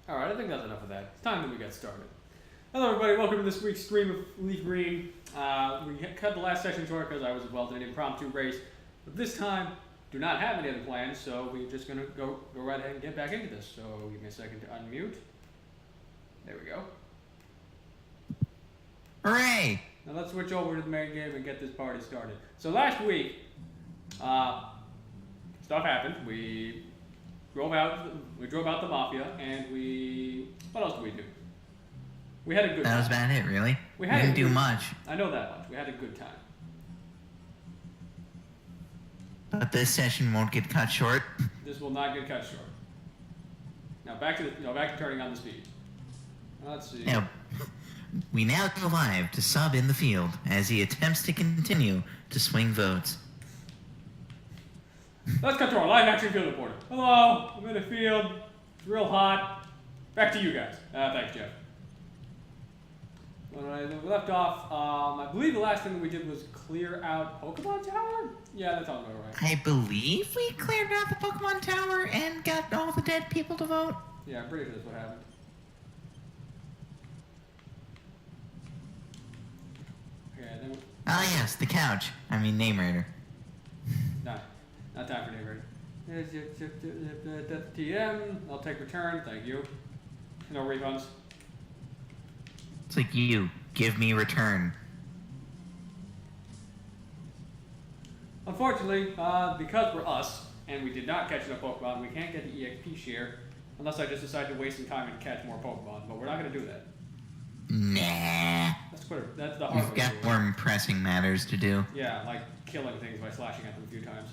Alright, I think that's enough of that. It's time that we get started. Hello everybody, welcome to this week's stream of LeafGreen. We cut the last session short because I was involved in an impromptu race. But this time, do not have any other plans, so we're just going to go right ahead and get back into this. So give me a second to unmute. There we go. Hooray! Now let's switch over to the main game and get this party started. So last week, stuff happened. We drove out the Mafia, and what else did we do? We had a good time. That was about it, really. We didn't do much. I know that much. We had a good time. But this session won't get cut short. This will not get cut short. Now back to turning on the speed. Let's see. Now, we now go live to Sub in the field as he attempts to continue to swing votes. Let's cut to our live action field reporter. Hello, I'm in the field. It's real hot. Back to you guys. Thanks, Jeff. When we left off, I believe the last thing that we did was clear out Pokémon Tower? Yeah, that sounds about right. I believe we cleared out the Pokemon Tower and got all the dead people to vote. Yeah, I'm pretty sure that's what happened. Okay, then Yes, the couch. I mean, name raider. Not time for name raider. TM, I'll take return, thank you. No refunds. It's like you. Give me return. Unfortunately, because we're us, and we did not catch enough Pokemon, we can't get the EXP share unless I just decide to waste some time and catch more Pokemon, but we're not going to do that. Nah. That's the hard way. We've got more pressing matters to do. Yeah, like killing things by slashing at them a few times.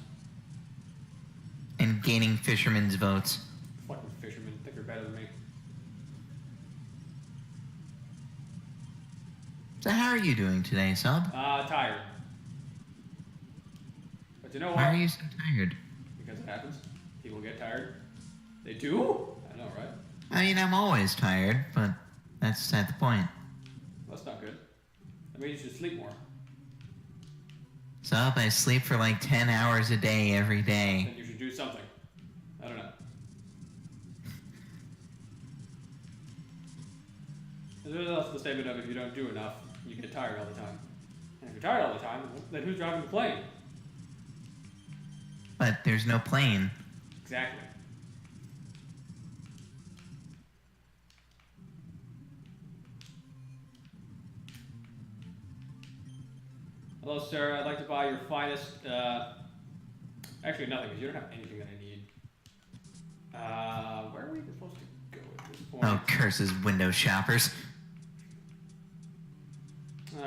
And gaining fishermen's votes. Fucking fishermen, think they're better than me. So how are you doing today, Sub? Tired. But you know what? Why are you so tired? Because it happens. People get tired. They do? I know, right? I mean, I'm always tired, but that's at the point. That's not good. That means you should sleep more. Sub, I sleep for like 10 hours a day every day. Then you should do something. I don't know. There's also the statement of if you don't do enough, you get tired all the time. And if you're tired all the time, then who's driving the plane? But there's no plane. Exactly. Hello, sir. I'd like to buy your finest, actually nothing, because you don't have anything that I need. Where are we supposed to go at this point? Oh, curses window shoppers.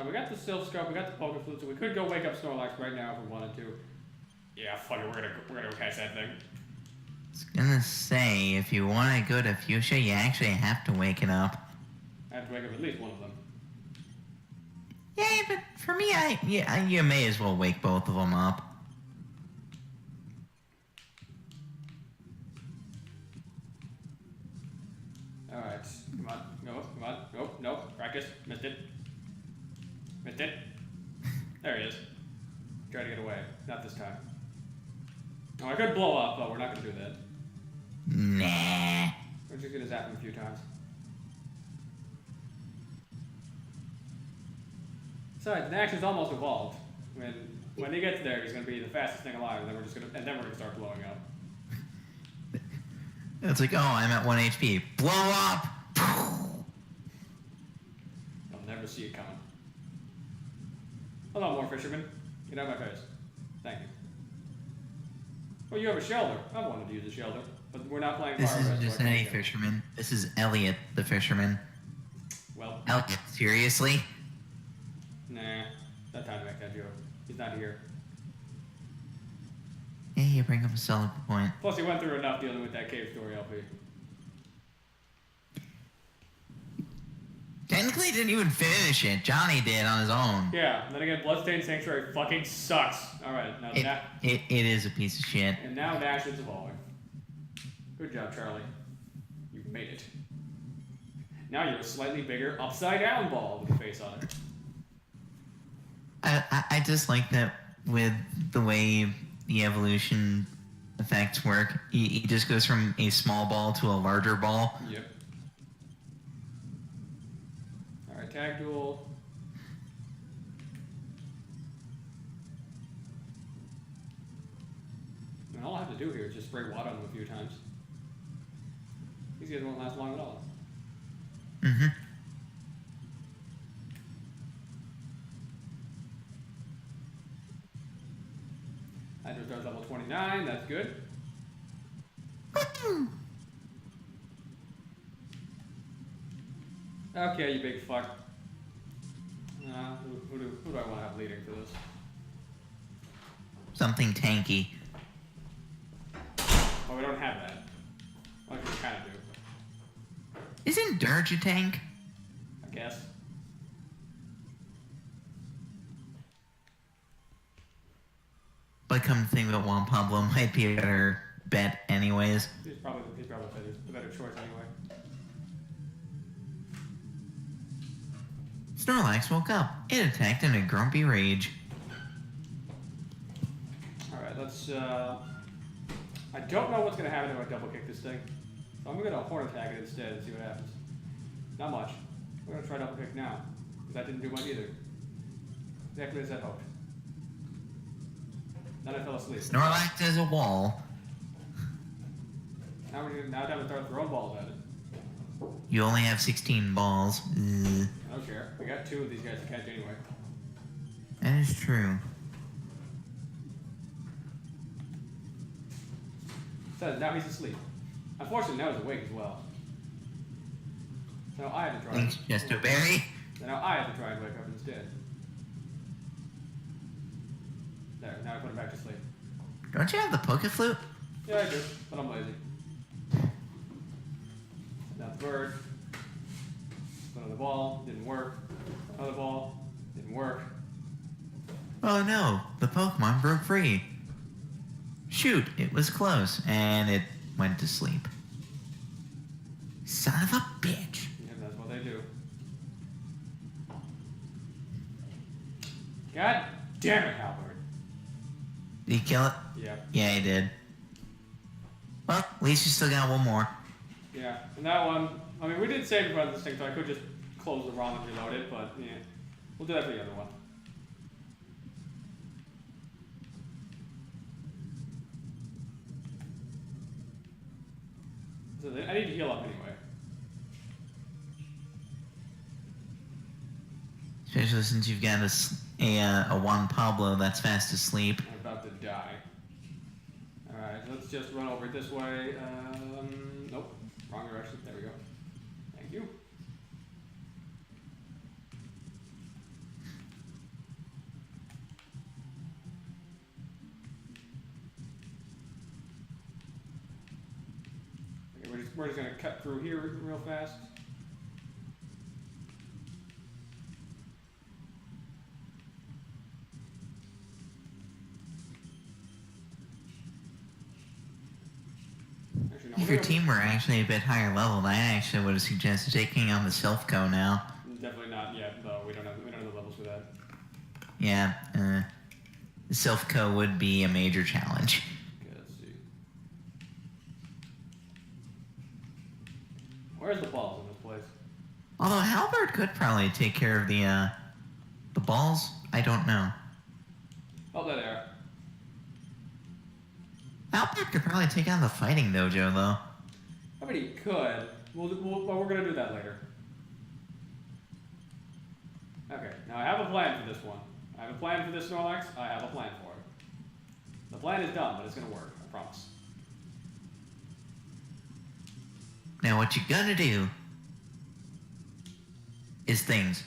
We got the Silph Scope, we got the Poké Flute, so we could go wake up Snorlax right now if we wanted to. Yeah, fuck it, we're gonna go catch that thing. I was gonna say, if you want to go to Fuchsia, you actually have to wake it up. I have to wake up at least one of them. Yeah, but for me, you may as well wake both of them up. Alright, come on, nope, practice, missed it. Missed it. There he is. Try to get away, not this time. Oh, I could blow up, but we're not gonna do that. Nah. We're just gonna zap him a few times. Besides, Nash almost evolved. When he gets there, he's gonna be the fastest thing alive, and then we're gonna start blowing up. It's like, oh, I'm at 1 HP. Blow up! I'll never see it coming. Hello, more fishermen. Get out of my face. Thank you. Well, you have a shelter. I wanted to use a shelter, but we're not playing This Fire isn't Red, just so any fisherman. This is Elliot, the fisherman. Well, Elliot, seriously? nah. That time to make that joke. He's not here. Yeah, you bring up a solid point. Plus, he went through enough dealing with that cave story, LP. Technically, he didn't even finish it. Johnny did on his own. Yeah, and then again, Bloodstained Sanctuary fucking sucks. Alright, now It is a piece of shit. And now Nash is evolving. Good job, Charlie. You've made it. Now you're a slightly bigger upside-down ball with a face on it. I just like that with the way the evolution effects work. He just goes from a small ball to a larger ball. Yep. tag duel. And all I have to do here is just spray water on them a few times. These guys won't last long at all. Mm-hmm. Hydro's level 29, that's good. Okay, you big fuck. Who do I want to have leading for this? Something tanky. Oh, we don't have that. Well, we kind of do. Isn't Dirge a tank? I guess. But come to think of it, Juan Pablo might be a better bet anyways. He's probably the better choice anyway. Snorlax woke up. It attacked in a grumpy rage. Alright, let's, I don't know what's going to happen if I double kick this thing. So I'm going to horn attack it instead and see what happens. Not much. We're going to try double kick now. That didn't do much either. Exactly as I hoped. Then I fell asleep. Snorlax is a wall. Now time to start throwing balls at it. You only have 16 balls. Ugh. I don't care. We got 2 of these guys to catch anyway. That is true. So now he's asleep. Unfortunately, now he's awake as well. So now I have to try. Thanks, Chestoberry. So now I have to try and wake up instead. There, now I put him back to sleep. Don't you have the Pokeflute? Yeah, I do, but I'm lazy. Now the bird. Put on the ball, didn't work. Another ball, didn't work. Oh no, the Pokemon broke free. Shoot, it was close, and it went to sleep. Son of a bitch. Yeah, that's what they do. God damn it, Halberd. Did he kill it? Yeah. Yeah, he did. Well, at least you still got one more. Yeah, and that one, I mean, we did save in front of this thing, so I could just close the ROM and reload it, but yeah, we'll do that for the other one. So I need to heal up anyway. Especially since you've got a Juan Pablo that's fast asleep. I'm about to die. Alright, let's just run over it this way. Nope, wrong direction. There we go. Thank you. Okay, we're just gonna cut through here real fast. If your team were actually a bit higher level, I actually would have suggested taking on the Self-Co now. Definitely not yet, though. We don't have the levels for that. Yeah, the Self-Co would be a major challenge. Okay, let's see. Where's the balls in this place? Although Halberd could probably take care of the balls. I don't know. Oh, there they are. Halberd could probably take on the Fighting Dojo, though. I mean, he could. Well, we're gonna do that later. Okay, now I have a plan for this one. I have a plan for this Snorlax. I have a plan for it. The plan is dumb, but it's gonna work. I promise. Now what you gotta do is things.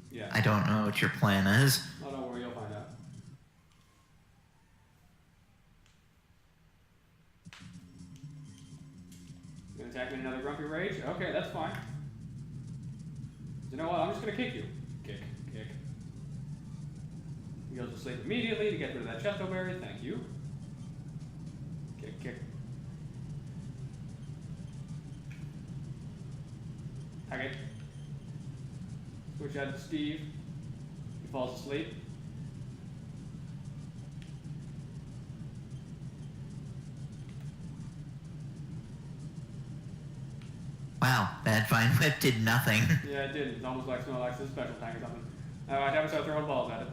Yeah. I don't know what your plan is. Oh, don't worry, you'll find out. You gonna attack me in another grumpy rage? Okay, that's fine. You know what? I'm just gonna kick you. Kick. He goes to sleep immediately to get rid of that Chesto Berry. Thank you. Kick. Okay. Switch out to Steve. He falls asleep. Wow, that Vine Whip did nothing. Yeah, it did. It's almost like Snorlax's special attack or something. Alright, have to start throwing balls at it.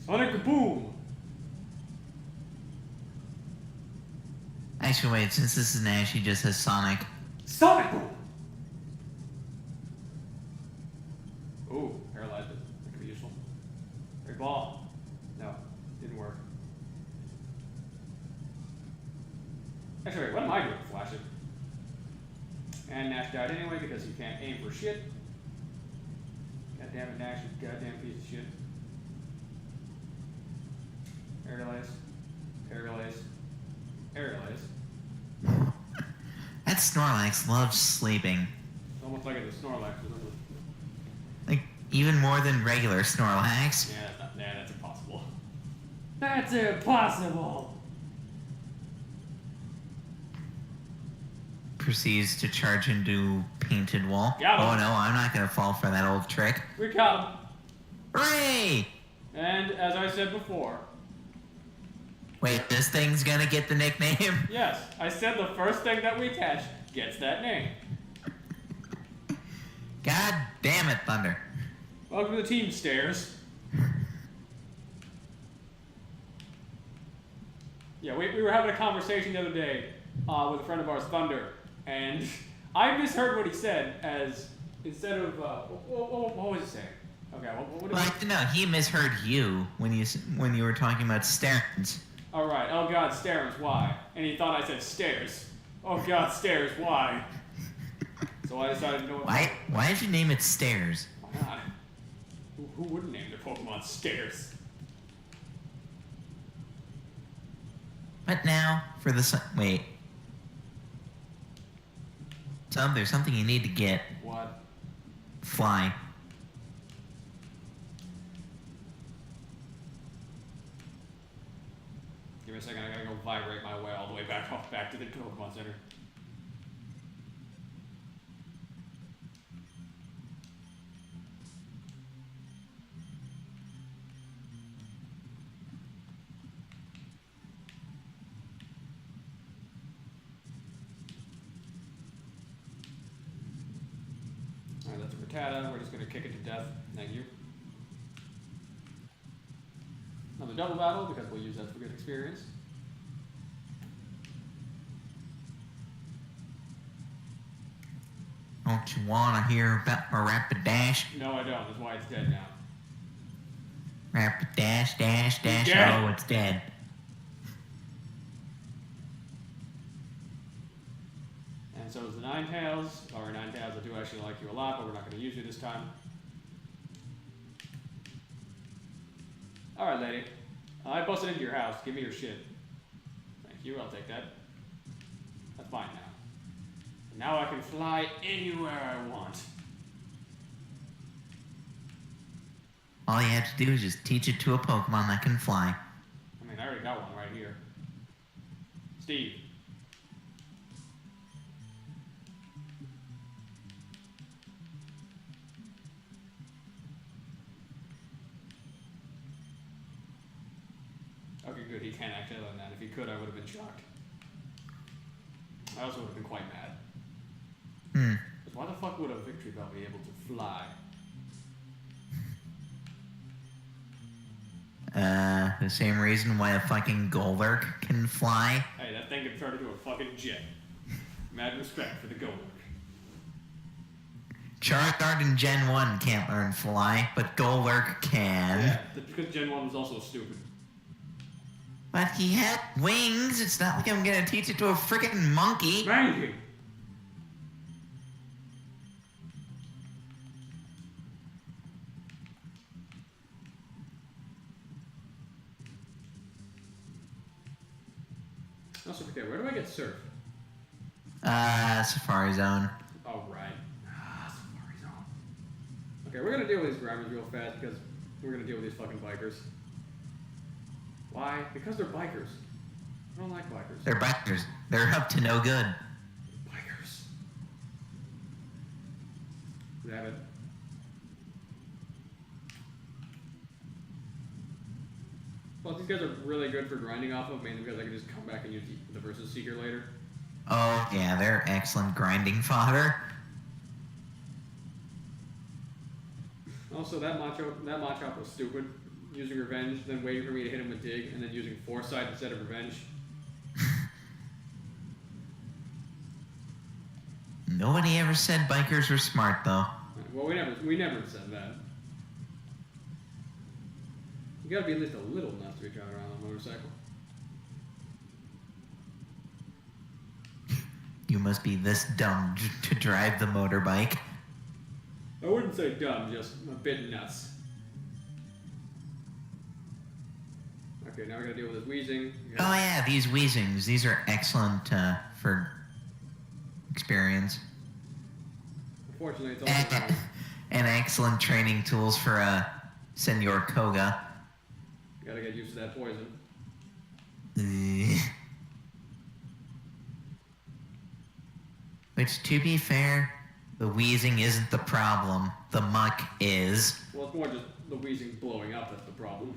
Sonic Boom! Actually, wait, since this is an Ash, he just has Sonic. Sonic Boom! Ooh, paralyzed it. That could be useful. Great ball. No, didn't work. Actually, wait, what am I doing? Flash it. And Nash died anyway because you can't aim for shit. God damn it, Nash, you goddamn piece of shit. Paralyze. Paralyze. Paralyze. That Snorlax loves sleeping. It's almost like it's a Snorlax, isn't it? Like, even more than regular Snorlax. Yeah, that's impossible. That's impossible! Proceeds to charge into Painted Wall. Got him. Oh no, I'm not gonna fall for that old trick. We got him! Hooray! And, as I said before... Wait, this thing's gonna get the nickname? Yes, I said the first thing that we catch gets that name. God damn it, Thunder. Welcome to the team, Stairs. Yeah, we were having a conversation the other day with a friend of ours, Thunder, and I misheard what he said as, instead of, what was he saying? Okay, what did Well, no, he misheard you when you were talking about Starens. Alright, oh god, stairs, why? And he thought I said stairs. Oh god, stairs, why? So I decided to know what... Why did you name it Stairs? Why not? Who wouldn't name their Pokemon Stairs? But now, for the wait. There's something you need to get. What? Fly. Give me a second, I gotta go vibrate my way all the way back to the Pokemon Center. Alright, that's a Rattata. We're just gonna kick it to death. Thank you. Another double battle because we'll use that for good experience. Don't you wanna hear about my Rapidash? No, I don't. That's why it's dead now. Rapidash, dash, dash. dead. Oh, it's dead. And so is the Ninetales. Or Ninetales, I do actually like you a lot, but we're not going to use you this time. Alright, lady. I busted into your house. Give me your shit. Thank you, I'll take that. That's fine now. And now I can fly anywhere I want. All you have to do is just teach it to a Pokemon that can fly. I mean, I already got one right here. Steve. Okay, good. He can't act other than that. If he could, I would have been shocked. I also would have been quite mad. Because why the fuck would a Victory Bell be able to fly? The same reason why a fucking Golurk can fly. Hey, that thing can turn into a fucking jet. Mad respect for the Golurk. Charizard in Gen 1 can't learn fly, but Golurk can. Yeah, because Gen 1 was also stupid. But he had wings. It's not like I'm gonna teach it to a freaking monkey. Thank you. Also, okay, where do I get Surf? Safari Zone. Oh, right. Safari Zone. Okay, we're gonna deal with these grabbers real fast because we're gonna deal with these fucking bikers. Why? Because they're bikers. I don't like bikers. They're bikers. They're up to no good. Bikers. Grab it. Well, these guys are really good for grinding off of, mainly because I can just come back and use the Versus Seeker later. Oh, yeah, they're excellent grinding fodder. Also, that Machop was stupid. Using Revenge, then waiting for me to hit him with Dig, and then using Foresight instead of Revenge. Nobody ever said bikers were smart, though. Well, we never said that. You gotta be at least a little nuts to be driving around on a motorcycle. You must be this dumb to drive the motorbike. I wouldn't say dumb, just a bit nuts. Okay, now we gotta deal with this wheezing. Oh yeah, these wheezings. These are excellent for experience. Unfortunately, it's also and excellent training tools for Senor Koga. You gotta get used to that poison. Which, to be fair, the wheezing isn't the problem. The muck is. Well, it's more just the wheezing blowing up that's the problem.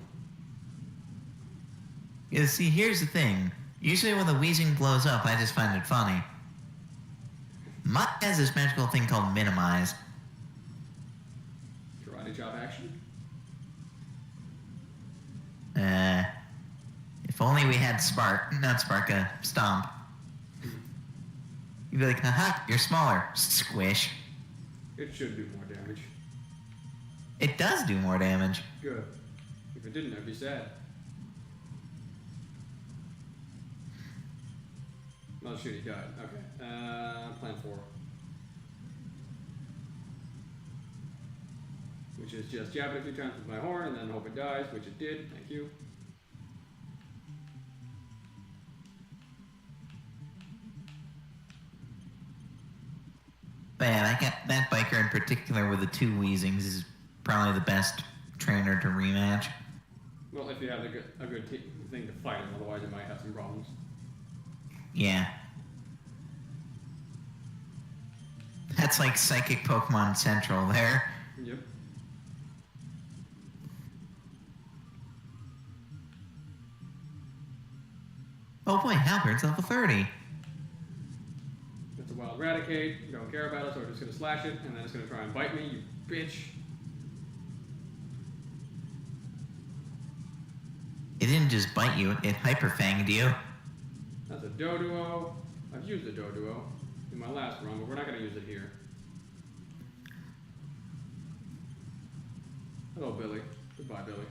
You see, here's the thing. Usually when the wheezing blows up, I just find it funny. Muck has this magical thing called minimize. Karate chop action? If only we had Stomp. You'd be like, haha, you're smaller. Squish. It should do more damage. It does do more damage. Good. If it didn't, I'd be sad. Oh shoot, he died. Okay. Plan 4. Which is just jab it a few times with my horn and then hope it dies, which it did. Thank you. Man, I got that biker in particular with the 2 wheezings is probably the best trainer to rematch. Well, if you have a good thing to fight him, otherwise you might have some problems. Yeah. That's like Psychic Pokemon Central there. Yep. Oh boy, Halberd's level 30. It's a wild Eradicate. Don't care about it, so we're just gonna slash it, and then it's gonna try and bite me, you bitch. It didn't just bite you, it hyperfanged you. That's a Doduo. I've used a Doduo in my last run, but we're not gonna use it here. Hello, Billy. Goodbye, Billy.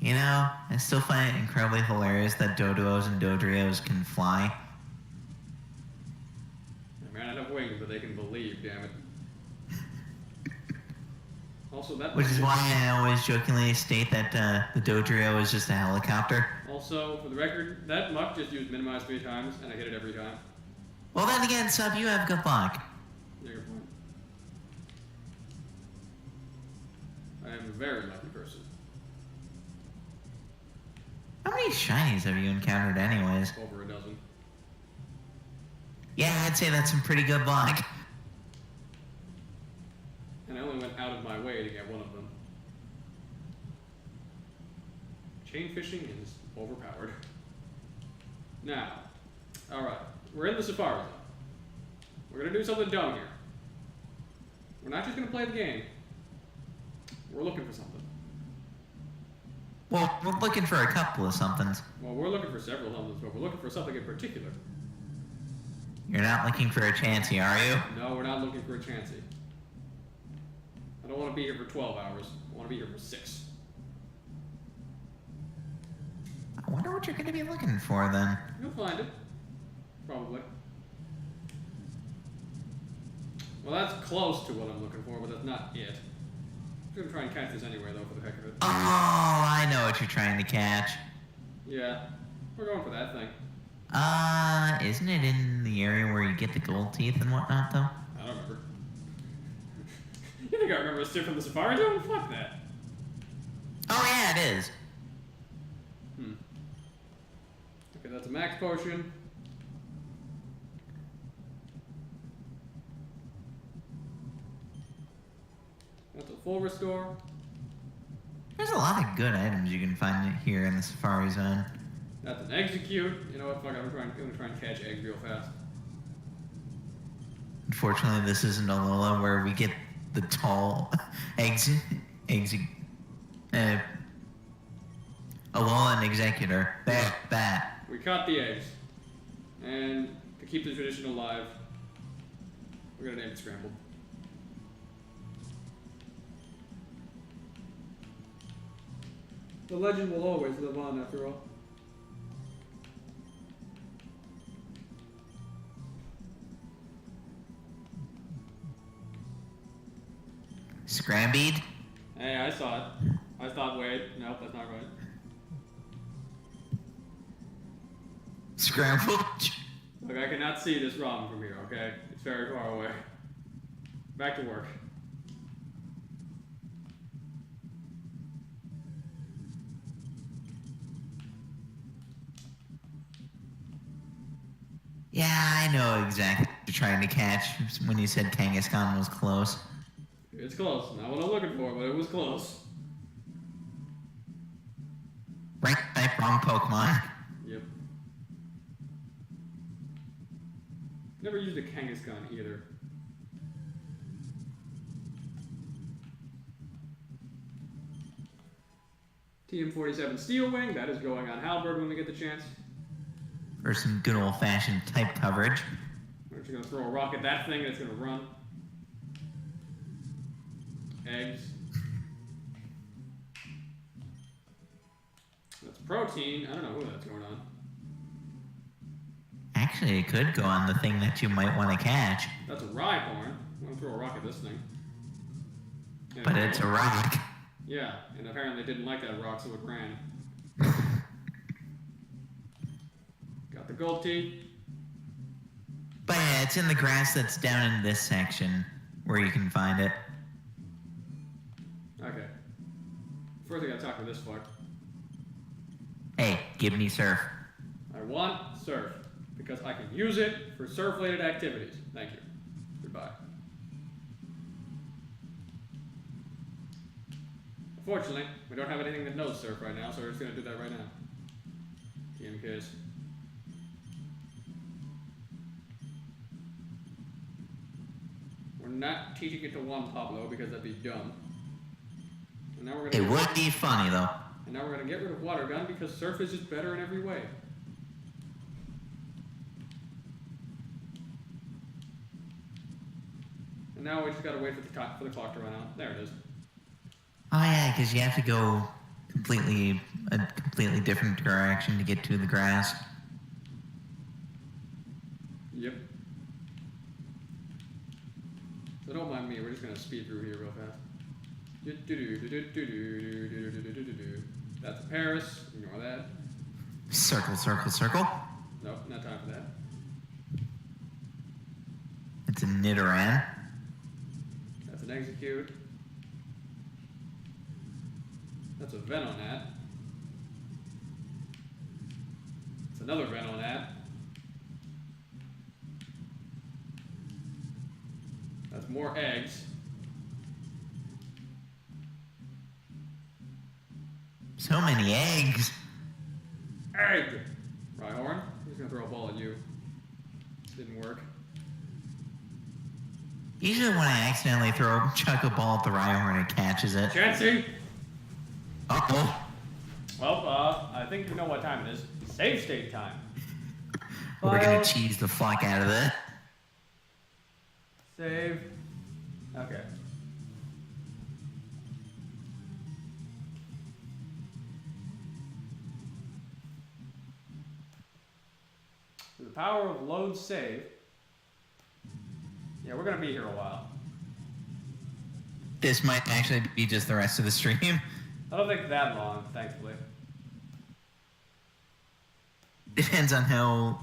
You know, I still find it incredibly hilarious that Doduos and Dodrios can fly. They may not have wings, but they can believe, damn it. Also, that Which is why I always jokingly state that the Dodrio is just a helicopter. Also, for the record, that muck just used minimize 3 times, and I hit it every time. Well then again, Sub, you have good luck. Yeah, good point. I am a very lucky person. How many shinies have you encountered anyways? Over a dozen. Yeah, I'd say that's some pretty good luck. And I only went out of my way to get one of them. Chain fishing is overpowered. Now, alright, we're in the Safari Zone. We're gonna do something dumb here. We're not just gonna play the game. We're looking for something. Well, we're looking for a couple of somethings. Well, we're looking for several somethings, but we're looking for something in particular. You're not looking for a Chansey, are you? No, we're not looking for a Chansey. I don't want to be here for 12 hours. I want to be here for 6. I wonder what you're going to be looking for then. You'll find it. Probably. Well, that's close to what I'm looking for, but that's not it. I'm going to try and catch this anyway, though, for the heck of it. Oh, I know what you're trying to catch. Yeah, we're going for that thing. Isn't it in the area where you get the gold teeth and whatnot, though? I don't remember. You think I remember a stick from the Safari Zone? Fuck that. Oh, yeah, it is. Okay, that's a max potion. That's a full restore. There's a lot of good items you can find here in the Safari Zone. That's an execute. You know what? Fuck, I'm gonna try and catch eggs real fast. Unfortunately, this isn't Alola where we get the tall Alola and Executor. That. We caught the eggs. And to keep the tradition alive, we're gonna name it Scrambled. The legend will always live on after all. Scrambeed? Hey, I saw it. I thought, wait, nope, that's not right. Scrambled? Look, I cannot see this ROM from here, okay? It's very far away. Back to work. Yeah, I know exactly what you're trying to catch when you said Kangaskhan was close. It's close. Not what I'm looking for, but it was close. Right type, wrong Pokemon. Yep. Never used a Kangaskhan either. TM47 Steel Wing, that is going on Halberd when we get the chance. For some good old-fashioned type coverage. We're just gonna throw a rock at that thing and it's gonna run. Eggs. That's protein. I don't know who that's going on. Actually, it could go on the thing that you might want to catch. That's a Rhyhorn. I'm gonna throw a rock at this thing. And But it's a rock. Yeah, and apparently it didn't like that rock, so it ran. Got the gold tee. But yeah, it's in the grass that's down in this section where you can find it. Okay. First I gotta talk to this fuck. Hey, give me surf. I want surf, because I can use it for surf-related activities. Thank you. Goodbye. Unfortunately, we don't have anything that knows surf right now, so we're just gonna do that right now. TM Kiss. We're not teaching it to Juan Pablo because that'd be dumb. And now we're gonna It would be funny, though. And now we're gonna get rid of Water Gun because surf is just better in every way. And now we just gotta wait for the clock to run out. There it is. Oh yeah, because you have to go a completely different direction to get to the grass. Yep. So don't mind me, we're just gonna speed through here real fast. That's a Paris, ignore that. Circle, circle, circle. Nope, not time for that. It's a Nidoran. That's an Execute. That's a Venonat. It's another Venonat. That's more eggs. So many eggs. Egg! Rhyhorn. He's gonna throw a ball at you. Didn't work. Usually when I accidentally chuck a ball at the Rhyhorn, it catches it. Chansey! Uh-oh. Well, I think you know what time it is. Save state time. We're gonna cheese the fuck out of it. Save. Okay. The power of load save. Yeah, we're gonna be here a while. This might actually be just the rest of the stream. I don't think that long, thankfully. Depends on how,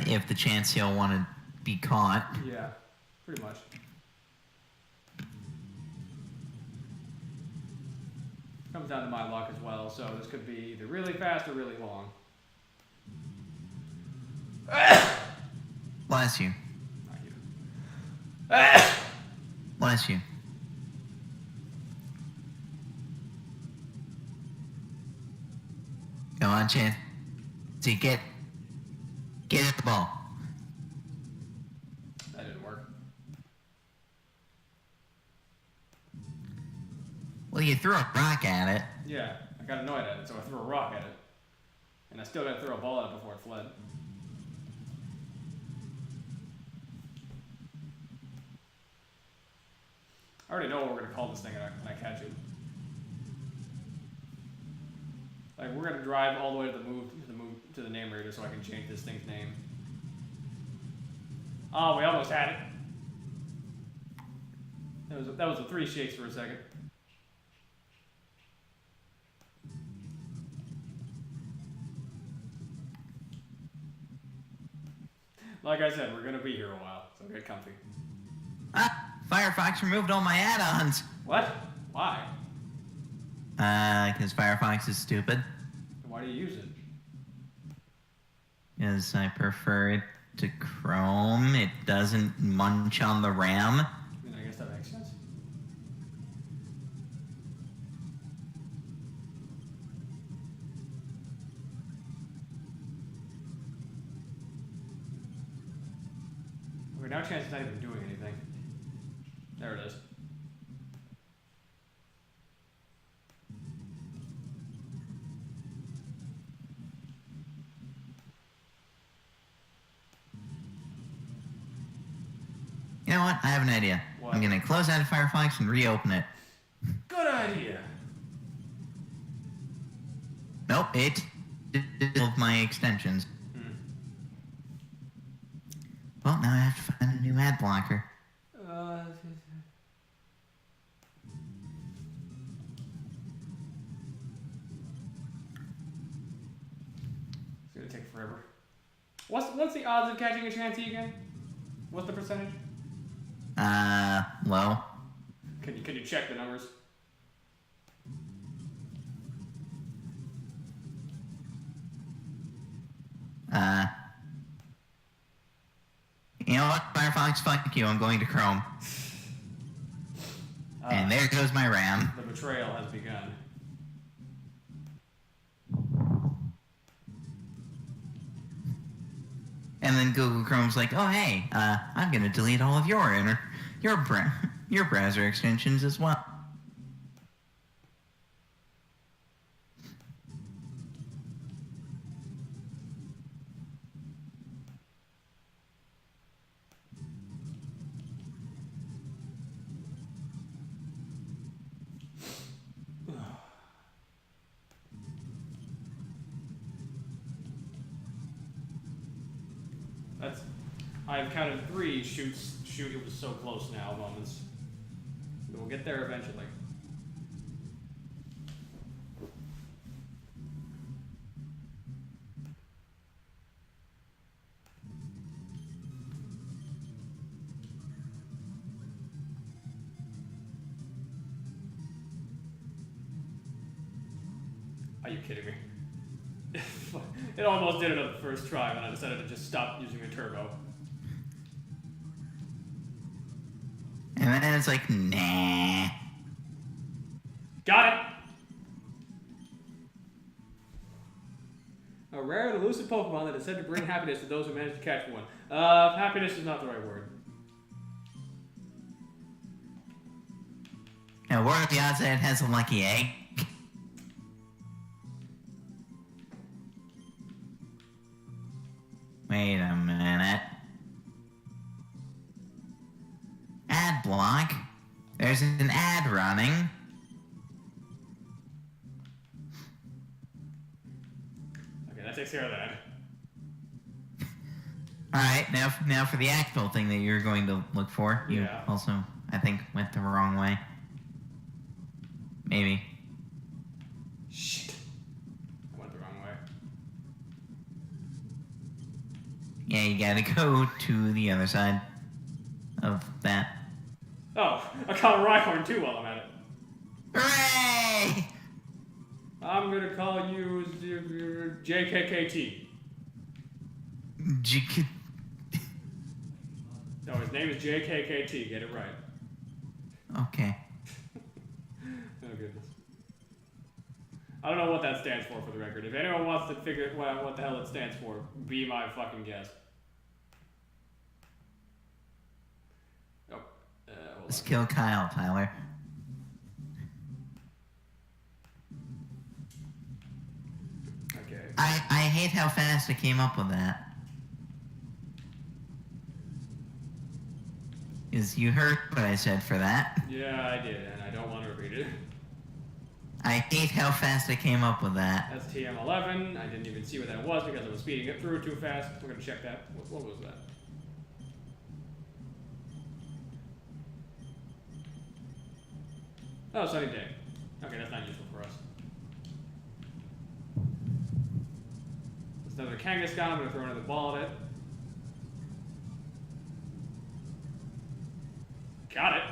if the chance he'll want to be caught. Yeah, pretty much. Comes down to my luck as well, so this could be either really fast or really long. Bless you. Not you. Bless you. Come on, Chance. See, get at the ball. That didn't work. Well, you threw a rock at it. Yeah, I got annoyed at it, so I threw a rock at it. And I still got to throw a ball at it before it fled. I already know what we're going to call this thing when I catch it. Like, we're going to drive all the way to the name reader so I can change this thing's name. Oh, we almost had it. That was a 3 shakes for a second. Like I said, we're going to be here a while, so get comfy. Ah, Firefox removed all my add-ons. What? Why? Because Firefox is stupid. Why do you use it? Because I prefer it to Chrome. It doesn't munch on the RAM. I mean, I guess that makes sense. Okay, now Chance is not even doing anything. There it is. You know what? I have an idea. What? I'm gonna close out of Firefox and reopen it. Good idea. Nope, it did all of my extensions. Well, now I have to find a new ad blocker. It's gonna take forever. What's the odds of catching a Chansey again? What's the percentage? Low. Can you check the numbers? You know what? Firefox, fuck you. I'm going to Chrome. And there goes my RAM. The betrayal has begun. And then Google Chrome's like, oh hey, I'm gonna delete all of your browser extensions as well. I've counted 3 shoot, it was so close now moments. But we'll get there eventually. Are you kidding me? It almost did it on the first try, and I decided to just stop using the turbo. And then it's like, nah. Got it! A rare and elusive Pokemon that is said to bring happiness to those who manage to catch one. Happiness is not the right word. Now, what are the odds that it has a lucky egg? Wait a minute. Ad block? There's an ad running. Okay, that takes care of that. Alright, now for the actual thing that you're going to look for. You also, I think, went the wrong way. Maybe. Shit. I went the wrong way. Yeah, you gotta go to the other side of that. Oh, I caught a Rhyhorn too while I'm at it. Hooray! I'm gonna call you JKKT. No, his name is JKKT. Get it right. Okay. Oh goodness. I don't know what that stands for the record. If anyone wants to figure what the hell it stands for, be my fucking guest. Oh, hold Let's on. kill Kyle, Tyler. Okay. I hate how fast I came up with that. Because you heard what I said for that. Yeah, I did, and I don't want to repeat it. I hate how fast I came up with that. That's TM11. I didn't even see what that was because I was speeding it through too fast. We're gonna check that. What was that? Oh, sunny day. Okay, that's not useful for us. It's another Kangaskhan. I'm gonna throw another ball at it. Got it.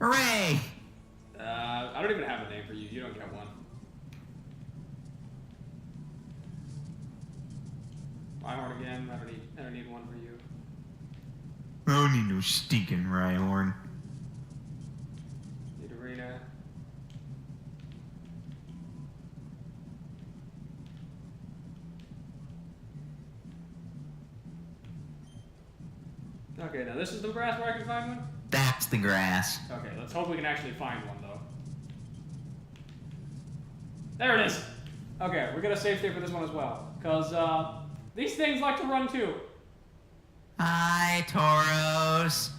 Hooray! I don't even have a name for you. You don't get one. Rhyhorn again. I don't need one for you. I don't need no stinking Rhyhorn. Need arena. Okay, now this is the grass where I can find one? That's the grass. Okay, let's hope we can actually find one, though. There it is! Okay, we're gonna save state for this one as well. Because, these things like to run too. Hi, Tauros.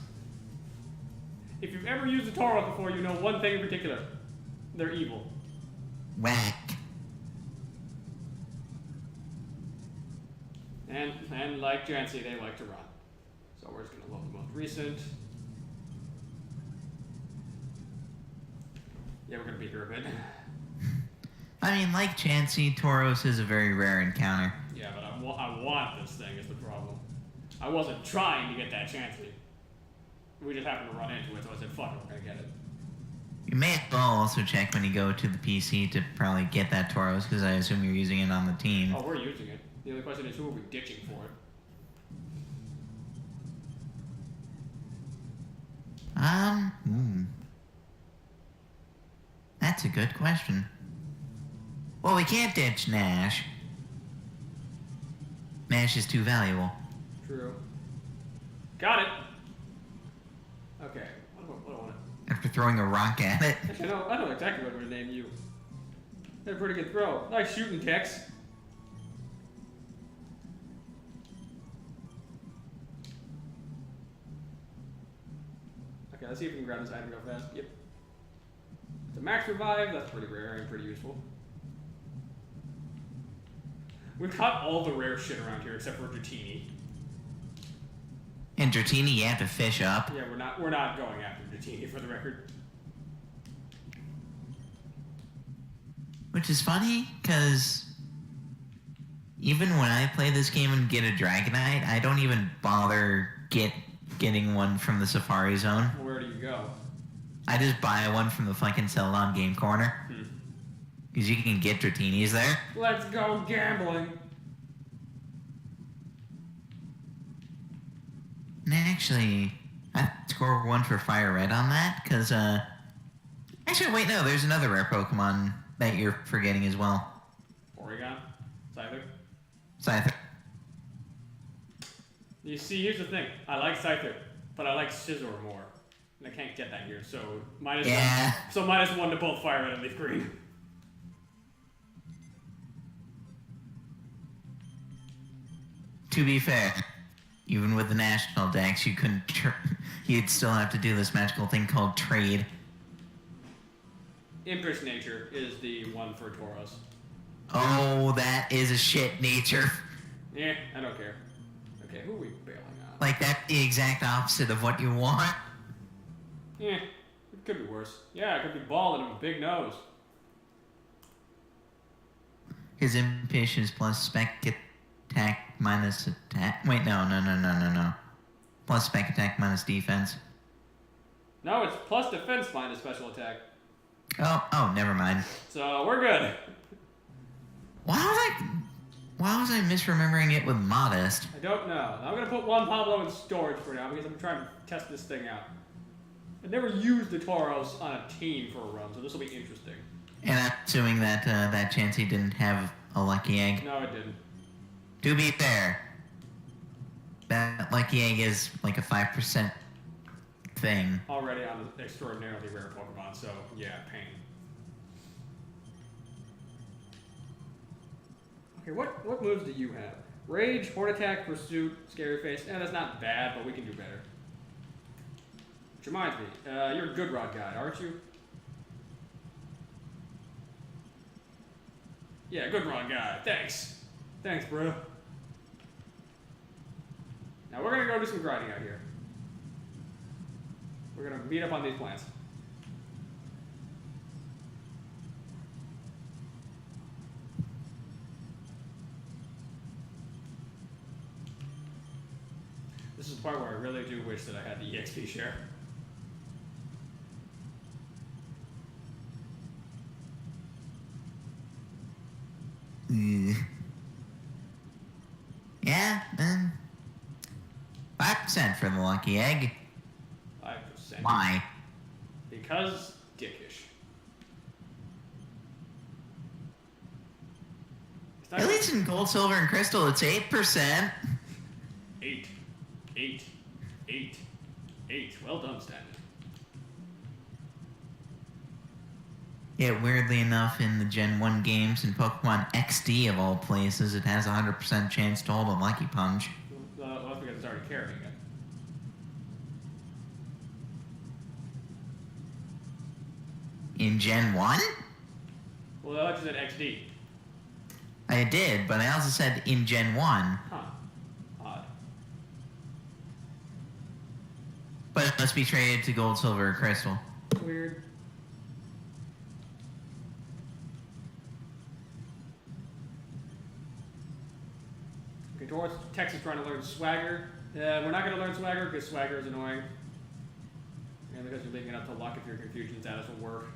If you've ever used a Tauros before, you know one thing in particular. They're evil. Whack. And like Jancy, they like to run. So we're just gonna load the most recent. Yeah, we're gonna beat her a bit. I mean, like Chansey, Tauros is a very rare encounter. Yeah, but I want this thing is the problem. I wasn't trying to get that Chansey. We just happened to run into it, so I said, fuck it, we're gonna get it. You may as well also check when you go to the PC to probably get that Tauros, because I assume you're using it on the team. Oh, we're using it. The other question is, who are we ditching for it? That's a good question. Well, we can't ditch Nash. Nash is too valuable. True. Got it! Okay, what do I want to... After throwing a rock at it. Actually, I know exactly what I'm going to name you. That's a pretty good throw. Nice shooting, Tex. Okay, let's see if we can grab this item real fast. Yep. It's a max revive. That's pretty rare and pretty useful. We've caught all the rare shit around here except for Dratini. And Dratini, you have to fish up. Yeah, we're not going after Dratini for the record. Which is funny, because even when I play this game and get a Dragonite, I don't even bother getting one from the Safari Zone. Where do you go? I just buy one from the fucking Celadon Game Corner. Because you can get Dratinis there. Let's go gambling. And actually, I score 1 for Fire Red on that, because, actually, wait, no, there's another rare Pokemon that you're forgetting as well. Oregon? Scyther? Scyther. You see, here's the thing. I like Scyther, but I like Scizor more. And I can't get that here, so minus Yeah. one. So -1 to both Fire Red and Leaf Green. To be fair, even with the national decks, you couldn't. You'd still have to do this magical thing called trade. Impish Nature is the one for Tauros. Oh, that is a shit nature. Yeah, I don't care. Okay, who are we bailing on? Like, that's the exact opposite of what you want. Yeah, it could be worse. Yeah, it could be bald and a big nose. His impish is plus spec attack minus attack. Wait, no. Plus spec attack minus defense. No, it's plus defense minus special attack. Oh, never mind. So we're good. Why was I misremembering it with modest? I don't know. I'm gonna put one Pablo in storage for now because I'm trying to test this thing out. I never used the Tauros on a team for a run, so this will be interesting. And I'm assuming that that Chansey didn't have a lucky egg. No, it didn't. To be fair, that lucky egg is like a 5% thing. Already on an extraordinarily rare Pokemon, so yeah, pain. Okay, what moves do you have? Rage, Horn Attack, Pursuit, Scary Face. That's not bad, but we can do better. Which reminds me, you're a Good Rod guy, aren't you? Yeah, Good Rod guy. Thanks. Thanks, bro. Now we're gonna go do some grinding out here. We're gonna meet up on these plants. This is the part where I really do wish that I had the EXP share. Yeah, 5% for the lucky egg. 5%. Why? Because dickish. At least in gold, silver, and crystal, it's 8%. 8. 8. 8. 8. Well done, Standard. Yet, weirdly enough, in the Gen 1 games, in Pokemon XD of all places, it has a 100% chance to hold a Lucky Punch. Well, that's because it's already carrying it. In Gen 1? Well, I thought you said XD. I did, but I also said in Gen 1. Huh. Odd. But it must be traded to gold, silver, or crystal. Weird. Okay, towards Texas trying to learn Swagger. We're not going to learn Swagger because Swagger is annoying. And because you're leaving it up to luck if your confusion status will work.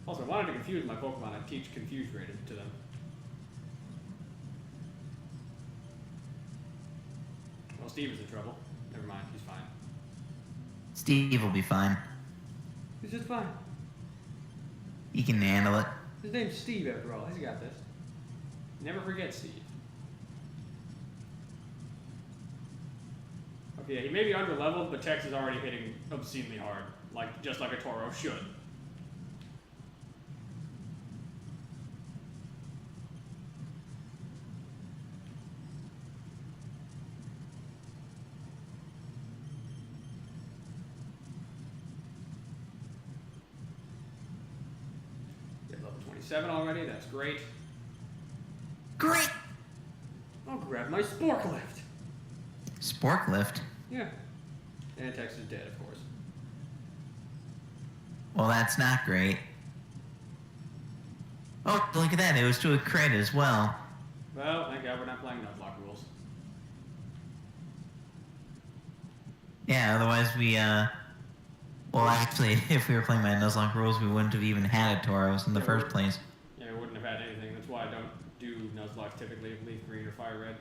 Also, I wanted to confuse my Pokemon and teach Confuse Rated to them. Well, Steve is in trouble. Never mind, he's fine. Steve will be fine. He's just fine. He can handle it. His name's Steve after all. He's got this. Never forget Steve. Okay, yeah, he may be under leveled, but Tex is already hitting obscenely hard. Just like a Tauros should. Level 27 already, that's great. Great! I'll grab my Sporklift. Sporklift? Yeah. And Tex is dead, of course. Well, that's not great. Oh, look at that. It was to a crit as well. Well, thank God we're not playing Nuzlocke rules. Yeah, otherwise we, well, actually, if we were playing by Nuzlocke rules, we wouldn't have even had a Tauros in the first place. Yeah, we wouldn't have had anything. That's why I don't do Nuzlocke typically with Leaf Green or Fire Red.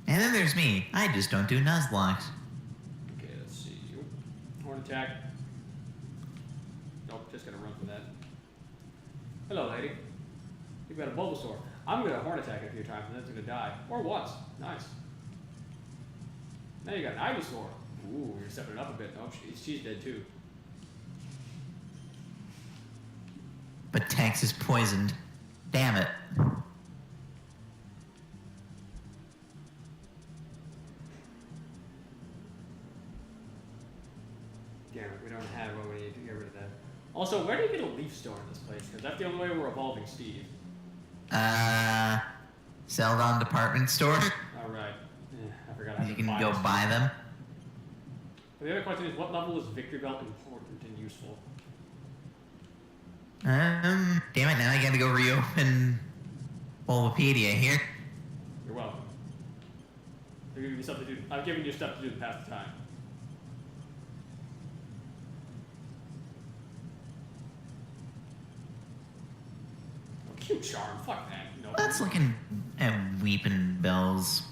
And then there's me. I just don't do Nuzlocks. Okay, let's see. Horn Attack. Nope, just gonna run for that. Hello, lady. You've got a Bulbasaur. I'm gonna Horn Attack a few times and then it's gonna die. Or once. Nice. Now you got an Ivysaur. Ooh, you're stepping it up a bit. Nope, she's dead too. But Tex is poisoned. Damn it. Damn it, we don't have what we need to get rid of that. Also, where do you get a Leaf Store in this place? Because that's the only way we're evolving Steve. Celadon department store. Alright. I forgot how to You can buy go this. buy them. But the other question is, what level is Victory Belt important and useful? Damn it, now I gotta go reopen Bulbapedia here. You're welcome. I've given you stuff to do. I've given you stuff to do to pass the time. Oh, cute charm. Fuck that. No. Let's look at Weeping Bells.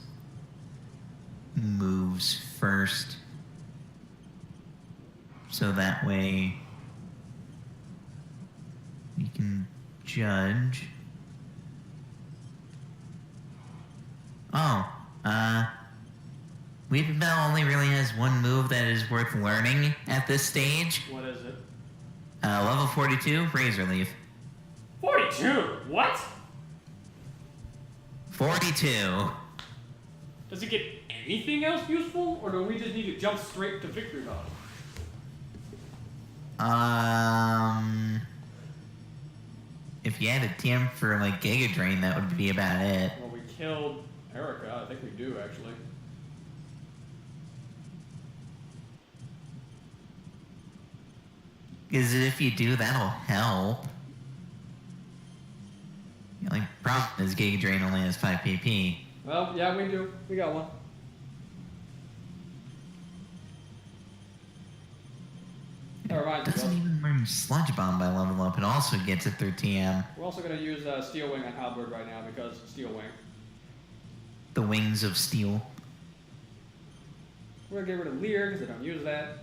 moves first. So that way we can judge. Oh, Weepinbell only really has one move that is worth learning at this stage. What is it? Level 42, Razor Leaf. 42? What? 42. Does it get anything else useful, or do we just need to jump straight to victory mode? If you had a TM for like Giga Drain, that would be about it. Well, we killed Erica. I think we do, actually. Because if you do, that'll help. The only problem is Giga Drain only has 5 PP. Well, yeah, we do. We got one. That reminds me, Doesn't even learn Sludge Bomb by level up. It also gets it through TM. we're also going to use Steel Wing on Halberd right now because Steel Wing. The Wings of Steel. We're going to get rid of Leer because I don't use that.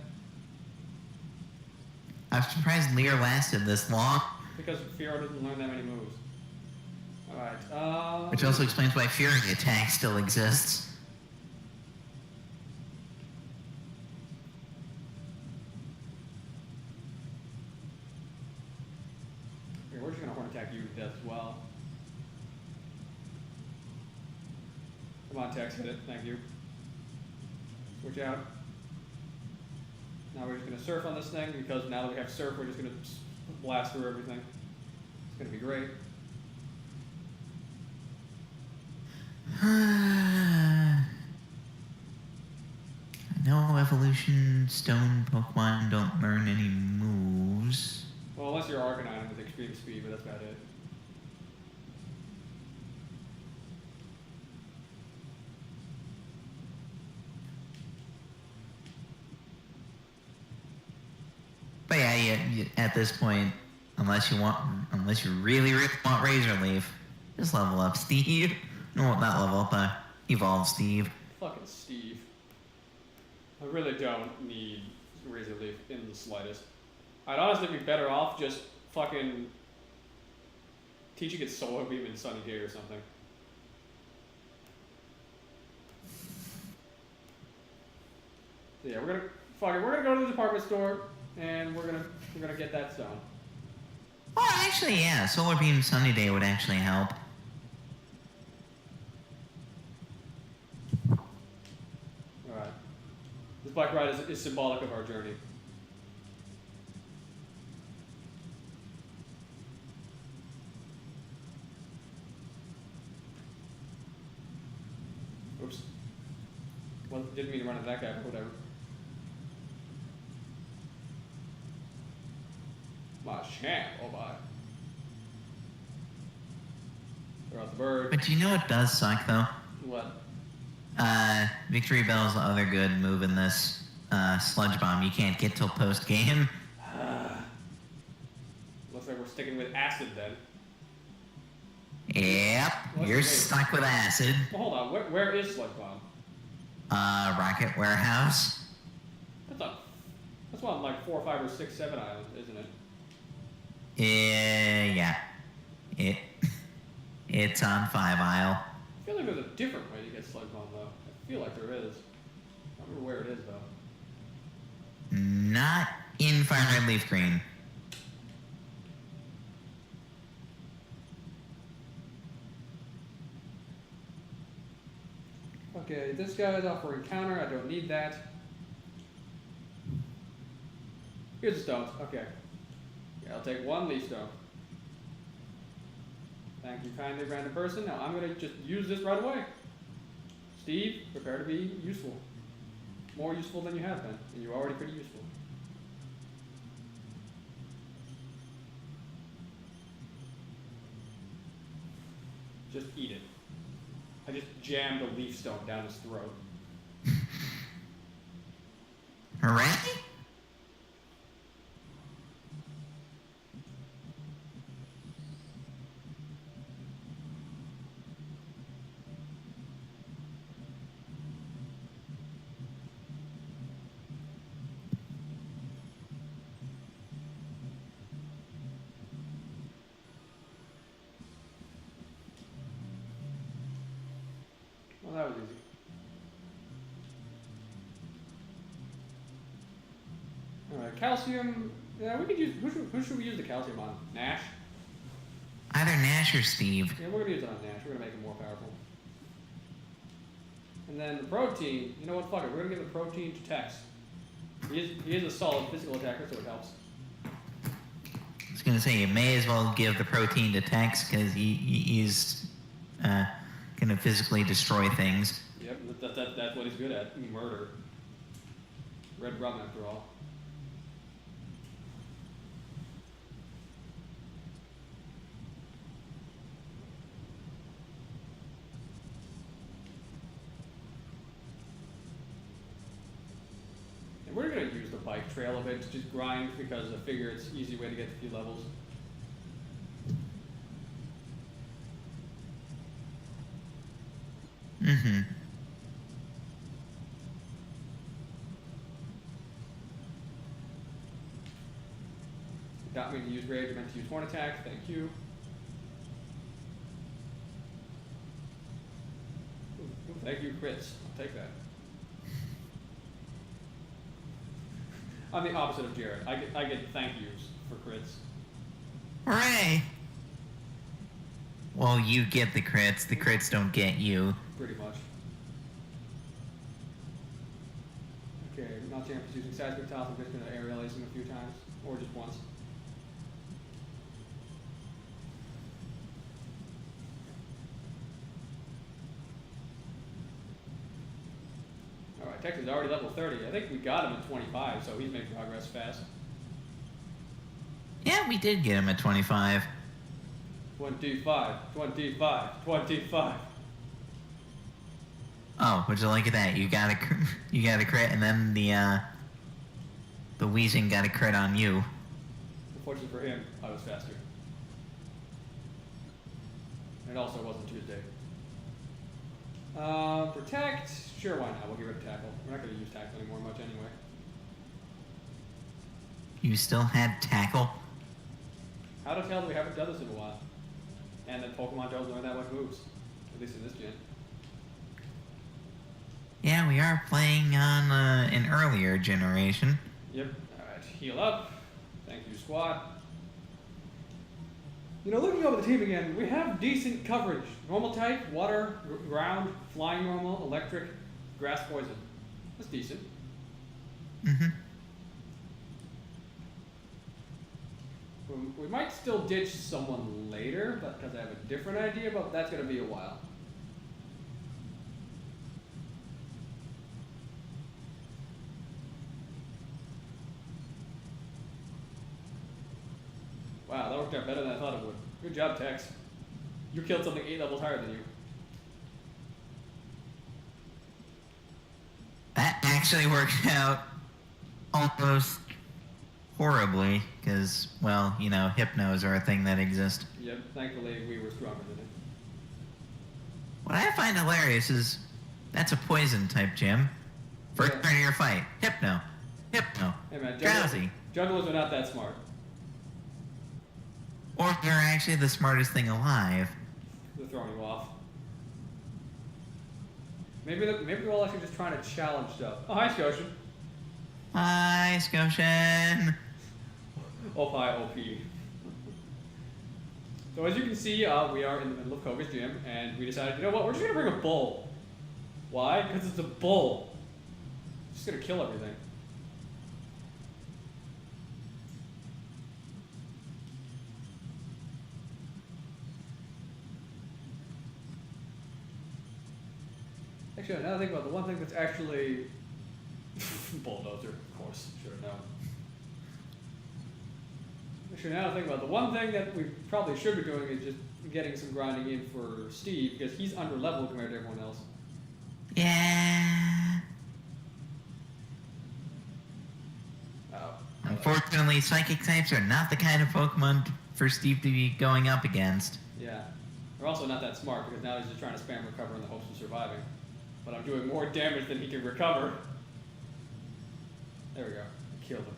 I'm surprised Leer lasted this long. Because Fiora doesn't learn that many moves. Alright, Which also explains why Fury Attack still exists. Here, we're just going to Horn Attack you to death as well. Come on, Tex, hit it. Thank you. Switch out. Now we're just going to Surf on this thing, because now that we have Surf, we're just going to blast through everything. It's going to be great. I know Evolution Stone Pokemon don't learn any moves. Well, unless you're Arcanine with extreme speed, but that's about it. But yeah, at this point, unless you really, really want Razor Leaf, just level up Steve. No, not level up, evolve Steve. Fucking Steve. I really don't need Razor Leaf in the slightest. I'd honestly be better off just fucking teaching it Solar Beam in Sunny Day or something. So yeah, we're gonna go to the department store and we're gonna get that stone. Well, actually, yeah, Solar Beam Sunny Day would actually help. Alright. This bike ride is symbolic of our journey. Oops. Well, didn't mean to run into that guy, but whatever. My champ, oh my. Throw out the bird. But you know what does suck, though? What? Victory Bell's the other good move in this, Sludge Bomb. You can't get till post-game. Looks like we're sticking with acid then. Yep, you're stuck with acid. Well, hold on, where is Sludge Bomb? Rocket Warehouse. That's on like 4, 5, or 6, 7 islands, isn't it? Yeah. It's on 5 Isle. I feel like there's a different way to get Sludge Bomb though. I feel like there is. I don't remember where it is though. Not in Fire Red Leaf Green. Okay, this guy's offering counter. I don't need that. Here's the stones. Okay. Yeah, I'll take 1 leaf stone. Thank you kindly, random person. Now I'm going to just use this right away. Steve, prepare to be useful. More useful than you have been. And you're already pretty useful. Just eat it. I just jammed a leaf stone down his throat. Hooray? was easy. Alright, calcium. Yeah, we could use. Who should we use the calcium on? Nash? Either Nash or Steve. Yeah, we're gonna use it on Nash. We're gonna make him more powerful. And then the protein. You know what? Fuck it. We're gonna give the protein to Tex. He is a solid physical attacker, so it helps. I was gonna say you may as well give the protein to Tex because he's gonna physically destroy things. Yep, that's what he's good at. Murder. Red rum, after all. And we're gonna use the bike trail a bit to just grind because I figure it's an easy way to get to a few levels. Mm-hmm. Got me to use rage. I meant to use horn attack. Thank you. Ooh, thank you, crits. I'll take that. I'm the opposite of Jared. I get thank yous for crits. Hooray! Well, you get the crits don't get you. Pretty much. Okay, not champions using seismic toss. I'm just going to aerial ace him a few times, or just once. Alright, Tex is already level 30. I think we got him at 25, so he's making progress fast. Yeah, we did get him at 25. 25, 25, 25. Oh, would you look at that? You got a crit, and then the Weezing got a crit on you. Unfortunately for him, I was faster. And it also wasn't Tuesday. Protect. Sure, why not? We'll get rid of tackle. We're not going to use tackle anymore much anyway. You still had tackle? How to tell that we haven't done this in a while? And that Pokemon don't learn that much moves. At least in this gen. Yeah, we are playing on an earlier generation. Yep. Alright, heal up. Thank you, squad. You know, looking over the team again, we have decent coverage. Normal type, water, ground, flying normal, electric, grass poison. That's decent. Mm-hmm. We might still ditch someone later, but because I have a different idea, but that's going to be a while. Wow, that worked out better than I thought it would. Good job, Tex. You killed something 8 levels higher than you. That actually worked out almost horribly, because, well, you know, hypnos are a thing that exist. Yep, thankfully we were stronger than it. What I find hilarious is that's a poison type gym. First turn of your fight, hypno, hypno, Hey man, drowsy. jugglers are not that smart. Or they're actually the smartest thing alive. They're throwing you off. Maybe they're all actually just trying to challenge stuff. Oh, hi, Scotian. Hi, Scotian. Oh, hi, OP. So as you can see, we are in the middle of Koga's gym, and we decided, you know what, we're just going to bring a bull. Why? Because it's a bull. It's just going to kill everything. Actually, now that I think about it, the one thing that's actually... Bulldozer, of course, should have known. Actually, now that I think about it, the one thing that we probably should be doing is just getting some grinding in for Steve, because he's under level compared to everyone else. Yeah. Oh. Unfortunately, psychic types are not the kind of Pokemon for Steve to be going up against. Yeah. They're also not that smart, because now he's just trying to spam recover in the hopes of surviving. But I'm doing more damage than he can recover. There we go. I killed him.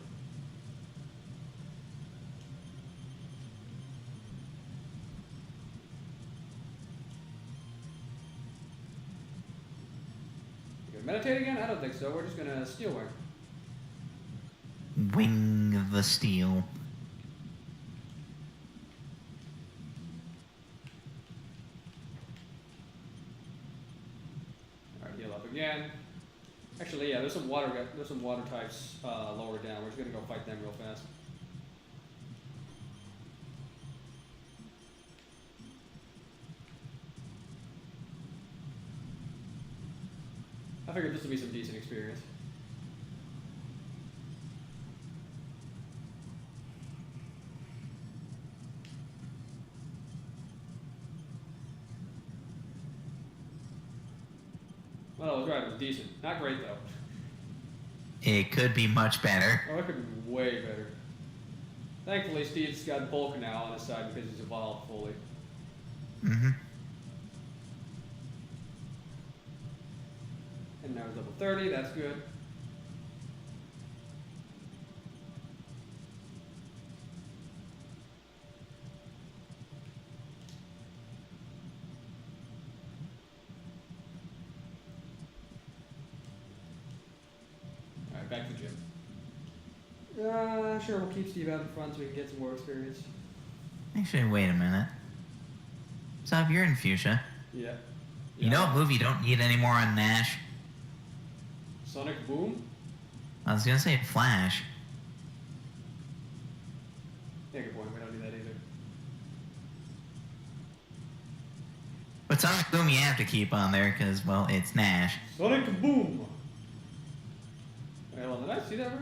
Meditate again? I don't think so. We're just gonna Steel Wing. Wing the steel. Alright, heal up again. Actually, yeah, there's some water types lower down. We're just gonna go fight them real fast. I figured this would be some decent experience. Well, I was right, it was decent. Not great, though. It could be much better. Oh, it could be way better. Thankfully, Steve's got Bulk now on his side because he's evolved fully. Mm-hmm. And now he's level 30, that's good. Alright, back to the gym. Sure, we'll keep Steve out in front so we can get some more experience. Actually, wait a minute. Stop, you're in Fuchsia. Yeah. You know what move you don't need anymore on Nash? Sonic Boom? I was gonna say Flash. Yeah, good point. We don't need that either. But Sonic Boom you have to keep on there because, well, it's Nash. Sonic Boom! Wait, hold on, did I see that right?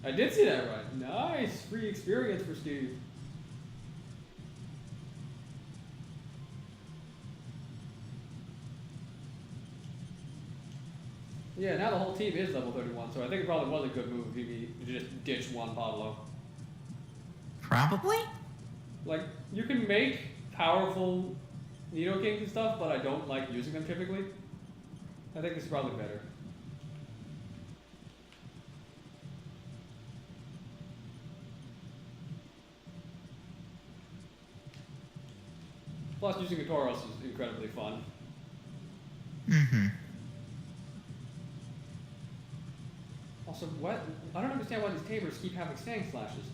I did see that right. Nice! Free experience for Steve. Yeah, now the whole team is level 31, so I think it probably was a good move if you just ditch one Pablo. Probably? Like, you can make powerful Nidokings and stuff, but I don't like using them typically. I think this is probably better. Plus, using a Tauros is incredibly fun. Mm-hmm. Also, what? I don't understand why these Tamers keep having Stang Slashes.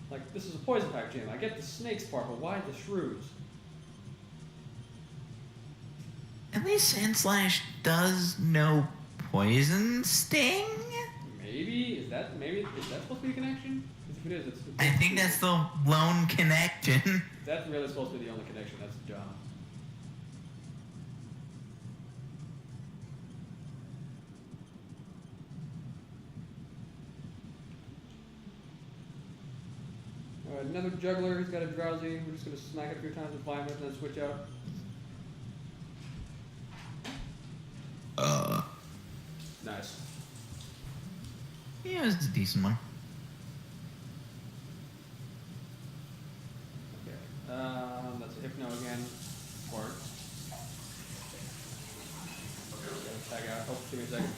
Like, this is a poison type gym. I get the snakes part, but why the shrews? At least Sandslash does no poison sting? Maybe? Is that supposed to be a connection? Because if it is, it's I think that's the lone connection. If that's really supposed to be the only connection, that's dumb. Alright, another juggler, he's got a drowsy. We're just gonna smack it a few times with Vine Whip and then switch out. Nice. Yeah, it's a decent one. Okay. That's a Hypno again. Fart. Okay, tag out. Oh, give me a second.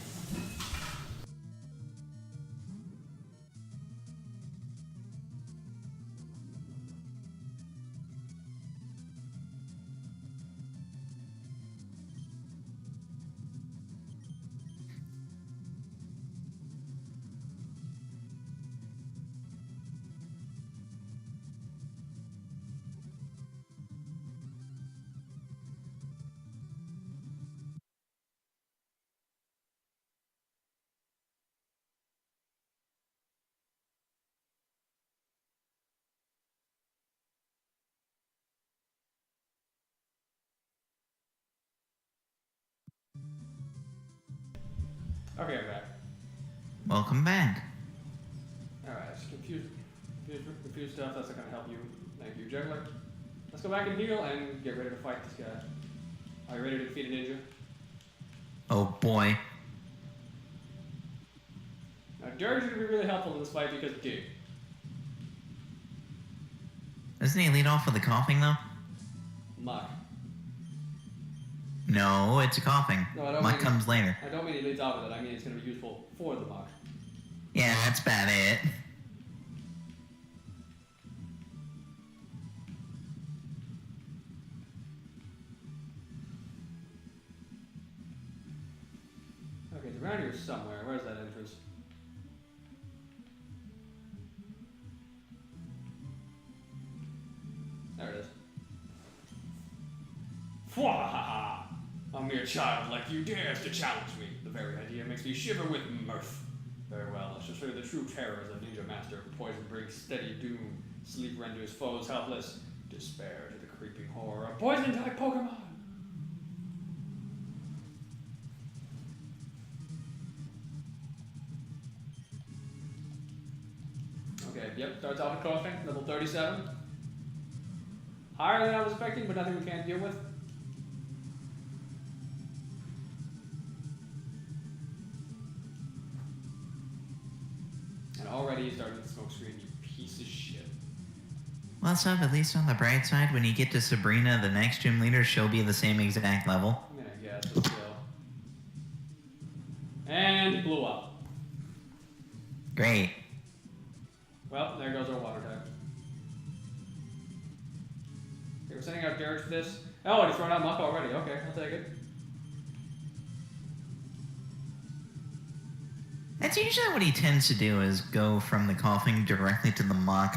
Okay, I'm back. Welcome back. Alright, just confused stuff. That's not gonna help you. Thank you, Juggler. Let's go back and heal and get ready to fight this guy. Are you ready to defeat a ninja? Oh boy. Now, Dirge is gonna be really helpful in this fight because dude. Doesn't he lead off with a coughing though? Muck. No, it's a coughing. No, I don't Muck mean comes later. I don't mean he leads off with it. I mean it's gonna be useful for the muck. Yeah, that's about it. here somewhere. Where's that entrance? There it is. Fwahaha! A mere child like you dares to challenge me. The very idea makes me shiver with mirth. Very well, let's just show you the true terrors of Ninja Master. Poison brings steady doom. Sleep renders foes helpless. Despair to the creeping horror of poison-type Pokémon. Okay, yep, starts off with coughing, level 37. Higher than I was expecting, but nothing we can't deal with. And already he's starting the smoke screen, you piece of shit. Well, so at least on the bright side, when you get to Sabrina, the next gym leader, she'll be the same exact level. I'm gonna guess, but still. And he blew up. Great. Well, there goes our water type. Okay, we're sending out Garrett for this. Oh, he's thrown out Muck already. Okay, I'll take it. That's usually what he tends to do, is go from the coughing directly to the muck.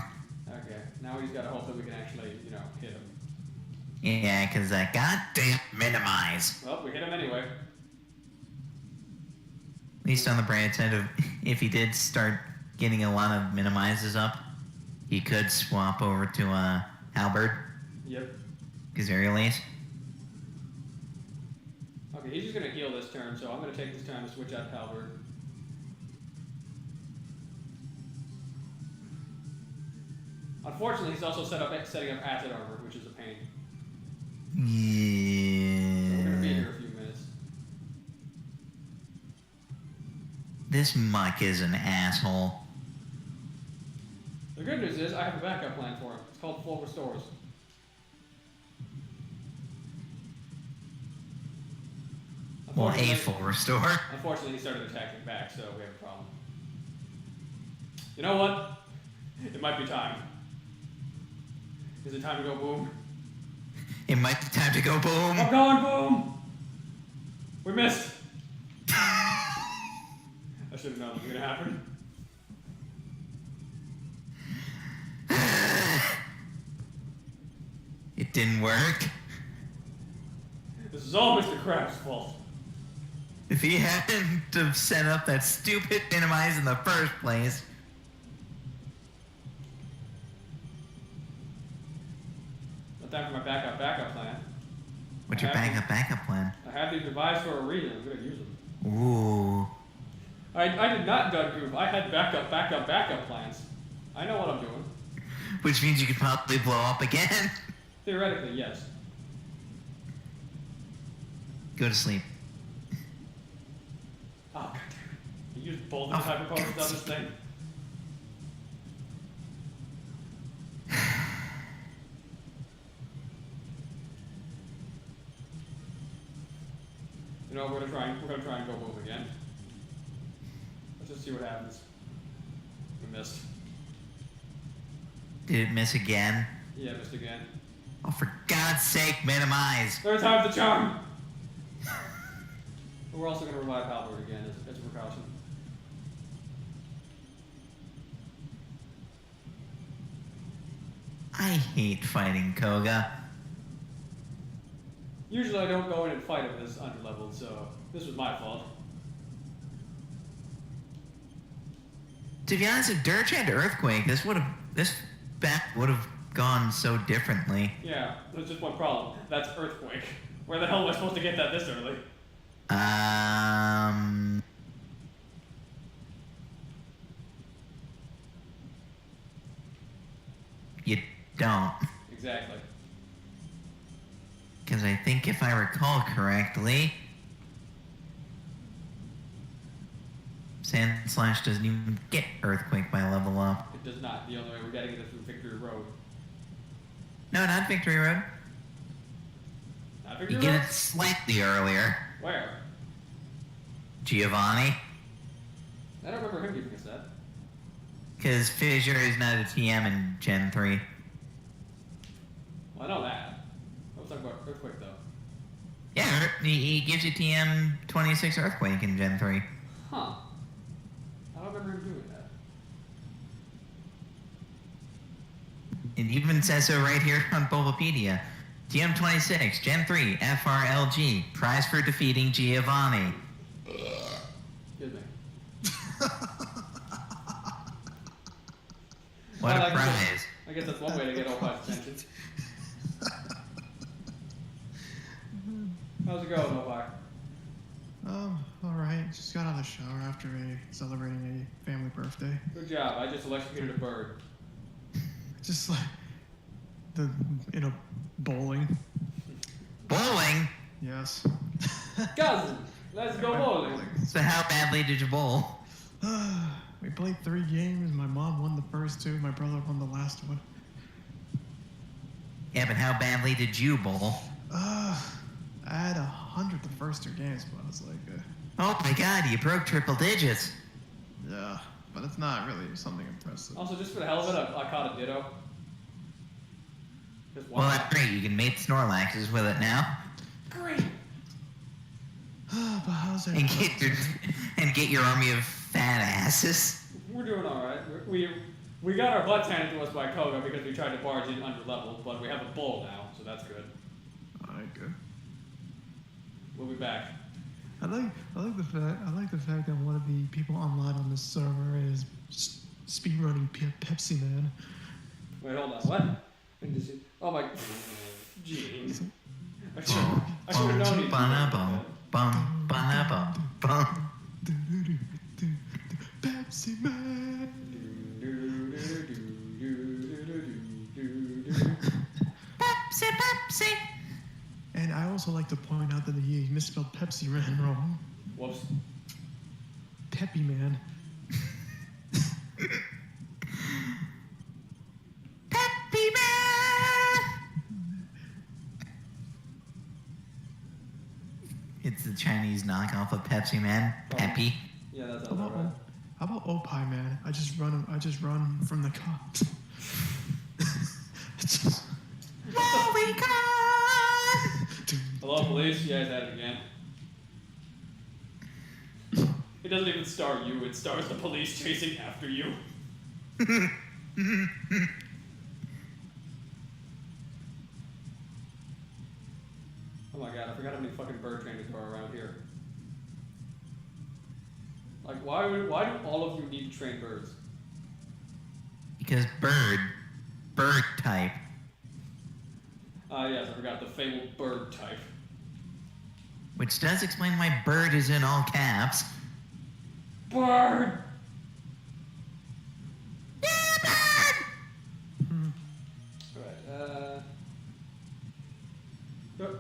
Okay, now he's got to hope that we can actually, hit him. Yeah, because that goddamn minimize. Well, we hit him anyway. At least on the bright side of, if he did start getting a lot of minimizes up, he could swap over to Halberd. Yep. Gazeriales. Okay, he's just going to heal this turn, so I'm going to take this time to switch out Halberd. Unfortunately, he's also setting up acid armor, which is a pain. Yeah. So we're going to be here a few minutes. This muck is an asshole. The good news is I have a backup plan for him. It's called Full Restores. Well, a full restore. Unfortunately, he started attacking back, so we have a problem. You know what? It might be time. Is it time to go boom? It might be time to go boom. I'm going boom! We missed! I should have known it was going to happen. It didn't work. This is all Mr. Crab's fault. If he hadn't have set up that stupid minimize in the first place. No time for my backup plan. What's your backup plan? I have these revised for a reason. I'm going to use them. Ooh. I did not dud goof. I had backup plans. I know what I'm doing. Which means you could probably blow up again. Theoretically, yes. Go to sleep. Oh, god damn it. You used both of the hyper potions on this thing. You know, we're gonna try and go boom again. Let's just see what happens. We missed. Did it miss again? Yeah, missed again. Oh, for God's sake, minimize. Third time's the charm! But we're also gonna revive Halberd again as a precaution. I hate fighting Koga. Usually I don't go in and fight him this underleveled, so this was my fault. To be honest, if Dirge had Earthquake, this bat would have gone so differently. Yeah, there's just one problem. That's Earthquake. Where the hell am I supposed to get that this early? You don't. Exactly. Because I think if I recall correctly, Sand Slash doesn't even get Earthquake by level up. It does not. The only way we're getting it is through Victory Road. No, not Victory Road. Not Victory You Road? get it slightly earlier. Where? Giovanni. I don't remember him giving us that. Because Fissure is not a TM in Gen 3. Well, I know that. I was talking about Earthquake, though. Yeah, he gives you TM 26 Earthquake in Gen 3. says so right here on Bulbapedia. TM26, Gen 3, FRLG. Prize for defeating Giovanni. Excuse me. What Well, a prize. I guess that's one way to get Opie's attention. How's it going, Opie? Alright. Just got out of the shower after celebrating a family birthday. Good job. I just electrocuted a bird. Just like, bowling. Bowling? Yes. Cousin, let's go bowling. So how badly did you bowl? We played 3 games. My mom won the first 2. My brother won the last one. Yeah, but how badly did you bowl? I had 100 the first 2 games, but I was like, Oh my god, you broke triple digits. yeah, but it's not really something impressive. Also, just for the hell of it, I caught a Ditto. Just Well, one. that's great. You can mate Snorlaxes with it now. Great. But how's that? And get your army of fat asses. We're doing all right. We got our butts handed to us by Koga because we tried to barge in under level, but we have a bull now, so that's good. Alright, good. We'll be back. I like the fact that one of the people online on this server is speedrunning Pepsi Man. Wait, hold on. What? Oh my. Jeez. I should have known he'd do that. Bum, ba-na-bum, bum. Pepsi Man. Pepsi, Pepsi. And I also like to point out that he misspelled Pepsi Man wrong. Whoops. Peppy Man. Peppy Man. It's the Chinese knockoff of Pepsi Man. Peppy. Yeah, that sounds alright. How about Opie Man? I just run from the cops. Hello, police. You guys at it again. It doesn't even star you. It stars the police chasing after you. Oh my god, I forgot how many fucking bird trainers there are around here. Like, why do all of you need to train birds? Because bird type. Yes, I forgot the fabled bird type. Which does explain why bird is in all caps. Bird! Yeah, bird! Alright,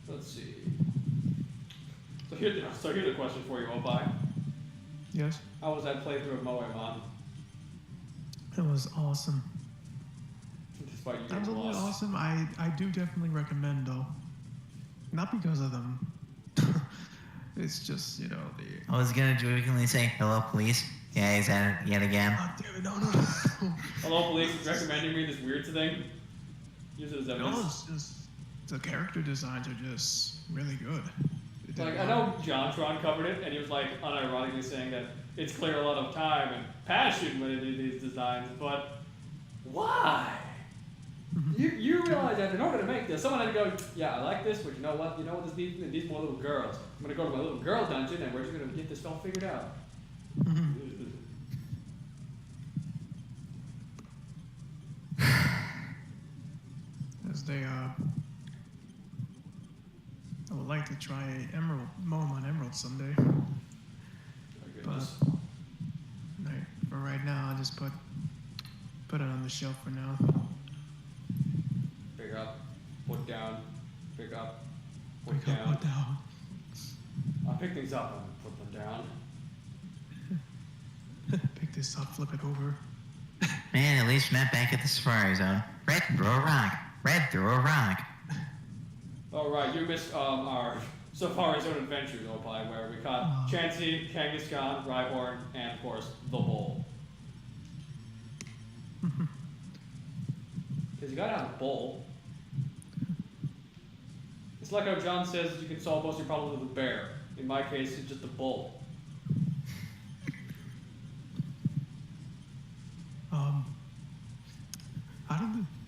let's see. So here's a question for you, Opie. Yes, How was that playthrough of Moemon? it was awesome. Despite you getting Absolutely lost. awesome. I do definitely recommend though. Not because of them. It's just, the... I was gonna jokingly say, hello, police. Yeah, he's at it yet again. God damn it, no. Hello, police is recommending me this weird thing. Use it as No, evidence. it's just... The character designs are just really good. They did Like, I well. know JonTron covered it, and he was like unironically saying that it's clear a lot of time and passion when they do these designs, but why? You realize that in order to make this, someone had to go, yeah, I like this, but you know what? You know what this needs? It needs more little girls. I'm gonna go to my little girl dungeon, and we're just gonna get this all figured out. As they, I would like to try Moemon Emerald someday. My But goodness. for right now, I'll just put it on the shelf for now. Pick up, put down, pick up, put Pick up, down. put down. I'll pick things up and put them down. Pick this up, flip it over. Man, at least we're not back at the Safari Zone. Red, throw a rock. Red, throw a rock. Oh right, you missed our Safari Zone Adventures, Opie, where we caught Chansey, Kangaskhan, Rhyhorn, and of course, the bull. Because you gotta have a bull. It's like how John says you can solve most of your problems with a bear. In my case, it's just a bull.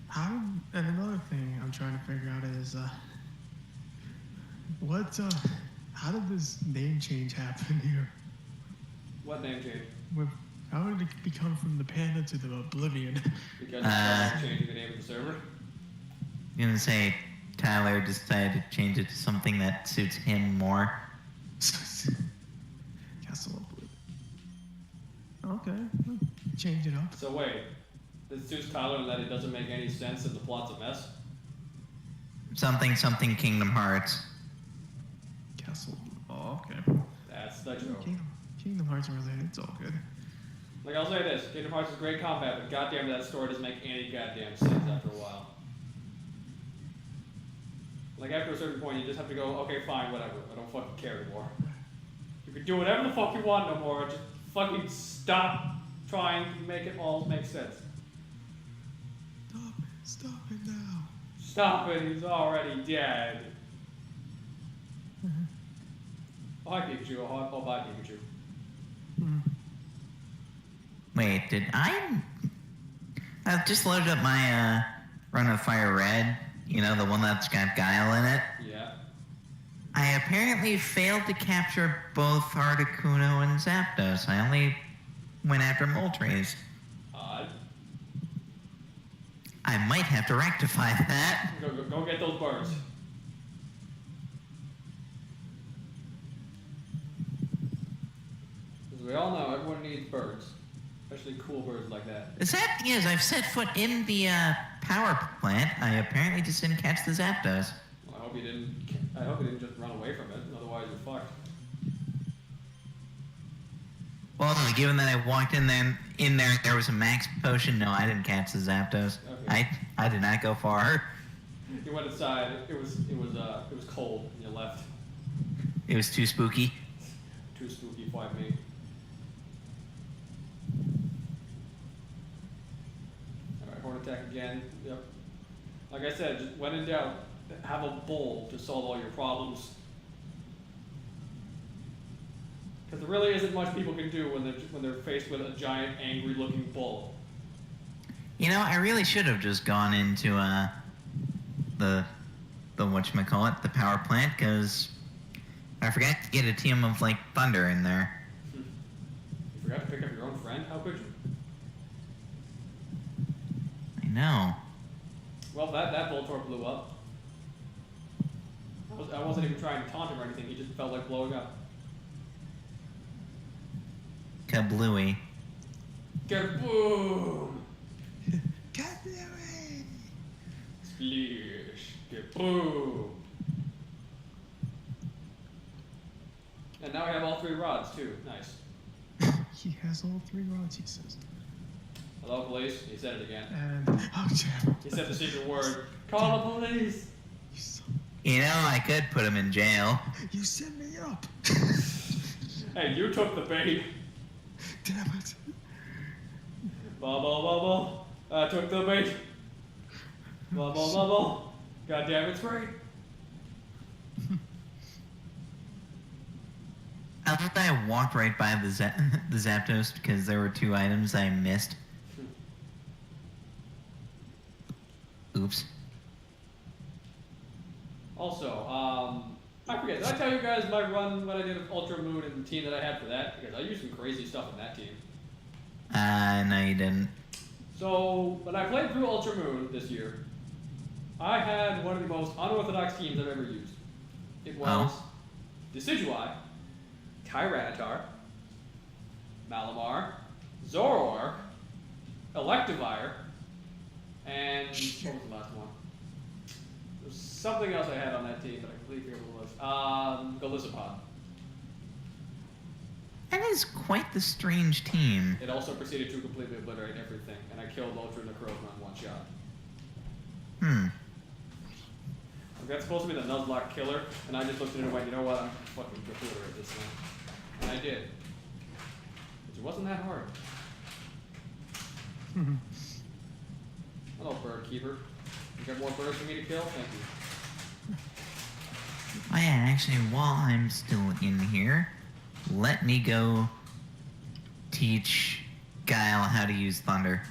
How And another thing I'm trying to figure out is, how did this name change happen here? What name change? How did it become from the Panda to the Oblivion? Because it's changing the name of the server. I'm gonna say Tyler decided to change it to something that suits him more. Castle Oblivion. Okay, change it up. So wait, this suits Tyler in that it doesn't make any sense and the plot's a mess? Something Kingdom Hearts. Castle. Oh, okay. That's the joke. Kingdom Hearts related. It's all good. Like, I'll say this, Kingdom Hearts is great combat, but goddamn that story doesn't make any goddamn sense after a while. Like, after a certain point, you just have to go, okay, fine, whatever, I don't fucking care anymore. You can do whatever the fuck you want no more, just fucking stop trying to make it all make sense. Stop it now. Stop it, he's already dead. Oh, hi Pikachu, oh bye Pikachu. Wait, I've just loaded up my Run of Fire Red, you know, the one that's got Guile in it. Yeah. I apparently failed to capture both Articuno and Zapdos. I only went after Moltres. Odd. I might have to rectify that. Go get those birds. As we all know, everyone needs birds. Especially cool birds like that. The sad thing is, I've set foot in the power plant. I apparently just didn't catch the Zapdos. Well, I hope you didn't just run away from it. Otherwise, you're fucked. Well, no, given that I walked in there was a max potion. No, I didn't catch the Zapdos. Okay. I did not go far. You went inside. It was cold, and you left. It was too spooky. Too spooky for me. Alright, horn attack again. Yep. Like I said, just when in doubt, have a bowl to solve all your problems. Because there really isn't much people can do when they're faced with a giant, angry-looking bull. You know, I really should have just gone into the whatchamacallit, the power plant, because I forgot to get a team of like Thunder in there. You forgot to pick up your own friend? How could you? I know. Well, that Voltorb blew up. I wasn't even trying to taunt him or anything. He just felt like blowing up. Kablooey. Kaboom! Kablooey! Splish! Kaboom! And now we have all three rods too. Nice. He has all three rods, he says. Hello, police. He said it again. And oh, Jeff. He said the secret word. Call the police. You know, I could put him in jail. You set me up. Hey, you took the bait. Damn it. Bubble. I took the bait. Bubble. God damn, it's free. I thought I walked right by the Zapdos because there were two items I missed. Oops. Also, I forget, did I tell you guys my run, what I did with Ultra Moon and the team that I had for that? Because I used some crazy stuff in that team. No you didn't. So, when I played through Ultra Moon this year, I had one of the most unorthodox teams I've ever used. It was Decidueye, Tyranitar, Malamar, Zoroark, Electivire, and what was the last one? There was something else I had on that team, but I completely forget what it was. Golisopod. That is quite the strange team. It also proceeded to completely obliterate everything, and I killed Ultra Necrozma in one shot. That's supposed to be the Nuzlocke killer, and I just looked at it and went, you know what, I'm fucking obliterate this thing. And I did. Which it wasn't that hard. Hello, bird keeper. You got more birds for me to kill? Thank you. Oh yeah, actually, while I'm still in here, let me go teach Guile how to use Thunder.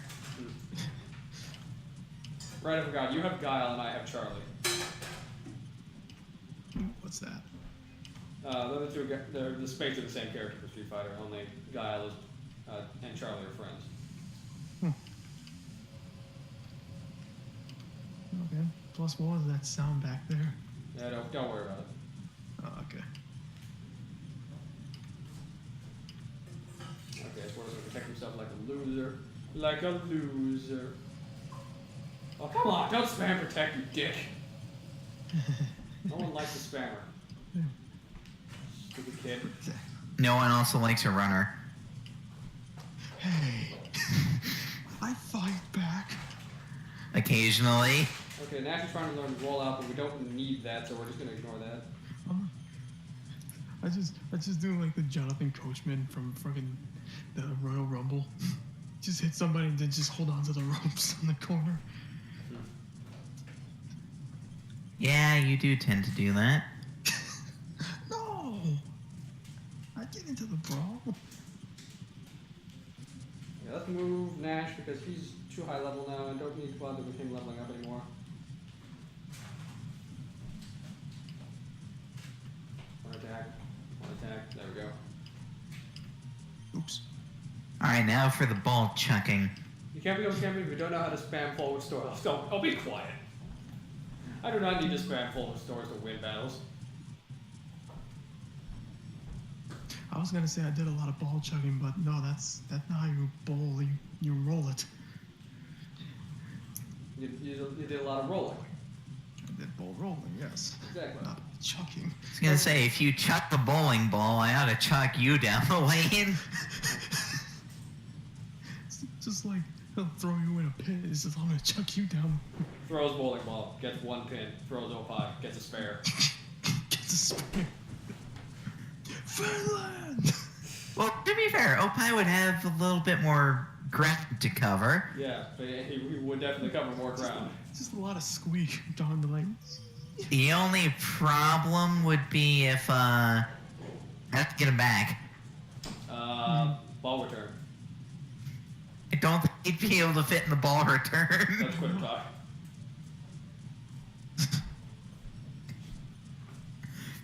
Right, I forgot. You have Guile and I have Charlie. What's that? The two, they're the space of the same character for Street Fighter. Only Guile is, and Charlie are friends. Okay. Plus, what was that sound back there? Yeah, don't worry about it. Oh, okay. Okay, so we're gonna protect himself like a loser. Like a loser. Oh, come on, don't spam protect, you dick. No one likes a spammer. Stupid kid. No one also likes a runner. Hey. I fight back. Occasionally. Okay, Nash is trying to learn roll out, but we don't need that, so we're just gonna ignore that. I just do like the Jonathan Coachman from fucking the Royal Rumble. Just hit somebody and then just hold on to the ropes in the corner. Yeah, you do tend to do that. No! I get into the brawl. Yeah, let's move Nash because he's too high level now and don't need to bother with him leveling up anymore. One attack. There we go. Oops. Alright, now for the ball chucking. You can't be on camera if you don't know how to spam forward stores. Oh, be quiet. I do not need to spam forward stores to win battles. I was gonna say I did a lot of ball chugging, but no, that's not how you bowl. You roll it. You did a lot of rolling. I did ball rolling, yes. Exactly. Not chucking. I was gonna say, if you chuck the bowling ball, I ought to chuck you down the lane. It's just like he'll throw you in a pit. It's just I'm gonna chuck you down. Throws bowling ball, gets one pin. Throws Opie, gets a spare. Gets a spare. Finland! Well, to be fair, Opie would have a little bit more ground to cover. Yeah, but he would definitely cover more ground. Just a lot of squeak down the lane. The only problem would be if, I have to get him back. Ball return. I don't think he'd be able to fit in the ball return. That's quick talk.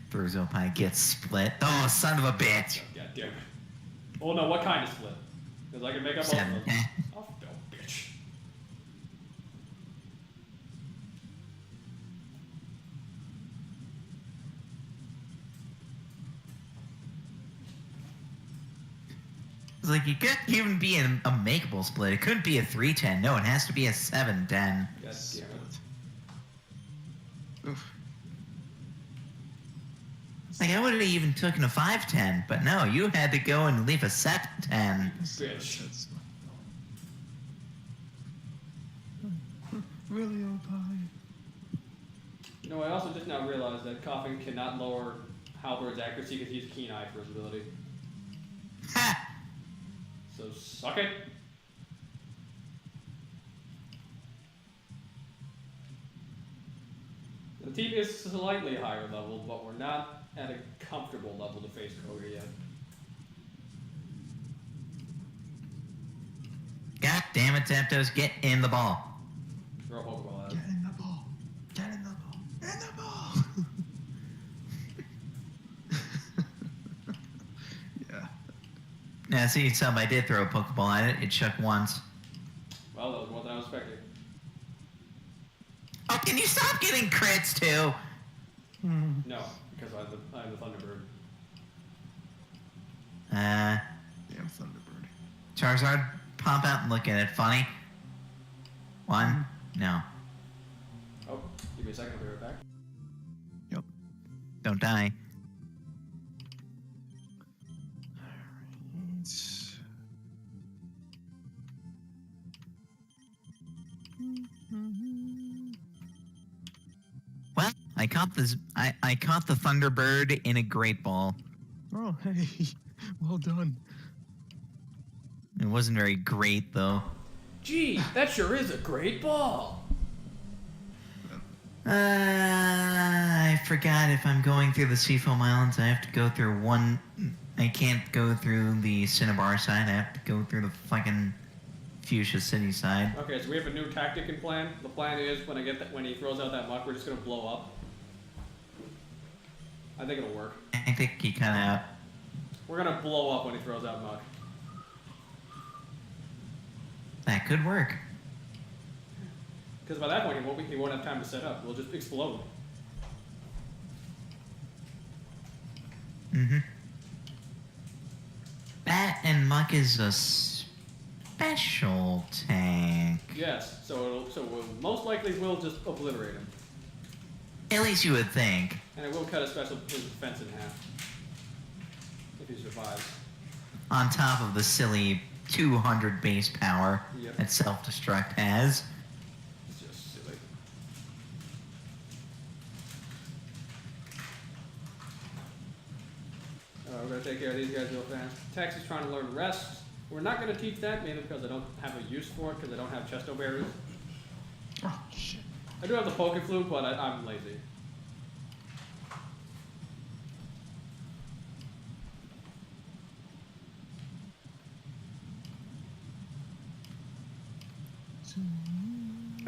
Throws Opie, gets split. Oh, son of a bitch. God damn it. Oh no, what kind of split? Because I can make up all of them. Oh, no, bitch. It's like, it couldn't even be a makeable split. It couldn't be a 3-10. No, it has to be a 7-10. God damn it. Oof. Like, I would have even taken a 5-10, but no, you had to go and leave a 7-10. Bitch. Really, Opie? You know, I also just now realized that Coffin cannot lower Halberd's accuracy because he's Keen Eye for his ability. Ha! So suck it. The team is slightly higher level, but we're not at a comfortable level to face Koga yet. God damn it, Zapdos, get in the ball. Throw a Pokeball at it. Get in the ball. Get in the ball. In the ball. Yeah. Now, see, I did throw a Pokeball at it. It shook once. Well, that was more than I was expecting. Oh, can you stop getting crits, too? No, because I'm the Thunderbird. Damn Thunderbird. Charizard, pop out and look at it. Funny. One? No. Oh, give me a second, I'll be right back. Yep. Don't die. Well, I caught the Thunderbird in a Great Ball. Oh, hey. Well done. It wasn't very great, though. Gee, that sure is a great ball. I forgot if I'm going through the Seafoam Islands, I have to go through one... I can't go through the Cinnabar side, I have to go through the fucking Fuchsia City side. Okay, so we have a new tactic and plan. The plan is when he throws out that muck, we're just gonna blow up. I think it'll work. I think he kind of. We're gonna blow up when he throws out muck. That could work. Because by that point he won't have time to set up. We'll just explode. Mm-hmm. Bat and Muck is a special tank. Yes, so we'll most likely will just obliterate him. At least you would think. And it will cut his defense in half. If he survives. On top of the silly 200 base power that self-destruct has. It's just silly. We're going to take care of these guys real fast. Tex is trying to learn rest. We're not going to teach that, mainly because I don't have a use for it, because I don't have chesto berries. Oh, shit. I do have the Pokeflute, but I'm lazy.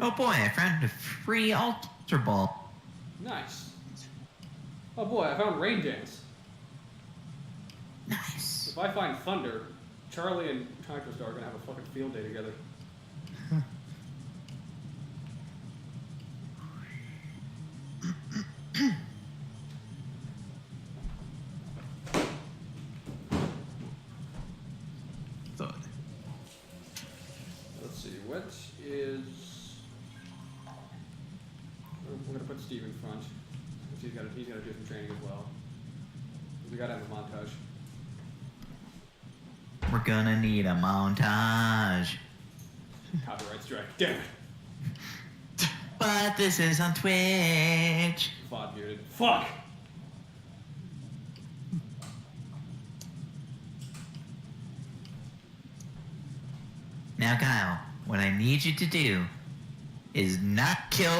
Oh boy, I found a free Ultra Ball. Nice. Oh boy, I found Rain Dance. Nice. If I find Thunder, Charlie and Charizard are going to have a fucking field day together. Thud. Let's see, what is... We're going to put Steve in front. He's got to do some training as well. We got to have a montage. We're gonna need a montage. Copyright strike. Damn it. But this is on Twitch. VOD muted. Fuck! Now, Kyle, what I need you to do is not kill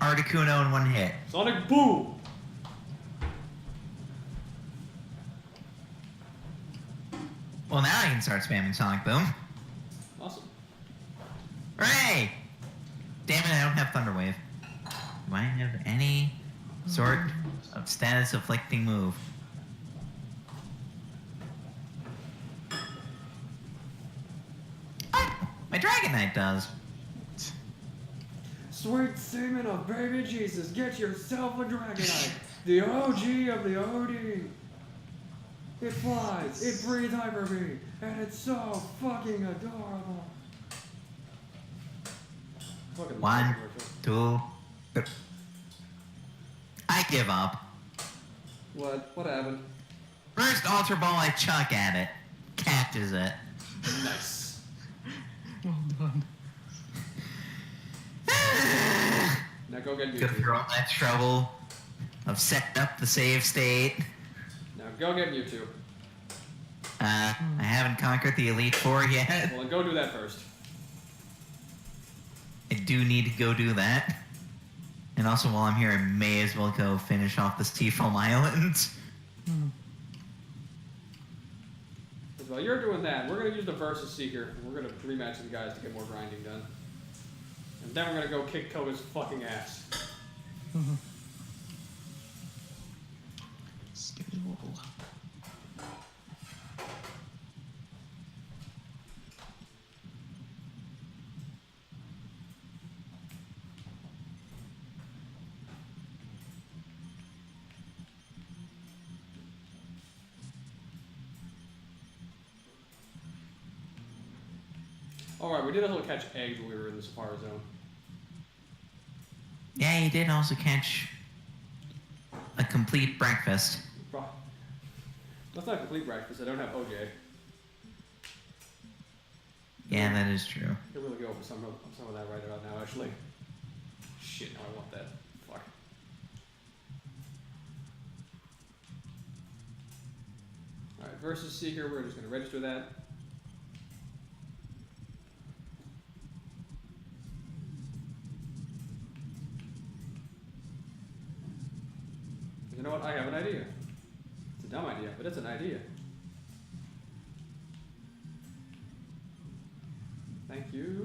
Articuno in one hit. Sonic Boom! Well, now I can start spamming Sonic Boom. Awesome. Hooray! Damn it, I don't have Thunder Wave. Do I have any sort of status afflicting move? Oh, my Dragonite does. Sweet semen of baby Jesus, get yourself a Dragonite! The OG of the OD! It flies, it breathes Hyper Beam, and it's so fucking adorable! Fucking 1, 2, 3. I give up. What? What happened? First Ultra Ball I chuck at it. Catches it. Nice. Well done. Now go get Go Mewtwo. through all that trouble of setting up the save state. Now go get Mewtwo. I haven't conquered the Elite Four yet. Well, then go do that first. I do need to go do that. And also while I'm here, I may as well go finish off the Seafoam Islands. Because while you're doing that, we're going to use the Versus Seeker, and we're going to rematch the guys to get more grinding done. And then we're going to go kick Koga's fucking ass. Schedule. Alright, we did also catch eggs when we were in the Safari Zone. Yeah, you did also catch a complete breakfast. That's not complete breakfast, I don't have OJ. Yeah, that is true. I could really go for some of that right about now, actually. Shit, now I want that. Fuck. Alright, Versus Seeker, we're just going to register that. You know what? I have an idea. It's a dumb idea, but it's an idea. Thank you.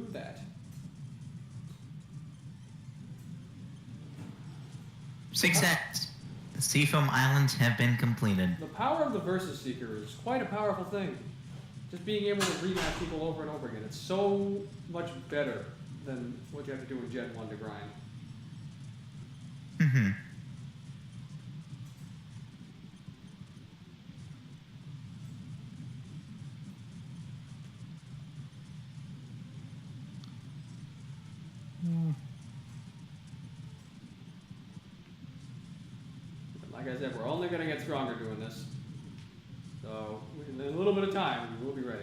Success. The Seafoam Islands have been completed. The power of the Versus Seeker is quite a powerful thing. Just being able to rematch people over and over again. It's so much better than what you have to do in Gen 1 to grind. Mm-hmm. Like I said, we're only going to get stronger doing this. So, in a little bit of time, we will be ready.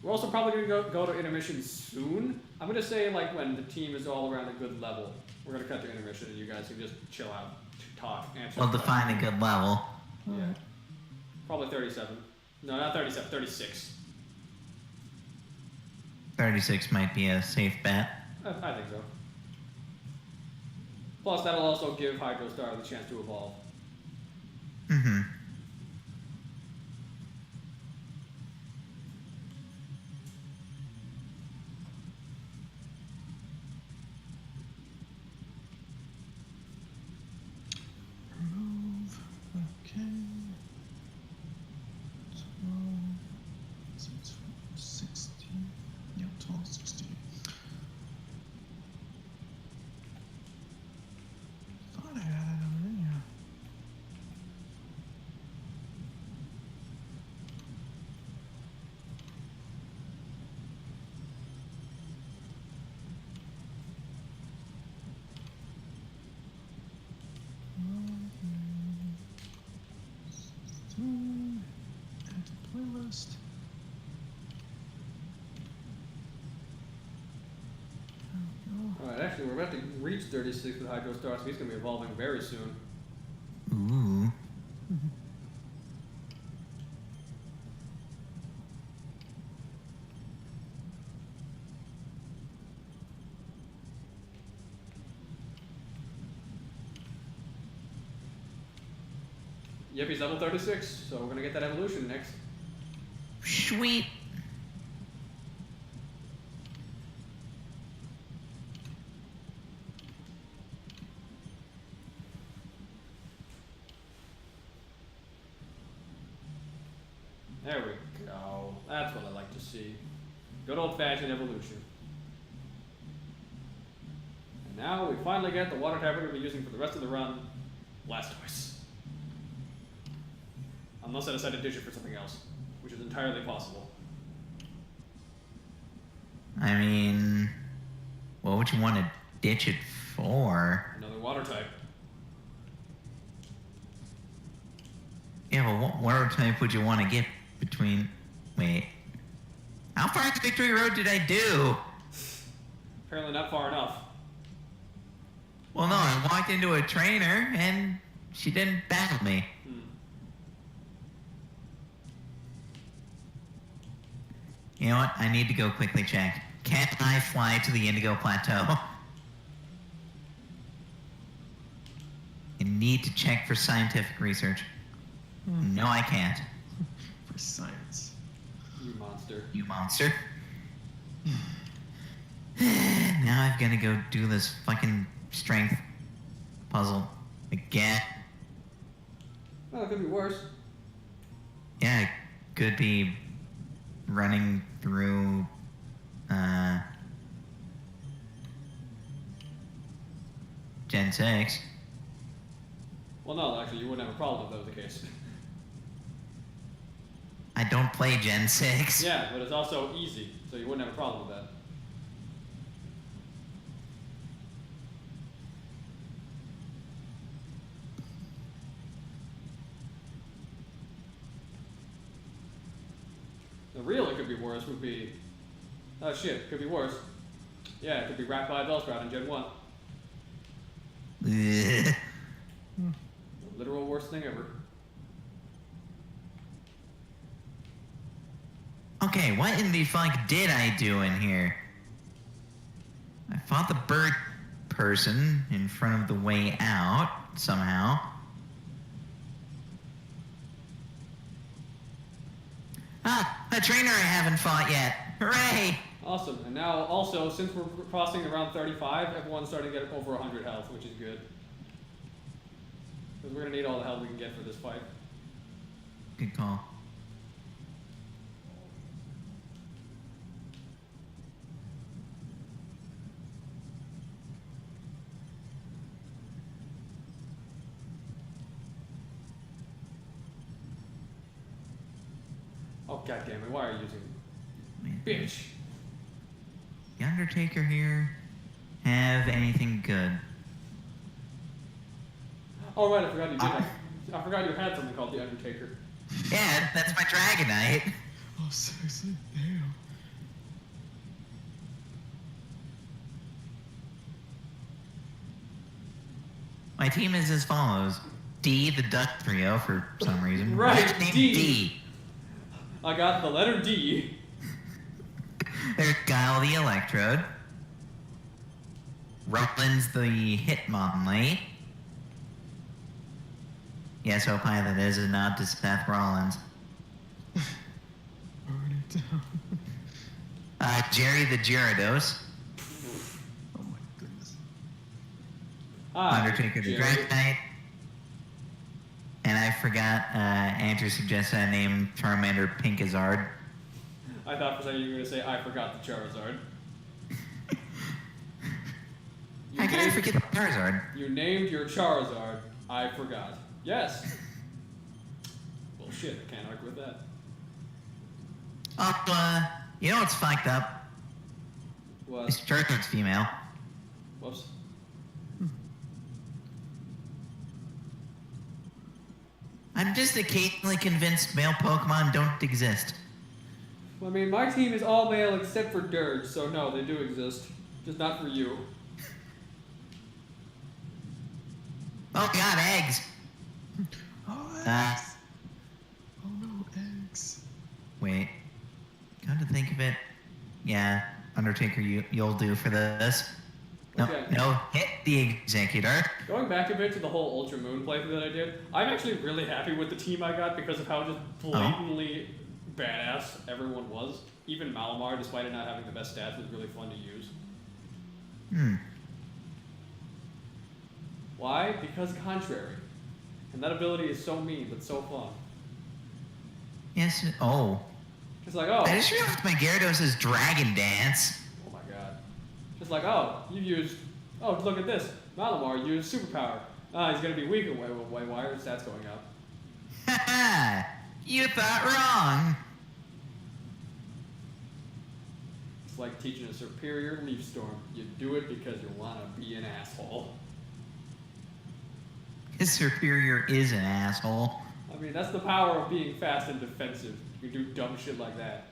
We're also probably going to go to intermission soon. I'm going to say, like, when the team is all around a good level, we're going to cut to intermission and you guys can just chill out, talk, answer. We'll define a good level. Yeah. Probably 37. No, not 37, 36. 36 might be a safe bet. I think so. Plus, that'll also give Hydrostar the chance to evolve. Mm-hmm. Remove. Okay. 12. 16. Yep, 12, 16. Thought I had it over there. Add to playlist. Alright, actually, we're about to reach 36 with Hydrostar, so he's going to be evolving very soon. Ooh. Yep, he's level 36, so we're going to get that evolution next. Sweet. There we go. That's what I like to see. Good old-fashioned evolution. And now we finally get the water type we're going to be using for the rest of the run, Blastoise. Unless I decide to ditch it for something else, which is entirely possible. I mean, what would you want to ditch it for? Another water type. Yeah, but what water type would you want to get between... Wait. How far into Victory Road did I do? Apparently not far enough. Well, no, I walked into a trainer and she didn't battle me. You know what? I need to go quickly check. Can I fly to the Indigo Plateau? I need to check for scientific research. No, I can't. For science. You monster. You monster. Now I've got to go do this fucking strength puzzle again. Well, it could be worse. Yeah, it could be running through Gen 6. Well, no, actually, you wouldn't have a problem if that was the case. I don't play Gen 6. Yeah, but it's also easy, so you wouldn't have a problem with that. The real it could be worse would be... Oh shit, it could be worse. Yeah, it could be Rock by Bellsprout in Gen 1. Ugh. The literal worst thing ever. Okay, what in the fuck did I do in here? I fought the bird person in front of the way out, somehow. Ah, a trainer I haven't fought yet. Hooray! Awesome, and now also, since we're crossing around 35, everyone's starting to get over 100 health, which is good. Because we're gonna need all the help we can get for this fight. Good call. Oh goddammit, why are you using Man. bitch? The Undertaker here have anything good? Oh right, I forgot you did that. I forgot you had something called the Undertaker. Yeah, that's my Dragonite. Oh, seriously? Damn. My team is as follows. D, the Duck Trio, for some reason. Right, What's named D. I got the letter D. There's Guile the Electrode. Rutland's the Hitmonlee. Yes, oh pie, that is a nod to Seth Rollins. Burn it down. Jerry the Gyarados. Oh my goodness. Undertaker the Jerry. Dragonite. And I forgot, Andrew suggested I name Charmander Pinkazard. I thought for a second you were gonna say I forgot the Charizard. How can I forget the Charizard? You named your Charizard. I forgot. Yes. Well, shit. I can't argue with that. Oh, you know what's fucked up? What? This Charizard's female. Whoops. I'm just occasionally convinced male Pokemon don't exist. Well, I mean, my team is all male except for Dirge, so no, they do exist. Just not for you. Oh god, eggs! Oh, Uh, eggs. Oh no, eggs. wait. Come to think of it, yeah, Undertaker, you'll do for this. No, Okay. no, hit the Executor. Going back a bit to the whole Ultra Moon playthrough that I did, I'm actually really happy with the team I got because of how just blatantly badass everyone was. Even Malamar, despite it not having the best stats, was really fun to use. Why? Because Contrary. And that ability is so mean, but so fun. Yes, oh. Just like, oh. I just realized my Gyarados is Dragon Dance. Oh my god. Just like, oh, you used. Oh, look at this. Malamar used Superpower. Ah, he's gonna be weaker. Why are his stats going up? Haha! You thought wrong! It's like teaching a superior Leaf Storm. You do it because you wanna be an asshole. His superior is an asshole. I mean, that's the power of being fast and defensive. You can do dumb shit like that.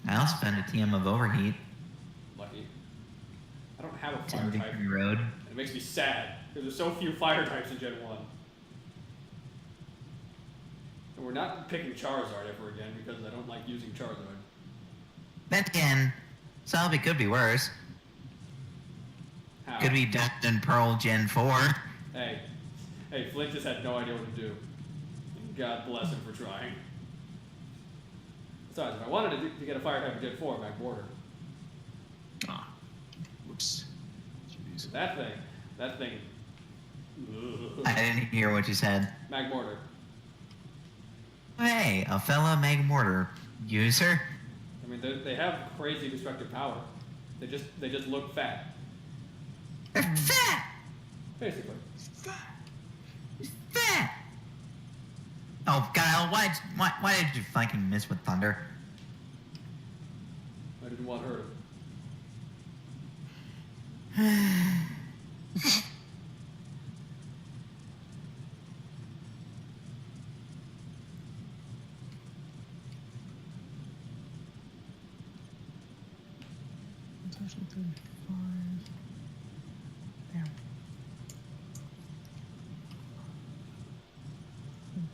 I also found a TM of Overheat. Lucky. I don't have a It's fire on type. Victory Road. And it makes me sad, because there's so few fire types in Gen 1. And we're not picking Charizard ever again, because I don't like using Charizard. Then again, some of it could be worse. How? Could be Dust and Pearl Gen 4. Hey, Flint just had no idea what to do. God bless him for trying. Besides, if I wanted to get a fire type in Gen 4, Mag Border. Ah. Whoops. Jeez. That thing. Ugh. I didn't hear what you said. Mag Border. Hey, a fella Magmortar user. I mean, they have crazy destructive power. They just look fat, They're fat! basically. Fat! Oh, Guile, why did you fucking miss with Thunder? I didn't want her to. It's actually 35. Damn.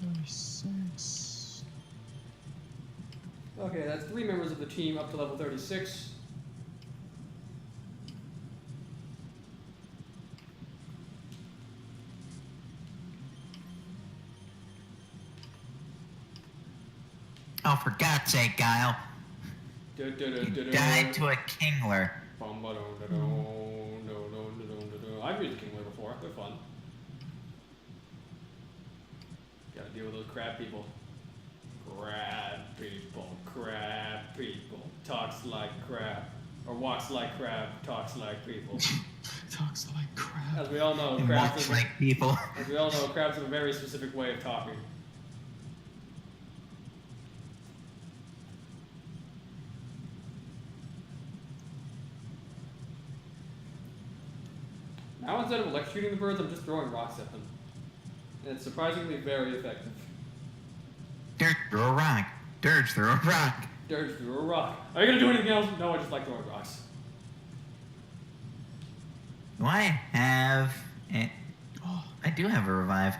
36. Okay, that's 3 members of the team up to level 36. Oh, for God's sake, Guile. You died to a Kingler. I've used Kingler before. They're fun. Gotta deal with those crab people. Crab people, crab people. Talks like crab. Or walks like crab, talks like people. Talks like crap. As we all know, And crabs walks have, like people. as we all know, crabs have a very specific way of talking. Now instead of electrocuting the birds, I'm just throwing rocks at them. And it's surprisingly very effective. Dirge, throw a rock. Dirge, throw a rock. Dirge through a rock. Are you gonna do anything else? No, I just like throwing rocks. Do I have... Oh, I do have a revive.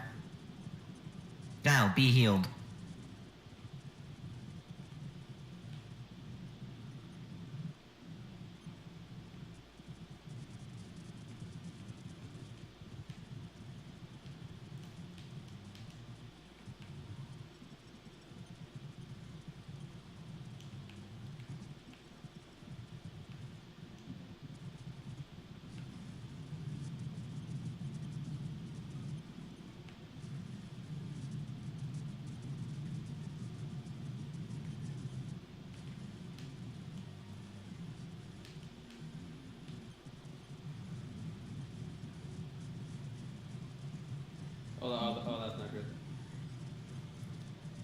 Guile, be healed. Oh, that's not good.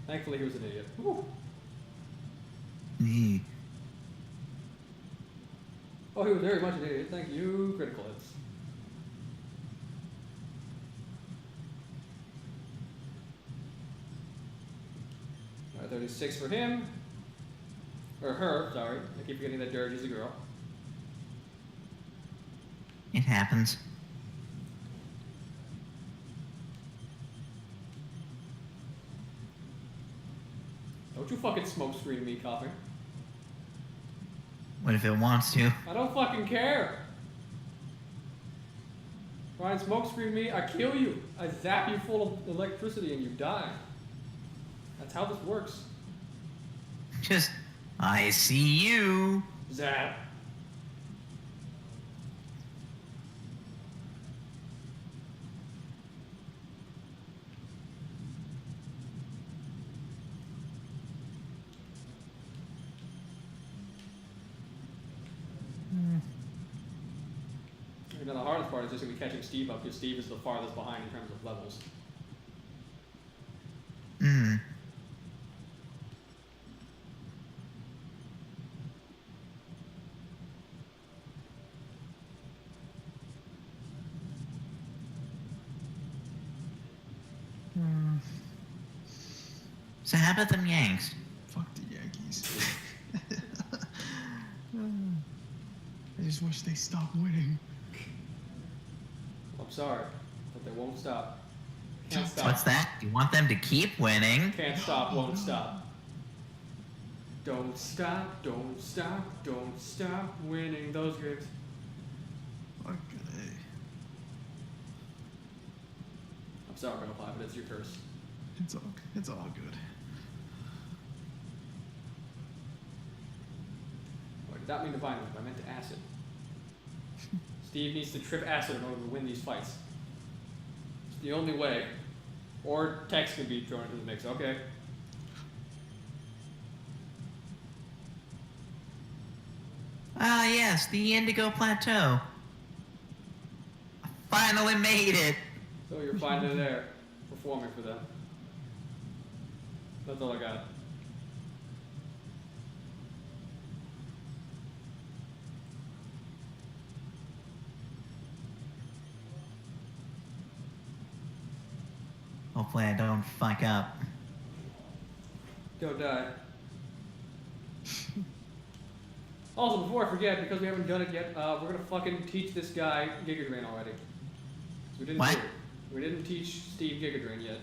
Thankfully, he was an idiot. Woo. Oh, he was very much an idiot. Thank you, critical hits. Alright, 36 for him. Or her, sorry. I keep forgetting that Dirge is a girl. It happens. Don't you fucking smoke screen me, Coffee. What if it wants to? I don't fucking care. Try and smoke screen me, I kill you. I zap you full of electricity and you die. That's how this works. Just, I see you. Zap. You know, the hardest part is just going to be catching Steve up, because Steve is the farthest behind in terms of levels. Hmm. So how about them Yanks? fuck the Yankees. I just wish they stopped winning. I'm sorry, but they won't stop. Can't stop. What's that? You want them to keep winning? Can't stop, won't stop. Don't stop, don't stop, don't stop winning those games. Okay. I'm sorry, Butterfly, but it's your curse. It's all good. Oh, I did not mean to bind him, I meant to acid. Steve needs to trip acid in order to win these fights. It's the only way. Or Tex can be thrown into the mix, okay? Ah, yes, the Indigo Plateau. I finally made it. So you're finally there, performing for them. That's all I got. Hopefully I don't fuck up. Go die. Also, before I forget, because we haven't done it yet, we're gonna fucking teach this guy Giga Drain already. 'Cause we didn't What? do it. We didn't teach Steve Giga Drain yet.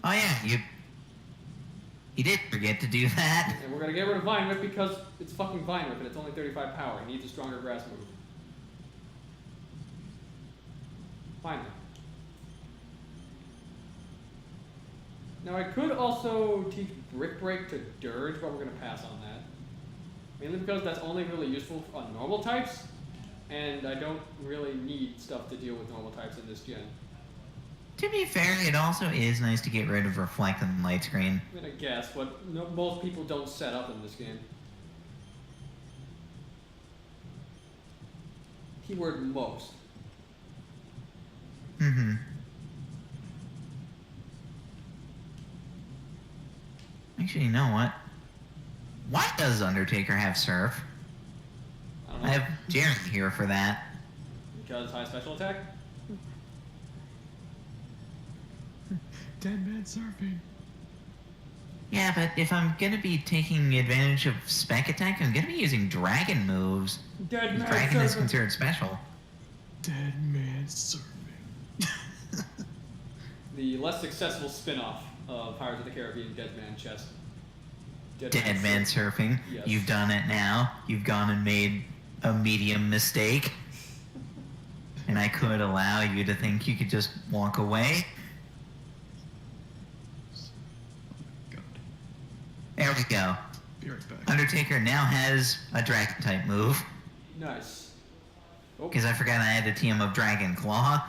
Oh yeah, you did forget to do that. And we're gonna get rid of Vine Whip because it's fucking Vine Whip and it's only 35 power. He needs a stronger grass move. Finally. Now I could also teach Brick Break to Dirge, but we're gonna pass on that. Mainly because that's only really useful on normal types, and I don't really need stuff to deal with normal types in this gen. To be fair, it also is nice to get rid of reflect and light screen. I'm gonna guess, but most people don't set up in this game. Keyword most. Mm-hmm. Actually, you know what? Why does Undertaker have Surf? I don't know. I have Jeremy here for that. Because high special attack? Dead man surfing. Yeah, but if I'm gonna be taking advantage of Spec Attack, I'm gonna be using Dragon moves. Dead man Dragon is surfing. considered special. Dead man surfing. The less successful spin-off of Pirates of the Caribbean Dead Man Chest. Dead man surfing. Yes. You've done it now. You've gone and made a medium mistake. And I could allow you to think you could just walk away. God. There we go. Be right back. Undertaker now has a Dragon type move. Nice. Oh, Because I forgot I had a team of Dragon Claw.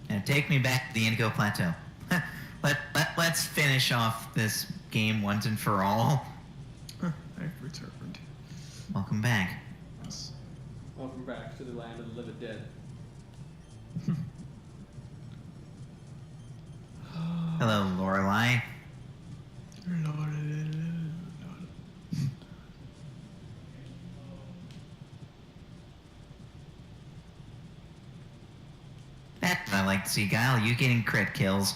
Now take me back to the Indigo Plateau. Let's finish off this game once and for all. Huh, I've returned. Welcome back. Yes. welcome back to the land of the living dead. Hello, Lorelei. That's what I like to see, Guile. You getting crit kills.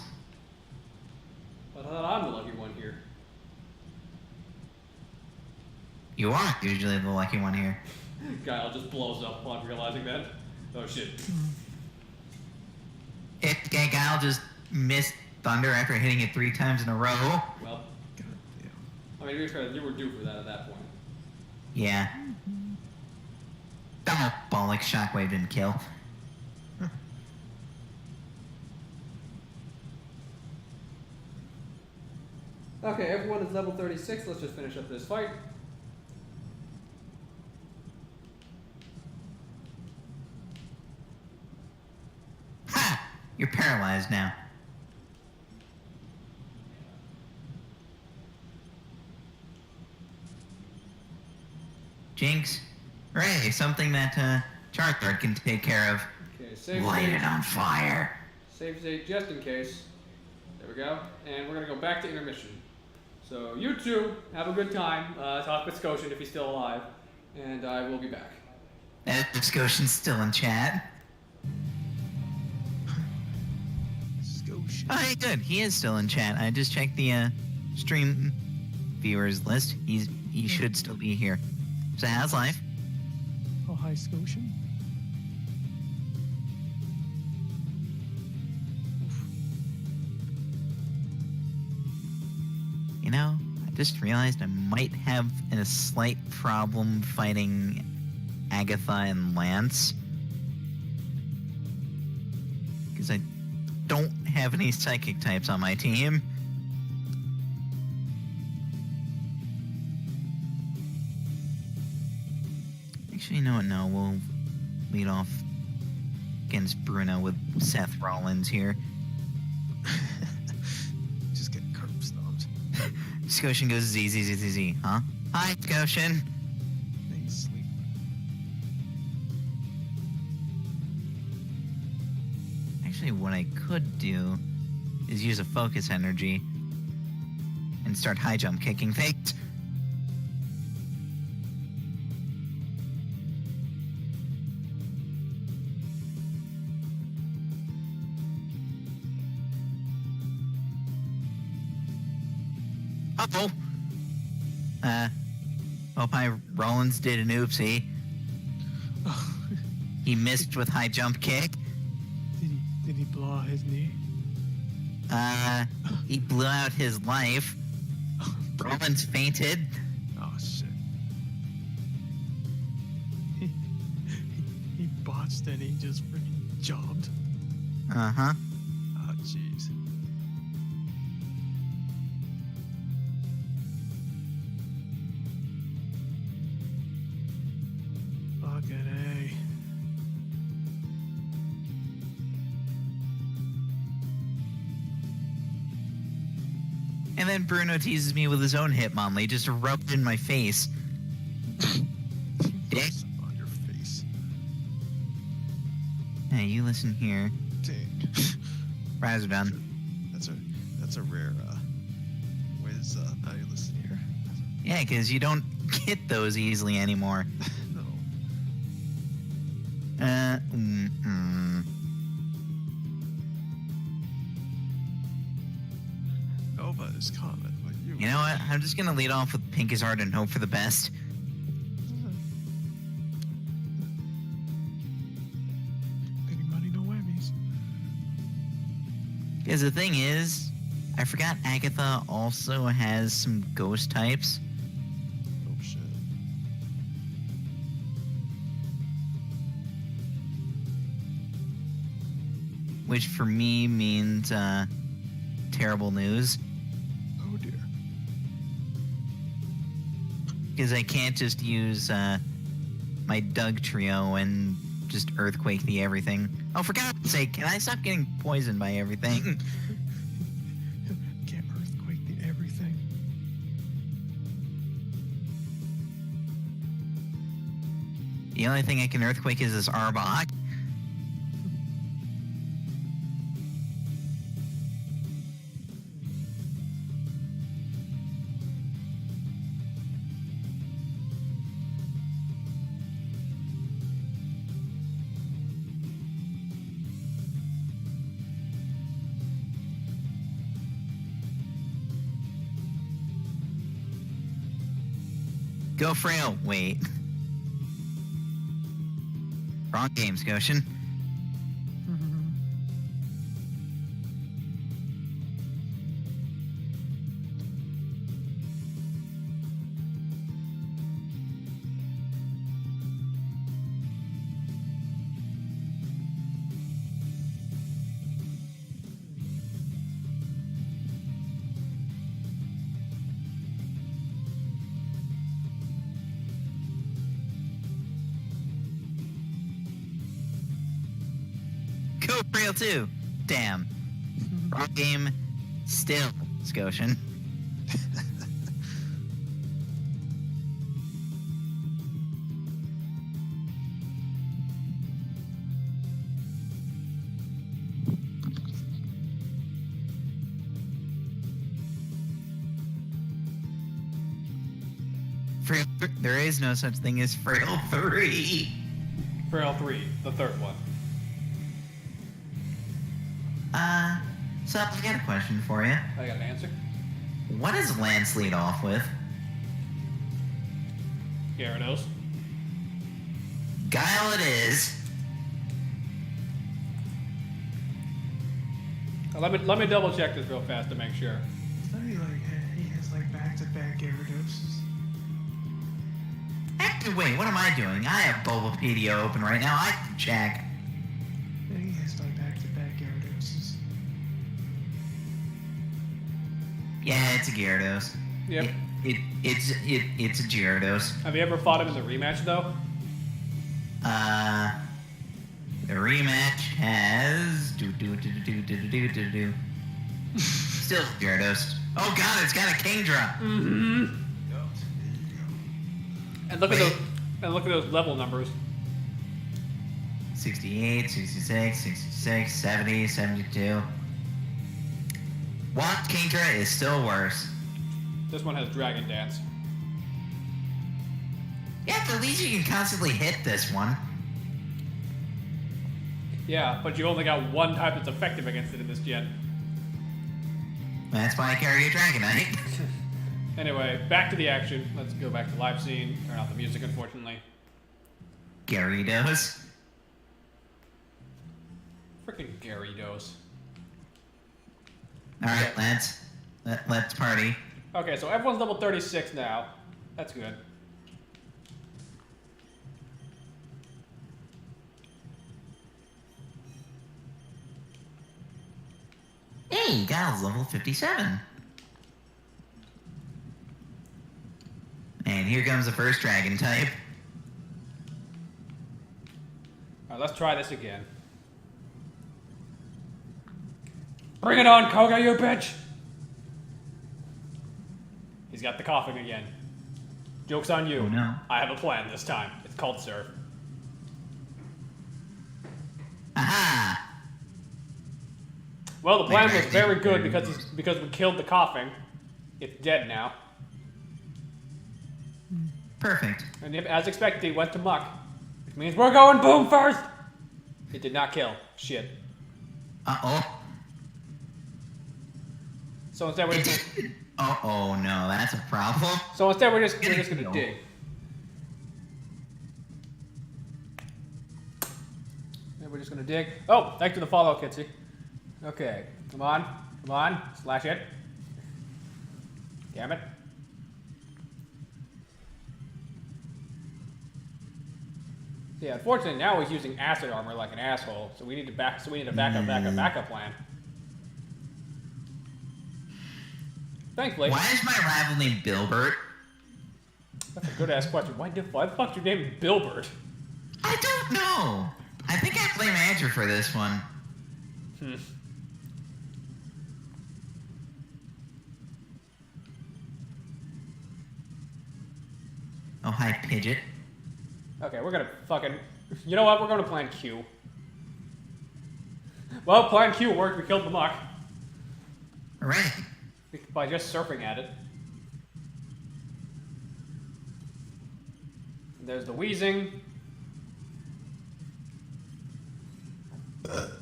But I thought I'm the lucky one here. You are usually the lucky one here. Guile just blows up upon realizing that. Oh shit. Guile just missed Thunder after hitting it 3 times in a row. Well, God damn. I mean, to be fair, you were due for that at that point. Yeah. Diabolic Shockwave didn't kill. Okay, everyone is level 36. Let's just finish up this fight. Ha! You're paralyzed now. Jinx. Hooray, something that Charizard can take care of. Okay, save Light state. it on fire. Save state just in case. There we go. And we're going to go back to intermission. So you two, have a good time. Talk with Scotian if he's still alive. And I will be back. Scotian's still in chat. Scotia. Alright, good. He is still in chat. I just checked the stream viewers list. He should still be here. So how's life? Oh, hi, Scotian. You know, I just realized I might have a slight problem fighting Agatha and Lance. Because I don't have any psychic types on my team. Actually, you know what? No, we'll lead off against Bruno with Seth Rollins here. Just get curb stomped. Scotian goes Z, huh? Hi, Scotian. Then you sleep. Actually, what I could do is use a focus energy and start high jump kicking things. Uh-oh. Hope Rollins did an oopsie. Oh, He missed with high jump kick. did he blow out his knee? He blew out his life. Rollins fainted. Oh shit. He botched and he just freaking jobbed. Uh-huh. Oh jeez. Fucking A. And then Bruno teases me with his own Hitmonlee, just rubbed in my face. Dick. On your face. Hey, you listen here. Dang. Fries are done. That's a rare whiz. Now you listen here. Yeah, because you don't get those easily anymore. No. Nova is common, but You know what? I'm just gonna lead off with Pink is Hard and hope for the best. Big money, no whammies. Because the thing is, I forgot Agatha also has some ghost types. Oh shit. Which for me means terrible news. Oh dear. Because I can't just use my Doug trio and just earthquake the everything. Oh, for God's sake, can I stop getting poisoned by everything? Can't earthquake the everything. The only thing I can earthquake is this Arbok. Go Frail. Wait. Wrong game, Scotian. Go Frail too. Damn. Wrong game. Still, Scotian. Frail, there is no such thing as Frail 3. Frail 3, the third one. So I got a question for you. I got an answer. What does Lance lead off with? Gyarados. Guile it is. Let me double check this real fast to make sure. Let me he has like back-to-back Gyarados. Actually, wait, what am I doing? I have Bulbapedia open right now. I can check. Yeah, he has like back-to-back Gyarados. Yeah, it's a Gyarados. Yep. It's a Gyarados. Have you ever fought him in the rematch though? The rematch has still Gyarados. Oh God, it's got a Kingdra. Mm-hmm. Yep. And look at those level numbers. 68, 66, 66, 70, 72. What Kingdra is still worse. This one has Dragon Dance. Yeah, but at least you can constantly hit this one. Yeah, but you only got one type that's effective against it in this gen. That's why I carry a Dragonite. Anyway, back to the action. Let's go back to live scene. Turn off the music, unfortunately. Gyarados. Freaking Gyarados. Alright, let's party. Okay, so everyone's level 36 now. That's good. Hey, Giles level 57. And here comes the first dragon type. let's try this again. Bring it on, Koga, you bitch! He's got the coughing again. Joke's on you. Oh, no. I have a plan this time. It's called Surf. Aha! Well, the plan was very good because we killed the coughing. It's dead now. Perfect. And as expected, he went to Muck. Which means we're going Boom first! It did not kill. Shit. Uh-oh. So instead we're just Uh-oh, no, that's a problem. So instead we're just gonna dig. And we're just gonna dig. Oh, thanks for the follow, Kitsy. Okay. Come on. Come on. Slash it. Damn it. Yeah, unfortunately now he's using acid armor like an asshole, so we need a backup plan. Thankfully. Why is my rival named Bilbert? That's a good ass question. Why the fuck's your name Bilbert? I don't know. I think I blame Andrew for this one. Oh, hi, Pidgeot. Okay, we're gonna fucking... You know what? We're gonna plan Q. Well, plan Q worked. We killed the Muck. Alright. By just surfing at it. There's the wheezing.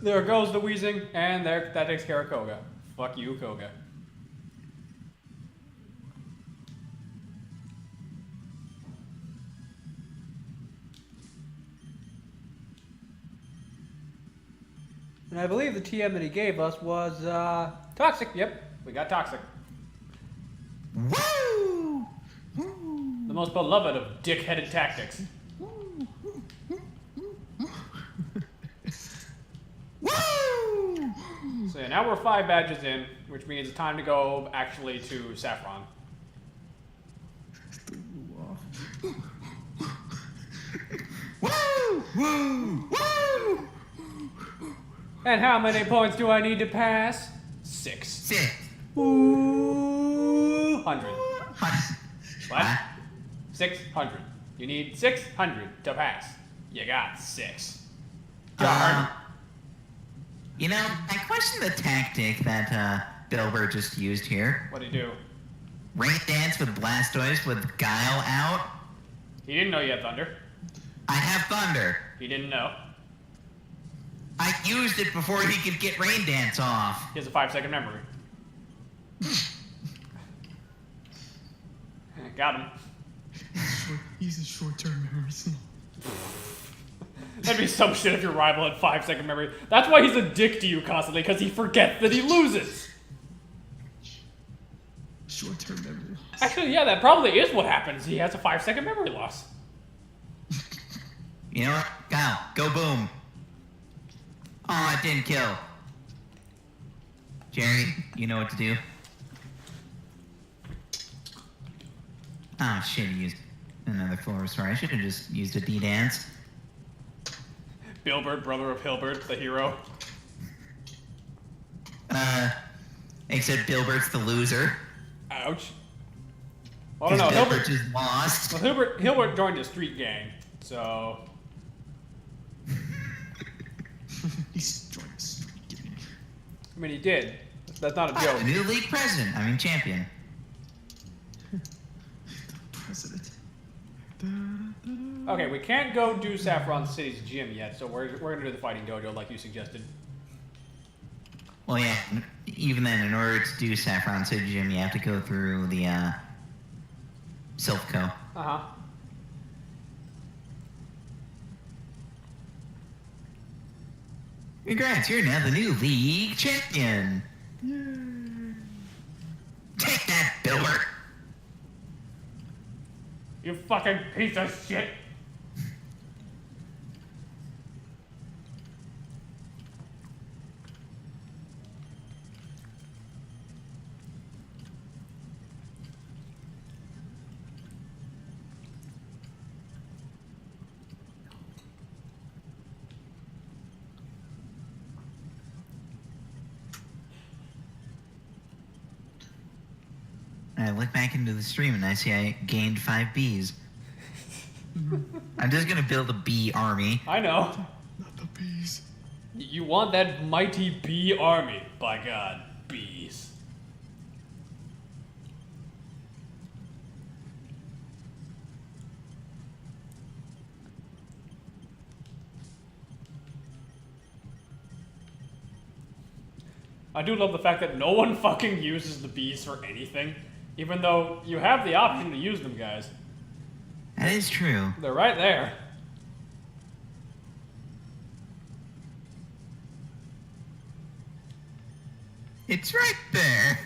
There goes the wheezing, and there that takes care of Koga. Fuck you, Koga. And I believe the TM that he gave us was toxic. Yep, we got toxic. Woo! The most beloved of dick-headed tactics. Woo! So yeah, now we're 5 badges in, which means it's time to go actually to Saffron. Woo! Woo! Woo! And how many points do I need to pass? 6. 6. Ooh, 100. What? 600. You need 600 to pass. You got 6. Darn. You know, I question the tactic that Bilbert just used here. What'd he do? Rain Dance with Blastoise with Guile out. He didn't know you had Thunder. I have Thunder. He didn't know. I used it before he could get Rain Dance off. He has a 5-second memory. Got him. He's a short-term memory. That'd be some shit if your rival had 5-second memory. That's why he's a dick to you constantly, because he forgets that he loses. Short-term memory loss. Actually, yeah, that probably is what happens. He has a 5-second memory loss. You know what? Guile, go boom. Oh, it didn't kill. Jerry, you know what to do. Oh shit, he used another Florisaur. I should have just used a D-Dance. Bilbert, brother of Hilbert, the hero. Except Bilbert's the loser. Ouch. Well, I don't know. Bilbert just lost. Well, Hilbert joined the street gang, so... He's joined the street gang. I mean, he did. That's not a Oh, joke. new league president. I mean, champion. President. Okay, we can't go do Saffron City's gym yet, so we're gonna do the fighting dojo like you suggested. Well, yeah. Even then, in order to do Saffron City Gym, you have to go through the Silphco. Uh-huh. Congrats, you're now the new league champion. Yay. Take that, Bilbert. You fucking piece of shit! And I look back into the stream and I see I gained 5 bees. I'm just gonna build a bee army. I know. Not the bees. You want that mighty bee army. By God, bees. I do love the fact that no one fucking uses the bees for anything, even though you have the option to use them, guys. That is true. They're right there. It's right there.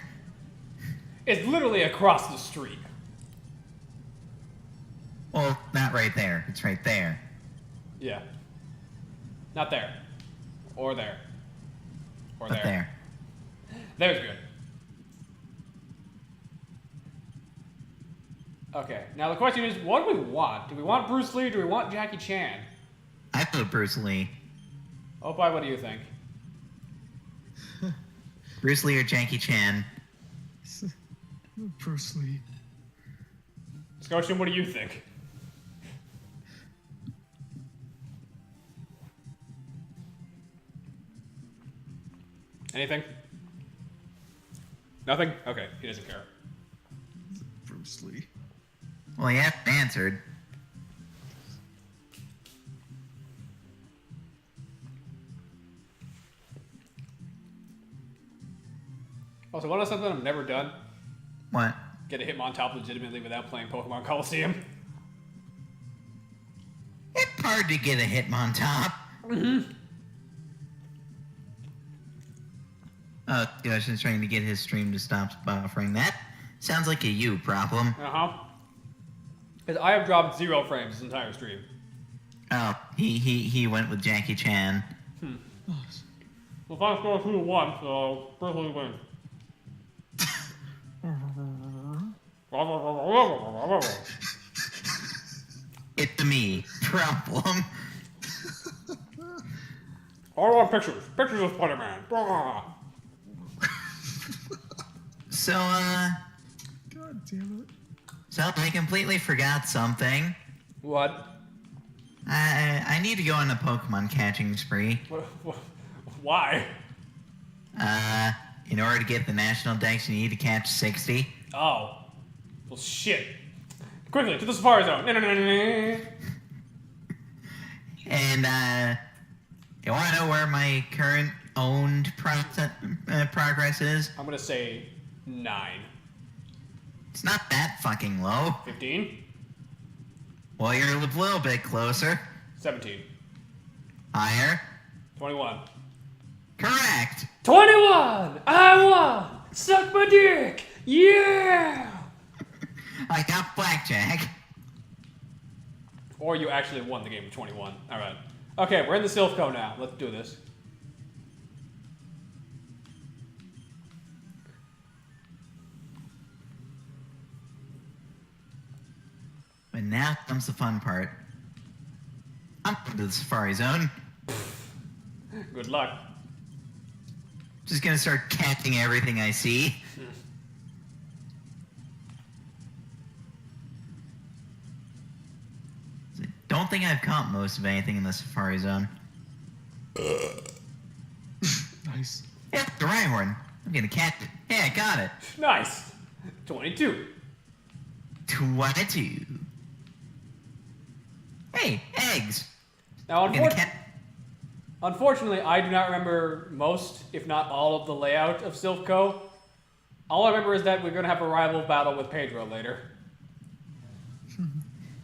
It's literally across the street. Well, not right there. It's right there. Yeah. Not there. Or there. Or But there. There's good. Okay, now the question is, what do we want? Do we want Bruce Lee or do we want Jackie Chan? I put Bruce Lee. Oh, boy, what do you think? Bruce Lee or Jackie Chan. Bruce Lee. Scotian, what do you think? Anything? Nothing? Okay, he doesn't care. Bruce Lee. Well, he hasn't answered. Also, want to know something I've never done? What? Get a Hitmontop legitimately without playing Pokemon Coliseum. It's hard to get a Hitmontop. Mm-hmm. Goshen's trying to get his stream to stop buffering. That sounds like a you problem. Uh-huh. Because I have dropped 0 frames this entire stream. Oh, he went with Jackie Chan. Well, if I score 2-1, so Bruce Lee wins. It's a me problem. I want pictures. Pictures of Spider-Man. So, God damn it. so I completely forgot something. What? I need to go on a Pokemon catching spree. Why? In order to get the national dex, you need to catch 60. Oh. Well, shit. Quickly, to the Safari Zone. And, you want to know where my current owned progress is? I'm gonna say 9. It's not that fucking low. 15? Well, you're a little bit closer. 17. Higher. 21. Correct. 21! I won! Suck my dick! Yeah! I got blackjack. Or you actually won the game of 21. Alright. Okay, we're in the Silphco now. Let's do this. But now comes the fun part. I'm going to the Safari Zone. Good luck. Just gonna start catching everything I see. Don't think I've caught most of anything in the Safari Zone. Nice. Yeah, the Rhyhorn. I'm gonna catch it. Yeah, I got it. Nice. 22. 22. Hey, eggs. Now, I'm gonna catch. unfortunately, I do not remember most, if not all, of the layout of Silphco. All I remember is that we're going to have a rival battle with Pedro later.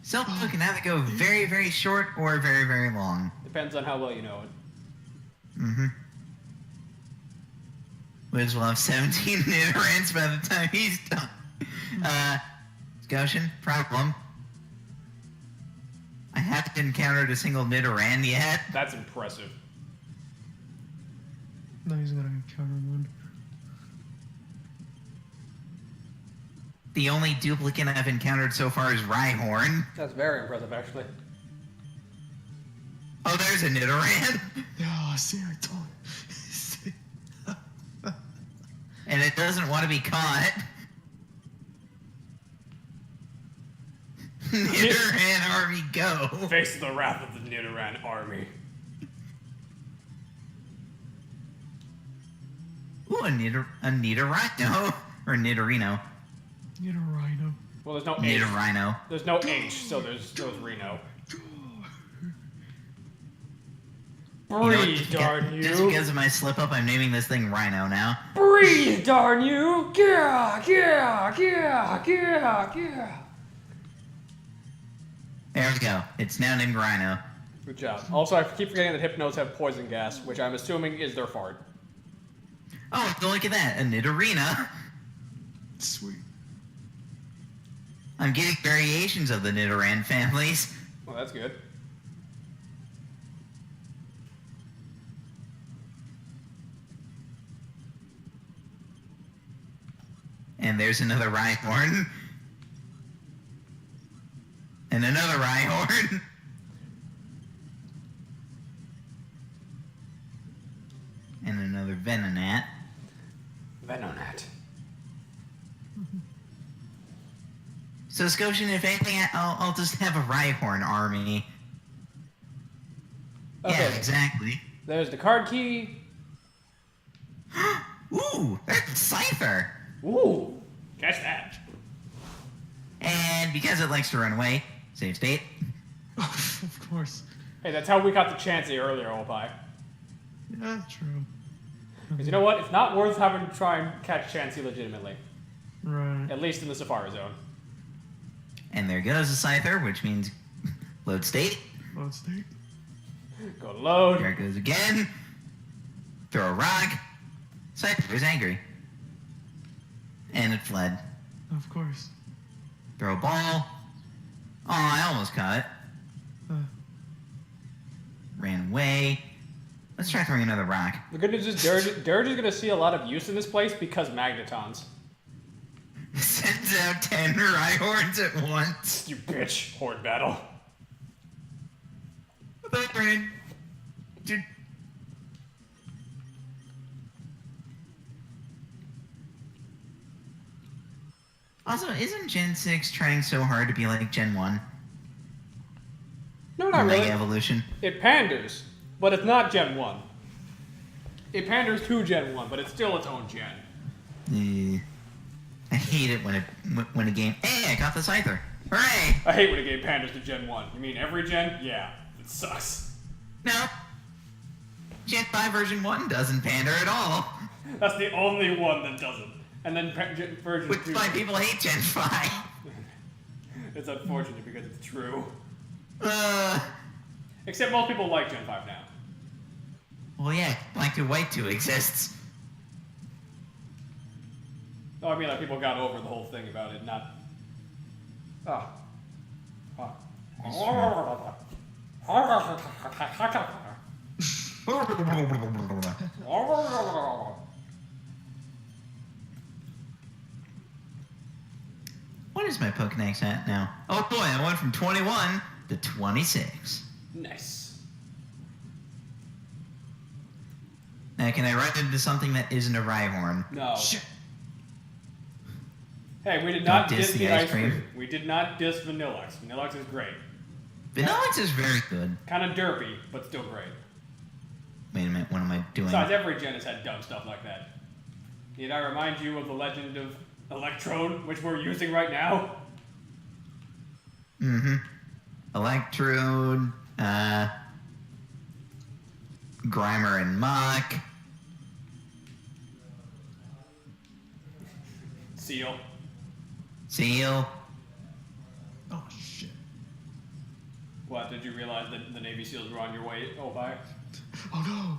Silphco can either go very, very short or very, very long. Depends on how well you know it. Mm-hmm. Wiz will have 17 Nidorans by the time he's done. Goshen, problem. I haven't encountered a single Nidoran yet. That's impressive. No, he's gonna encounter one. The only duplicate I've encountered so far is Rhyhorn. That's very impressive, actually. Oh, there's a Nidoran. Yeah, see, I told you. And it doesn't want to be caught. Nidoran army, go! Face the wrath of the Nidoran army. Ooh, a Nidorino. Or Nidorino. Get a rhino. Well, there's no H. Nidorino. There's no H, so there's Reno. Breathe, darn you! Just because of my slip up, I'm naming this thing Rhino now. Breathe, darn you! Yeah. There we go. It's now named Rhino. Good job. Also, I keep forgetting that Hypnos have poison gas, which I'm assuming is their fart. Oh, look at that. A Nidorina. Sweet. I'm getting variations of the Nidoran families. Well, that's good. And there's another Rhyhorn. And another Rhyhorn. And another Venonat. Venonat. So, Scotian, if anything, I'll just have a Rhyhorn army. Okay. Yeah, exactly. There's the card key. Ooh, that's a Scyther. Ooh, catch that. And because it likes to run away, save state. Of course. Hey, that's how we got the Chansey earlier, Opie. Yeah, true. Because you know what? It's not worth having to try and catch Chansey legitimately. Right. At least in the Safari Zone. And there goes a Scyther, which means load state. Load state. Go to load. There it goes again. Throw a rock. Scyther is angry. And it fled. Of course. Throw a ball. Oh, I almost caught it. Ran away. Let's try throwing another rock. The good news is Dirge is going to see a lot of use in this place because Magnetons. Sends out 10 Rhyhorns at once. You bitch. Horde battle. Also, isn't Gen 6 trying so hard to be like Gen 1? No, not Mega really. Evolution? It panders, but it's not Gen 1. It panders to Gen 1, but it's still its own gen. I hate it when a game... Hey, I got the Scyther. Hooray! I hate when a game panders to Gen 1. You mean every gen? Yeah, it sucks. No. Gen 5 version 1 doesn't pander at all. That's the only one that doesn't. And then version Which 2. is why people hate Gen 5. It's unfortunate because it's true. Uh... Except most people like Gen 5 now. Well, yeah, Black 2 White 2 exists. No, I mean like people got over the whole thing about it, not... Oh. What is my Pokédex at now? Oh boy, I went from 21 to 26. Nice. Now, can I run into something that isn't a Rhyhorn? No. Shit. Hey, we did Don't not diss diss the the ice ice cream. cream. We did not diss Vanilluxe. Vanilluxe is great. Vanillix is very good. Kind of derpy, but still great. Wait a minute, what am I doing? Besides, every gen has had dumb stuff like that. Did I remind you of the legend of Electrode, which we're using right now? Mm-hmm. Electrode, Grimer and Mach. Seal. Seal. Oh shit. What, did you realize that the Navy SEALs were on your way? Oh, bye. Oh no.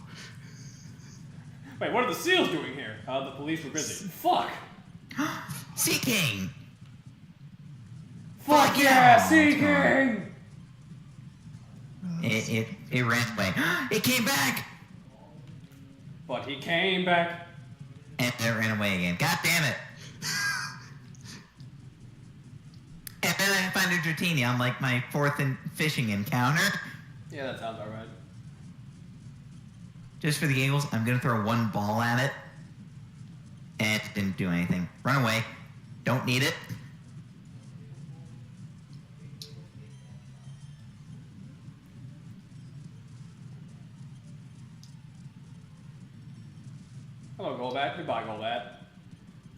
Wait, what are the SEALs doing here? The police were busy. Fuck! Sea King. Fuck yeah, Sea King! It ran away. It came back! But he came back. And it ran away again. God damn it. And then I find a Dratini on like my fourth fishing encounter. Yeah, that sounds alright. Just for the giggles, I'm gonna throw one ball at it. And it didn't do anything. Run away. Don't need it. Hello, Golbat. Goodbye, Golbat.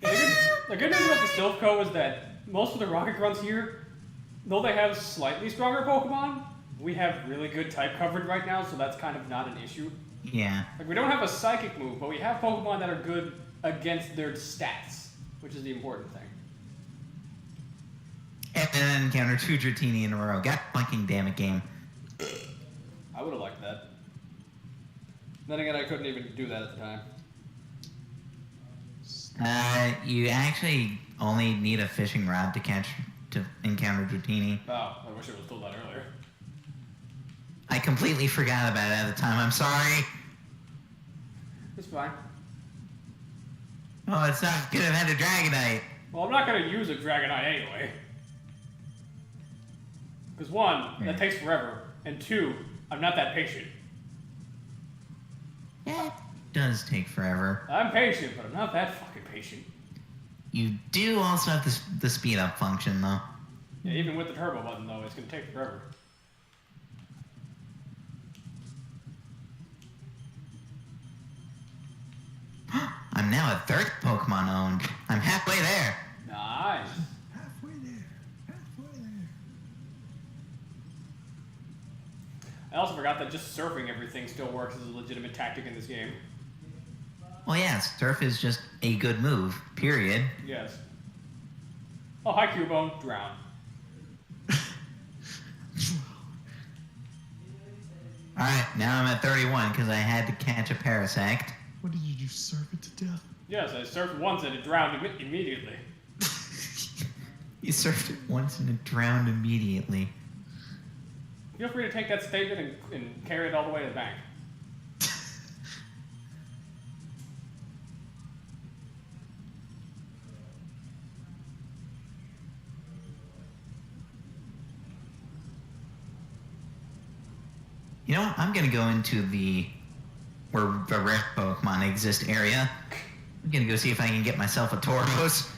Yeah, the good news about the Silph is that most of the Rocket Grunts here, though they have slightly stronger Pokemon, we have really good type coverage right now, so that's kind of not an issue. Yeah. Like, we don't have a Psychic move, but we have Pokemon that are good against their stats, which is the important thing. And then encounter 2 Dratini in a row. God fucking damn it, game. I would have liked that. Then again, I couldn't even do that at the time. You actually only need a fishing rod to encounter Dratini. Oh, I wish I was told that earlier. I completely forgot about it at the time. I'm sorry. It's fine. Oh, it's not good. I've had a Dragonite. Well, I'm not going to use a Dragonite anyway. Because 1, that takes forever, and 2, I'm not that patient. Yeah, it does take forever. I'm patient, but I'm not that fucking patient. You do also have the speed up function, though. Yeah, even with the turbo button, though, it's going to take forever. I'm now a 3rd Pokemon owned. I'm halfway there. Nice. Halfway there. Halfway there. I also forgot that just surfing everything still works as a legitimate tactic in this game. Well, yeah, Surf is just a good move, period. Yes. Oh, hi, Cubone. Drown. Alright, now I'm at 31 because I had to catch a Parasect. What did you do? Surf it to death? Yes, I surfed once and it drowned immediately. You surfed it once and it drowned immediately. Feel free to take that statement and carry it all the way to the bank. You know what? I'm gonna go into where the rare Pokemon exist area. I'm gonna go see if I can get myself a Tauros.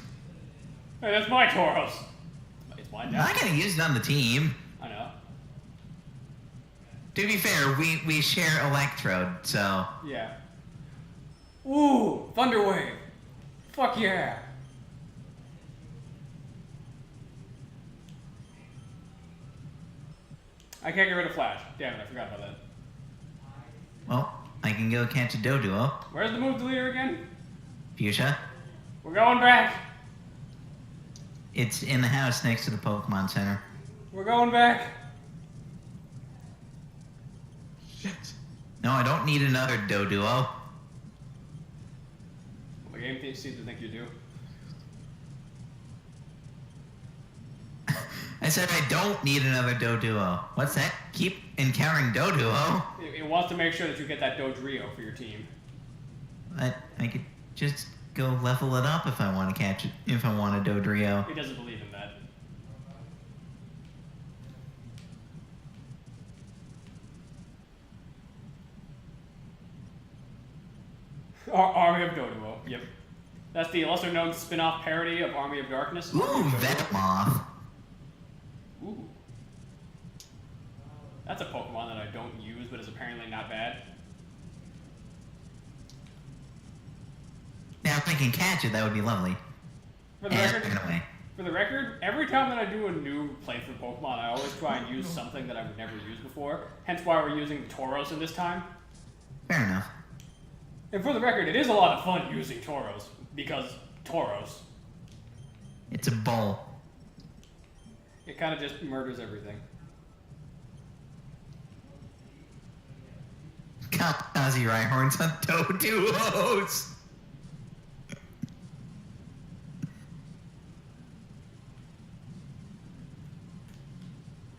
Hey, that's my Tauros. It's mine I'm now. not gonna use it on the team. I know. To be fair, we share Electrode, so... Yeah. Ooh, Thunder Wave. Fuck yeah. I can't get rid of Flash. Damn it, I forgot about that. Well, I can go catch a Doduo. Where's the move deleter again? Fuchsia. We're going back. It's in the house next to the Pokemon Center. We're going back. Shit. No, I don't need another Doduo. The game seems to think you do. I said I don't need another Doduo. What's that? Keep encountering Doduo. It wants to make sure that you get that Dodrio for your team. I could just go level it up if I want to catch it, if I want a Dodrio. He doesn't believe in that. Army of Doduo. Yep. That's the lesser-known spin-off parody of Army of Darkness. Ooh, Venomoth. Ooh. That's a Pokemon that I don't use, but is apparently not bad. Now, if I can catch it, that would be lovely. For the And record, run away. For the record, every time that I do a new playthrough Pokemon, I always try and use something that I've never used before. Hence why we're using Tauros in this time. Fair enough. And for the record, it is a lot of fun using Tauros, because Tauros. It's a bull. It kind of just murders everything. Kamikaze Rhyhorns on Doduos.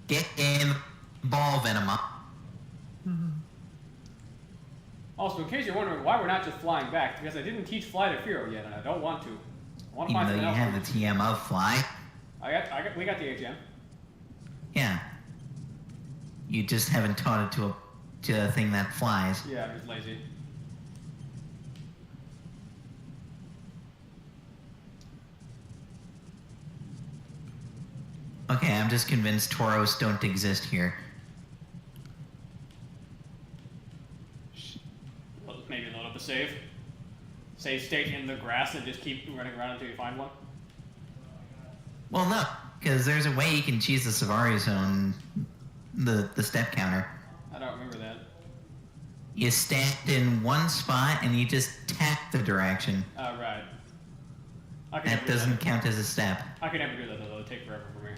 Get in, ball Venomoth. Also, in case you're wondering why we're not just flying back, because I didn't teach Fly to Firo yet, and I don't want to. I want to Even find though you something have else. the TM of Fly. We got the HM. Yeah. You just haven't taught it to a thing that flies. Yeah, I'm just lazy. Okay, I'm just convinced Tauros don't exist here. Maybe load up a save. save state in the grass and just keep running around until you find one? Well, no, because there's a way you can choose the Safari Zone, the step counter. I don't remember that. You stand in one spot and you just tap the direction. Oh, right. That doesn't count as a step. I can never do that, though. It'll take forever for me.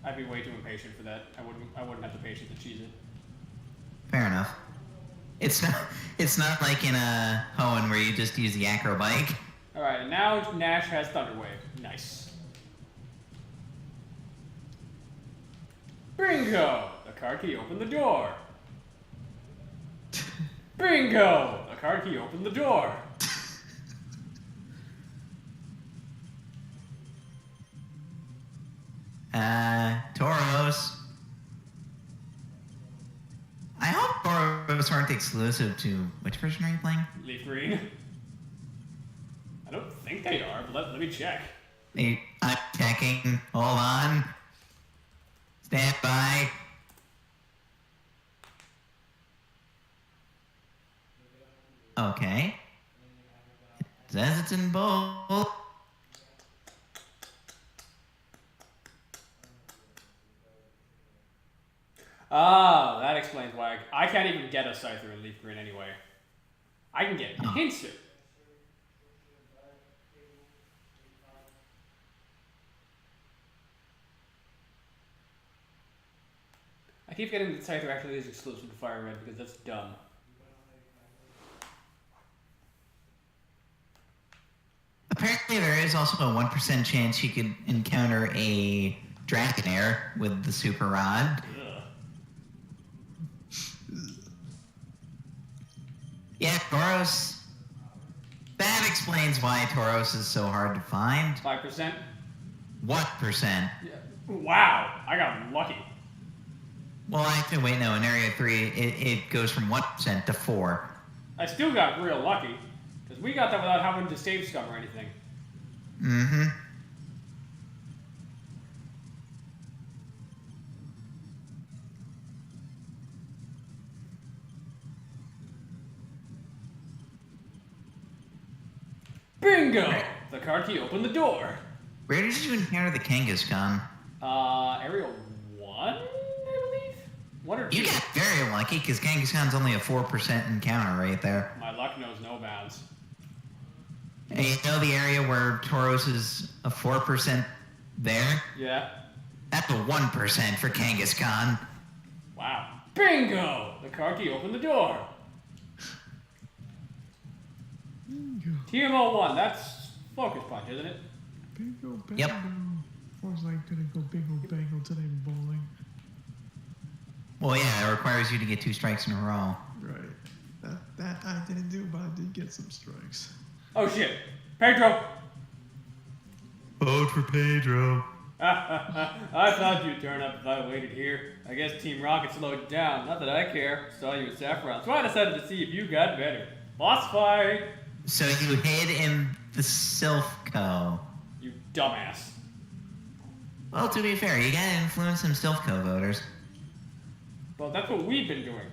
I'd be way too impatient for that. I wouldn't have the patience to cheese it. Fair enough. It's not like in a Hoenn where you just use the acro bike. Alright, and now Nash has Thunder Wave. Nice. Bingo! The card key opened the door. Bingo! The card key opened the door. Tauros. I hope Tauros aren't exclusive to... Which version are you playing? LeafGreen. I don't think they are, but let me check. I'm checking. Hold on. Stand by. Okay. It says it's in both. Oh, that explains why I can't even get a Scyther in LeafGreen anyway. I can get Pinsir. I keep getting that Scyther actually is exclusive to Fire Red because that's dumb. Apparently there is also a 1% chance you could encounter a Dragonair with the Super Rod. Ugh. Yeah, Tauros. That explains why Tauros is so hard to find. 5%? What percent? Yeah. Wow, I got lucky. Well, actually, wait, no. In Area 3, it goes from 1% to 4. I still got real lucky because we got that without having to save scum or anything. Mm-hmm. Bingo! The card key opened the door. Where did you encounter the Kangaskhan? Area 1, I believe? 1 or 2? You got very lucky, because Kangaskhan's only a 4% encounter right there. My luck knows no bounds. And you know the area where Tauros is a 4% there? Yeah. That's a 1% for Kangaskhan. Wow. Bingo! The card key opened the door. Bingo. TMO 1, that's Focus Punch, isn't it? Bingo, bango. Yep. For's like gonna go bingo, bango today bowling. Well, yeah, it requires you to get 2 strikes in a row. Right. That I didn't do, but I did get some strikes. Oh shit. Pedro! Vote for Pedro. I thought you'd turn up if I waited here. I guess Team Rocket slowed down. Not that I care. Saw you at Saffron, so I decided to see if you got better. Boss fight! So you hid in the Silphco. You dumbass. Well, to be fair, you gotta influence some Silphco voters. Well, that's what we've been doing.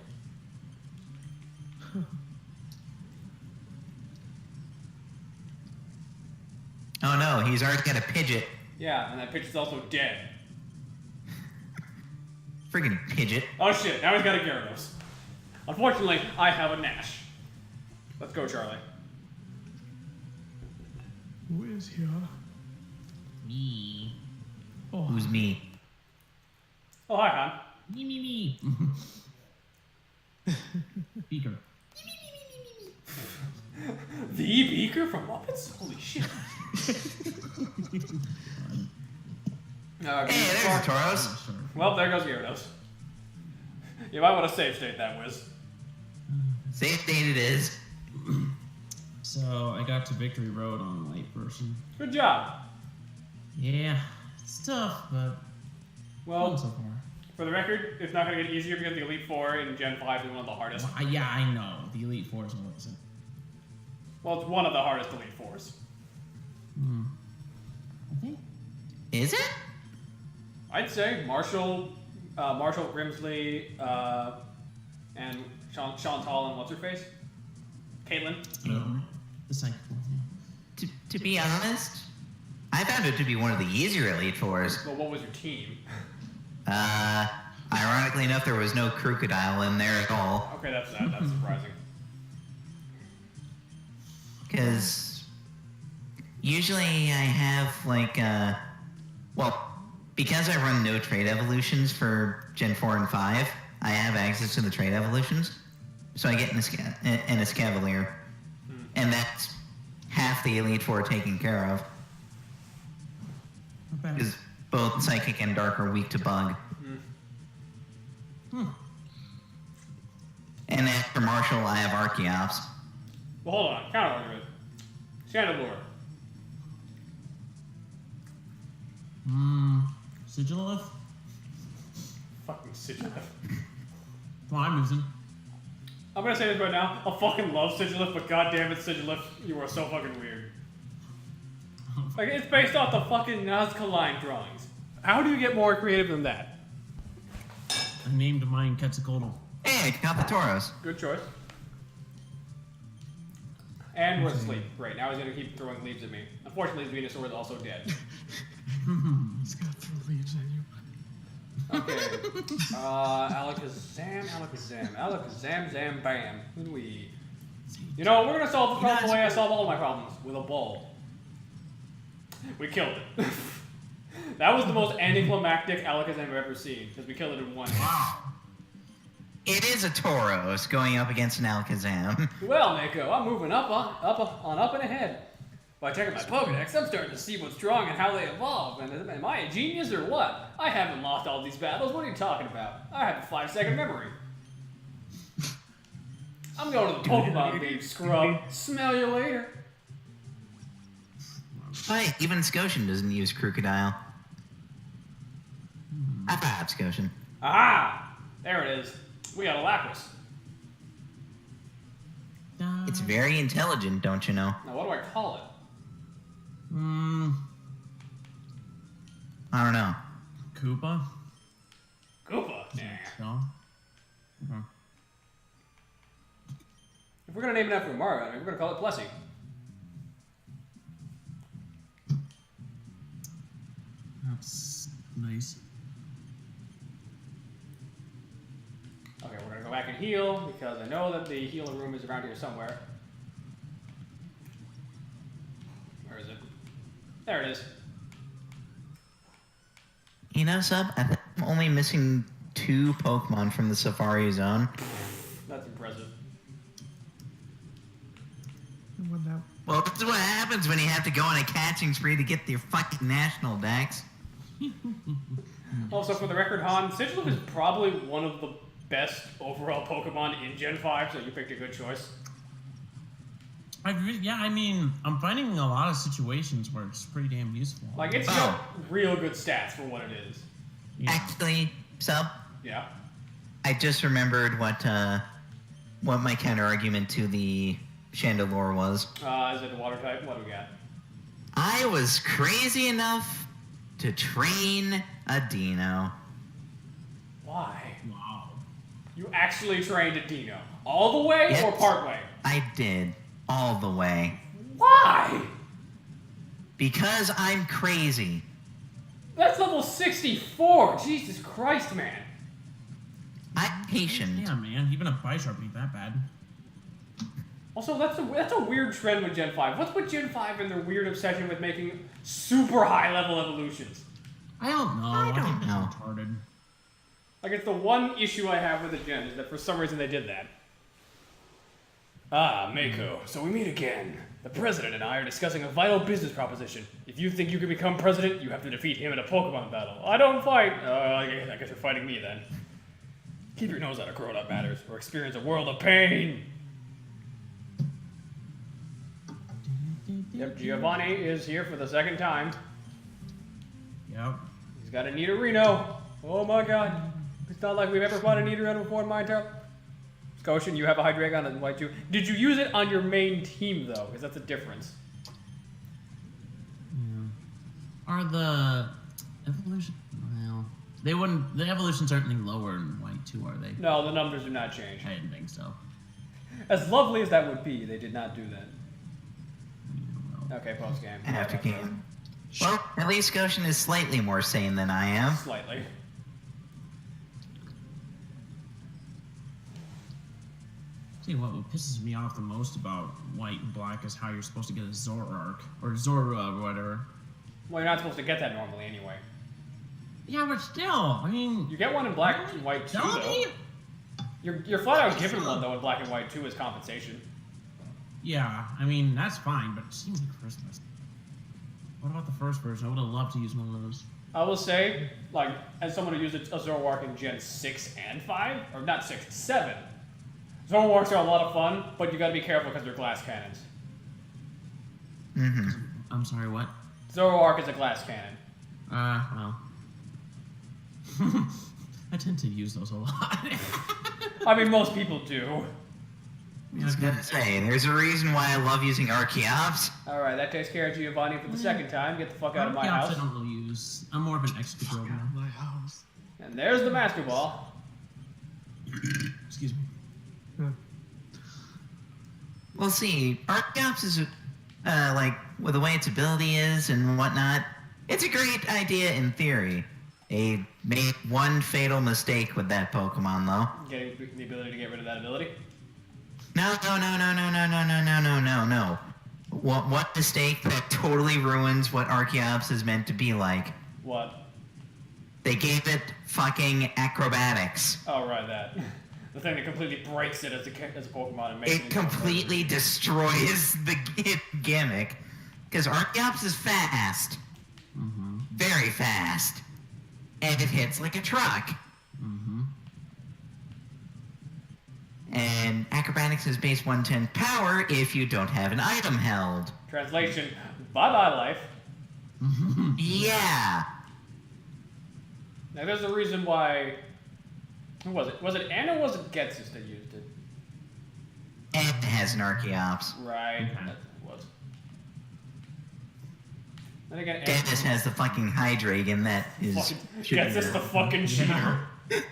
Oh no, he's already got a Pidgeot. Yeah, and that pitch is also dead. Friggin' Pidgeot. Oh shit, now he's got a Gyarados. Unfortunately, I have a Nash. Let's go, Charlie. Who is here? Me. Oh, Who's me? Oh, hi, Han. Me. Beaker. The Beaker from Muppets? Holy shit. Hey, there's a Tauros. Sure. Well, there goes Gyarados. You might want to save state that, Wiz. Safe date it is. So I got to Victory Road on light version. Good job. Yeah, it's tough, but Well, fun so far. for the record, it's not going to get easier because the Elite Four in Gen 5 is one of the hardest. Yeah, I know. The Elite Four is what is it? Well, it's one of the hardest Elite Fours. I think. Is it? I'd say Marshall, Grimsley, And Chantal and what's her face? Caitlin. The psychic one. To be honest, I found it to be one of the easier Elite Fours. Well, what was your team? Ironically enough, there was no Crocodile in there at all. Okay, that's surprising. Because usually I have like, because I run no trait evolutions for Gen 4 and 5, I have access to the trait evolutions. So I get an Escavalier. And that's half the Elite Four taken care of. Because both Psychic and Dark are weak to Bug. And after Marshall, I have Archeops. Well, hold on. Counter argument. Chandelure. Sigilith? Fucking Sigilith. Well, I'm losing. I'm gonna say this right now. I fucking love Sigilith, but goddamn it, Sigilith, you are so fucking weird. Like, it's based off the fucking Nazca line drawings. How do you get more creative than that? I named mine Quetzalcoatl. Hey, got the Tauros. Good choice. And was asleep. Great, now he's gonna keep throwing leaves at me. Unfortunately, his Venusaur is also dead. He's gonna throw leaves at you. Okay. Alakazam, zam, bam. Who do we... You know, we're gonna solve the problem the way I solve all my problems. With a ball. We killed it. That was the most anticlimactic Alakazam I've ever seen, because we killed it in one hit. Wow. It is a Tauros going up against an Alakazam. Well, Mako, I'm moving up and ahead. By checking my Pokedex, I'm starting to see what's strong and how they evolve. And am I a genius or what? I haven't lost all these battles. What are you talking about? I have a 5-second memory. I'm going to the Pokemon League, scrub. Smell you later. Hey, even Scotian doesn't use Crocodile. I have Scotian. Aha! There it is. We got a Lapras. It's very intelligent, don't you know? Now, what do I call it? I don't know. Koopa? Koopa. Nah. No? Okay. If we're gonna name it after Mario, I mean, we're gonna call it Plessy. That's nice. Okay, we're gonna go back and heal, because I know that the healing room is around here somewhere. Where is it? There it is. You know, Sub, I think I'm only missing 2 Pokemon from the Safari Zone. That's impressive. Well, that's what happens when you have to go on a catching spree to get your fucking national dex. Also, for the record, Han, Sigilith is probably one of the best overall Pokemon in Gen 5, so you picked a good choice. I mean, I'm finding a lot of situations where it's pretty damn useful. Like, it's got real good stats for what it is. Yeah. Actually, Sub, Yeah. I just remembered what my counter argument to the Chandelure was. Is it the water type? What do we got? I was crazy enough to train a Dino. Why? Wow. You actually trained a Dino. All the way or Yes. part way? I did. All the way. Why? Because I'm crazy. That's level 64. Jesus Christ, man. I'm patient. Yeah, man. Even a Bisharp ain't that bad. Also, that's a weird trend with Gen 5. What's with Gen 5 and their weird obsession with making super high level evolutions? I don't know. I don't think know. that's retarded. Like, it's the one issue I have with the Gen, is that for some reason they did that. Ah, Mako. So we meet again. The president and I are discussing a vital business proposition. If you think you can become president, you have to defeat him in a Pokemon battle. I don't fight. I guess you're fighting me then. Keep your nose out of grown-up matters, or experience a world of pain. Yep, Giovanni is here for the second time. Yep. He's got a Nidorino. Oh my god. It's not like we've ever fought a Nidorino before in my entire... Scotian, you have a Hydreigon and white too. Did you use it on your main team though? Because that's a difference. Yeah. Are the evolution? Well, They wouldn't. The evolutions aren't any lower in white too, are they? No, the numbers do not change. I didn't think so. As lovely as that would be, they did not do that. Okay, post game. After game. Well, at least Goshen is slightly more sane than I am. Slightly. Tell you what pisses me off the most about white and black is how you're supposed to get a Zoroark or Zora or whatever. Well, you're not supposed to get that normally anyway. Yeah, but still, I mean, You get one in black and white too, though. You're flat out given one though in black and white too as compensation. Yeah, I mean that's fine, but it seems like Christmas. What about the first version? I would have loved to use one of those. I will say, like, as someone who used a Zoroark in Gen 6 and 5, or not 6, 7, Zoroarks are a lot of fun, but you gotta be careful because they're glass cannons. Mm-hmm. I'm sorry, what? Zoroark is a glass cannon. Well. I tend to use those a lot. I mean, most people do. I was gonna say, there's a reason why I love using Archeops. Alright, that takes care of Giovanni for the second time. Get the fuck out of my house. I don't really use. I'm more of an Excadrill Out now. of my house. And there's the Master Ball. Excuse me. Well, see, Archeops is, like, with the way its ability is and whatnot, it's a great idea in theory. They made one fatal mistake with that Pokemon, though. Getting the ability to get rid of that ability. No. What mistake that totally ruins what Archeops is meant to be like? What? They gave it fucking acrobatics. Oh, right, that. The thing that completely breaks it as a Pokemon and makes it It completely destroys the gimmick. Because Archeops is fast. Mm-hmm. Very fast. And it hits like a truck. Mm-hmm. And acrobatics is base 110 power if you don't have an item held. Translation, bye-bye life. Yeah. Now, there's a reason why... Who was it? Was it Anna or was it Getsus that used it? And it has an Archeops. Right, Okay. that was. Then again, Dennis has the fucking Hydreigon that is... Getsus the fucking cheater.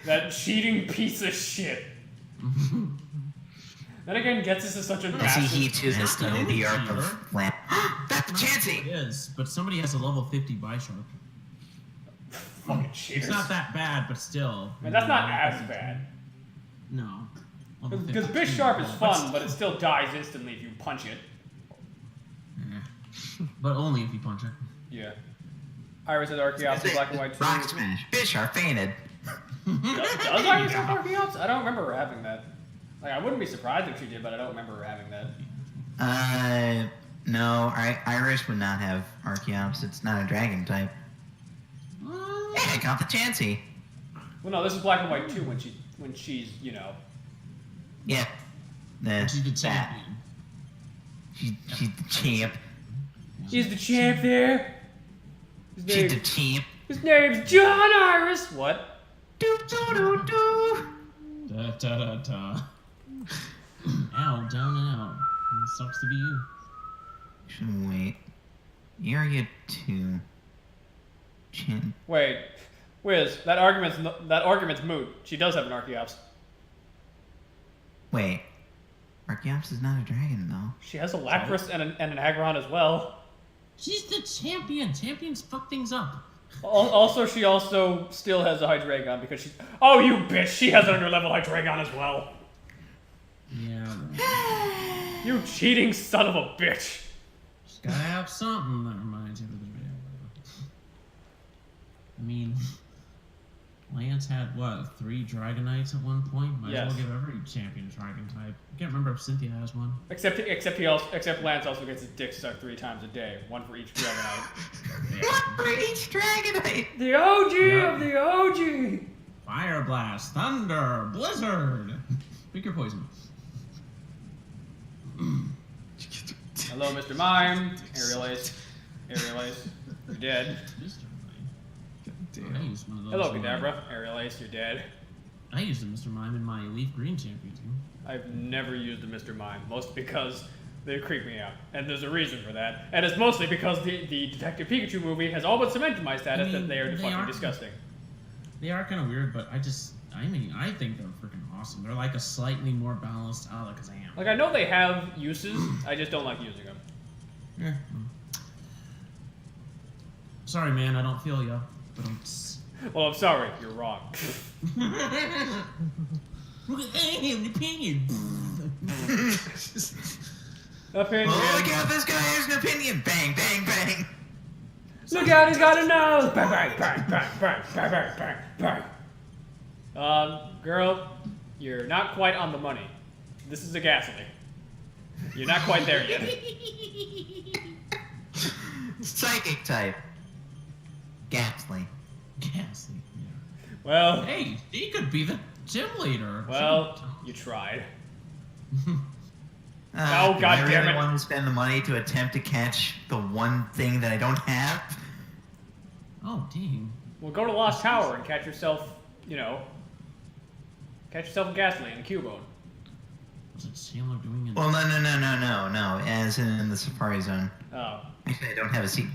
That cheating piece of shit. Then again, Getsus is such a See, bastard. he too has studied the art of land. That's a It Chansey! is, but somebody has a level 50 Bisharp. Fucking cheaters. It's not that bad, but still. Man, that's not as bad. No. Level Because 52, Bisharp is fun, still. but it still dies instantly if you punch it. But only if you punch it. Yeah. Iris has Archeops in black and white too. Rock Smash. Bisharp fainted. Does Iris have Archeops? I don't remember her having that. Like, I wouldn't be surprised if she did, but I don't remember her having that. No, Iris would not have Archeops. It's not a dragon type. Hey, I got the Chansey. Well, no, this is black and white too. When she's, you know, Yeah. She's the that. champion. She's the champ. she's the champ there. She's the champ. His name's John Iris. What? Do do do do. Da da da da. Ow, down and out. It sucks to be you. Should wait. Area 2. Chin. Wait, Wiz, that argument's moot. She does have an Archeops. Wait. Archeops is not a dragon, though. She has a Lapras and an Aggron as well. She's the champion. Champions fuck things up. Also, she also still has a Hydreigon because she's... Oh, you bitch! She has an under-level Hydreigon as well. Yeah. You cheating son of a bitch. She's gotta have something that reminds you of the video. I mean, Lance had, what, 3 Dragonites at one point? Might Yes. as well give every champion Dragon type. I can't remember if Cynthia has one. Except Lance also gets his dick sucked 3 times a day. One for each Dragonite. One for each Dragonite! The OG Yeah. of the OG! Fire Blast, Thunder, Blizzard! Pick your poison. Hello, Mr. Mime. Aerial Ace. Aerial Ace. You're dead. Mr. Mime. I Damn. used one of those. Hello, when Kadabra. Aerial Ace. You're dead. I used a Mr. Mime in my LeafGreen champion team. I've never used a Mr. Mime, mostly because they creep me out. And there's a reason for that. And it's mostly because the Detective Pikachu movie has all but cemented my status that they are fucking disgusting. They are kind of weird, but I think they're freaking awesome. They're like a slightly more balanced Alakazam. Like, I know they have uses, I just don't like using them. Yeah. Sorry, man, I don't feel ya. But Well, I'm sorry, you're wrong. Look at the opinion. Opinion. Oh, look out, this guy has an opinion. Bang, bang, bang. Look out, he's got a nose! Bang, bang, bang, bang, bang, bang, bang, bang, bang. Girl, you're not quite on the money. This is a Ghastly. You're not quite there yet. Psychic type. Ghastly. Ghastly. Yeah. Well, Hey, he could be the gym leader. well, you tried. Oh, Oh, I God damn really it. want to spend the money to attempt to catch the one thing that I don't have. Oh, dang. Well, go to Lost Tower and catch yourself, catch yourself a Ghastly and a Cubone. What's it Sailor doing in Well, no. As in the Safari Zone. Oh. Actually, I don't have a seat.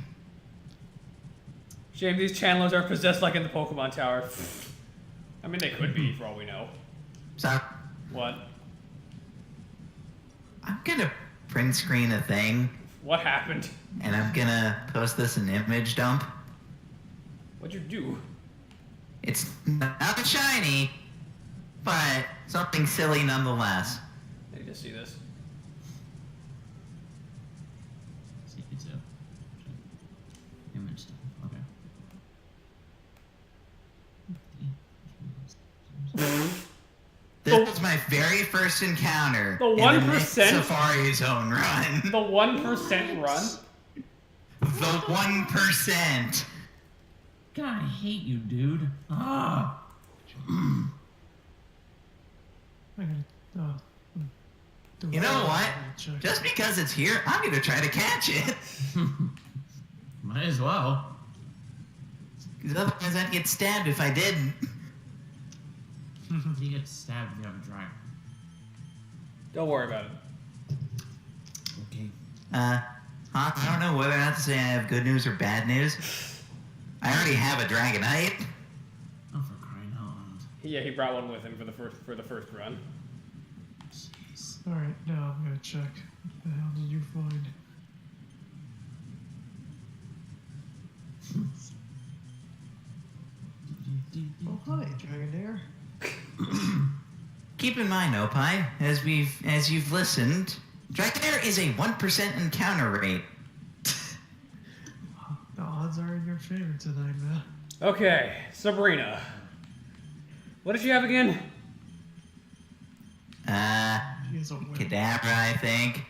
Shame these channelers are possessed like in the Pokemon Tower. I mean, they could be, for all we know. So, What? I'm gonna print screen a thing, What happened? and I'm gonna post this in image dump. What'd you do? It's not shiny, but something silly nonetheless. I need to see this. It's a image stuff. Okay. This was my very first encounter The in the 1%? next Safari Zone run. The 1% run? The 1%. God, I hate you, dude. Ah. I gotta, You know what? Check. Just because it's here, I'm gonna try to catch it. Might as well. Because otherwise I'd get stabbed if I didn't. You get stabbed if you have a dragon. Don't worry about it. Okay. I don't know whether or not to say I have good news or bad news. I already have a Dragonite. Oh, for crying out loud. Yeah, he brought one with him for the first run. Jeez. Alright, now I'm gonna check. What the hell did you find? Oh, hi, Dragonair. Keep in mind, Opie, as you've listened, Dragonair is a 1% encounter rate. The odds are in your favor tonight, man. Okay, Sabrina. What did you have again? She is a winner. Kadabra, I think.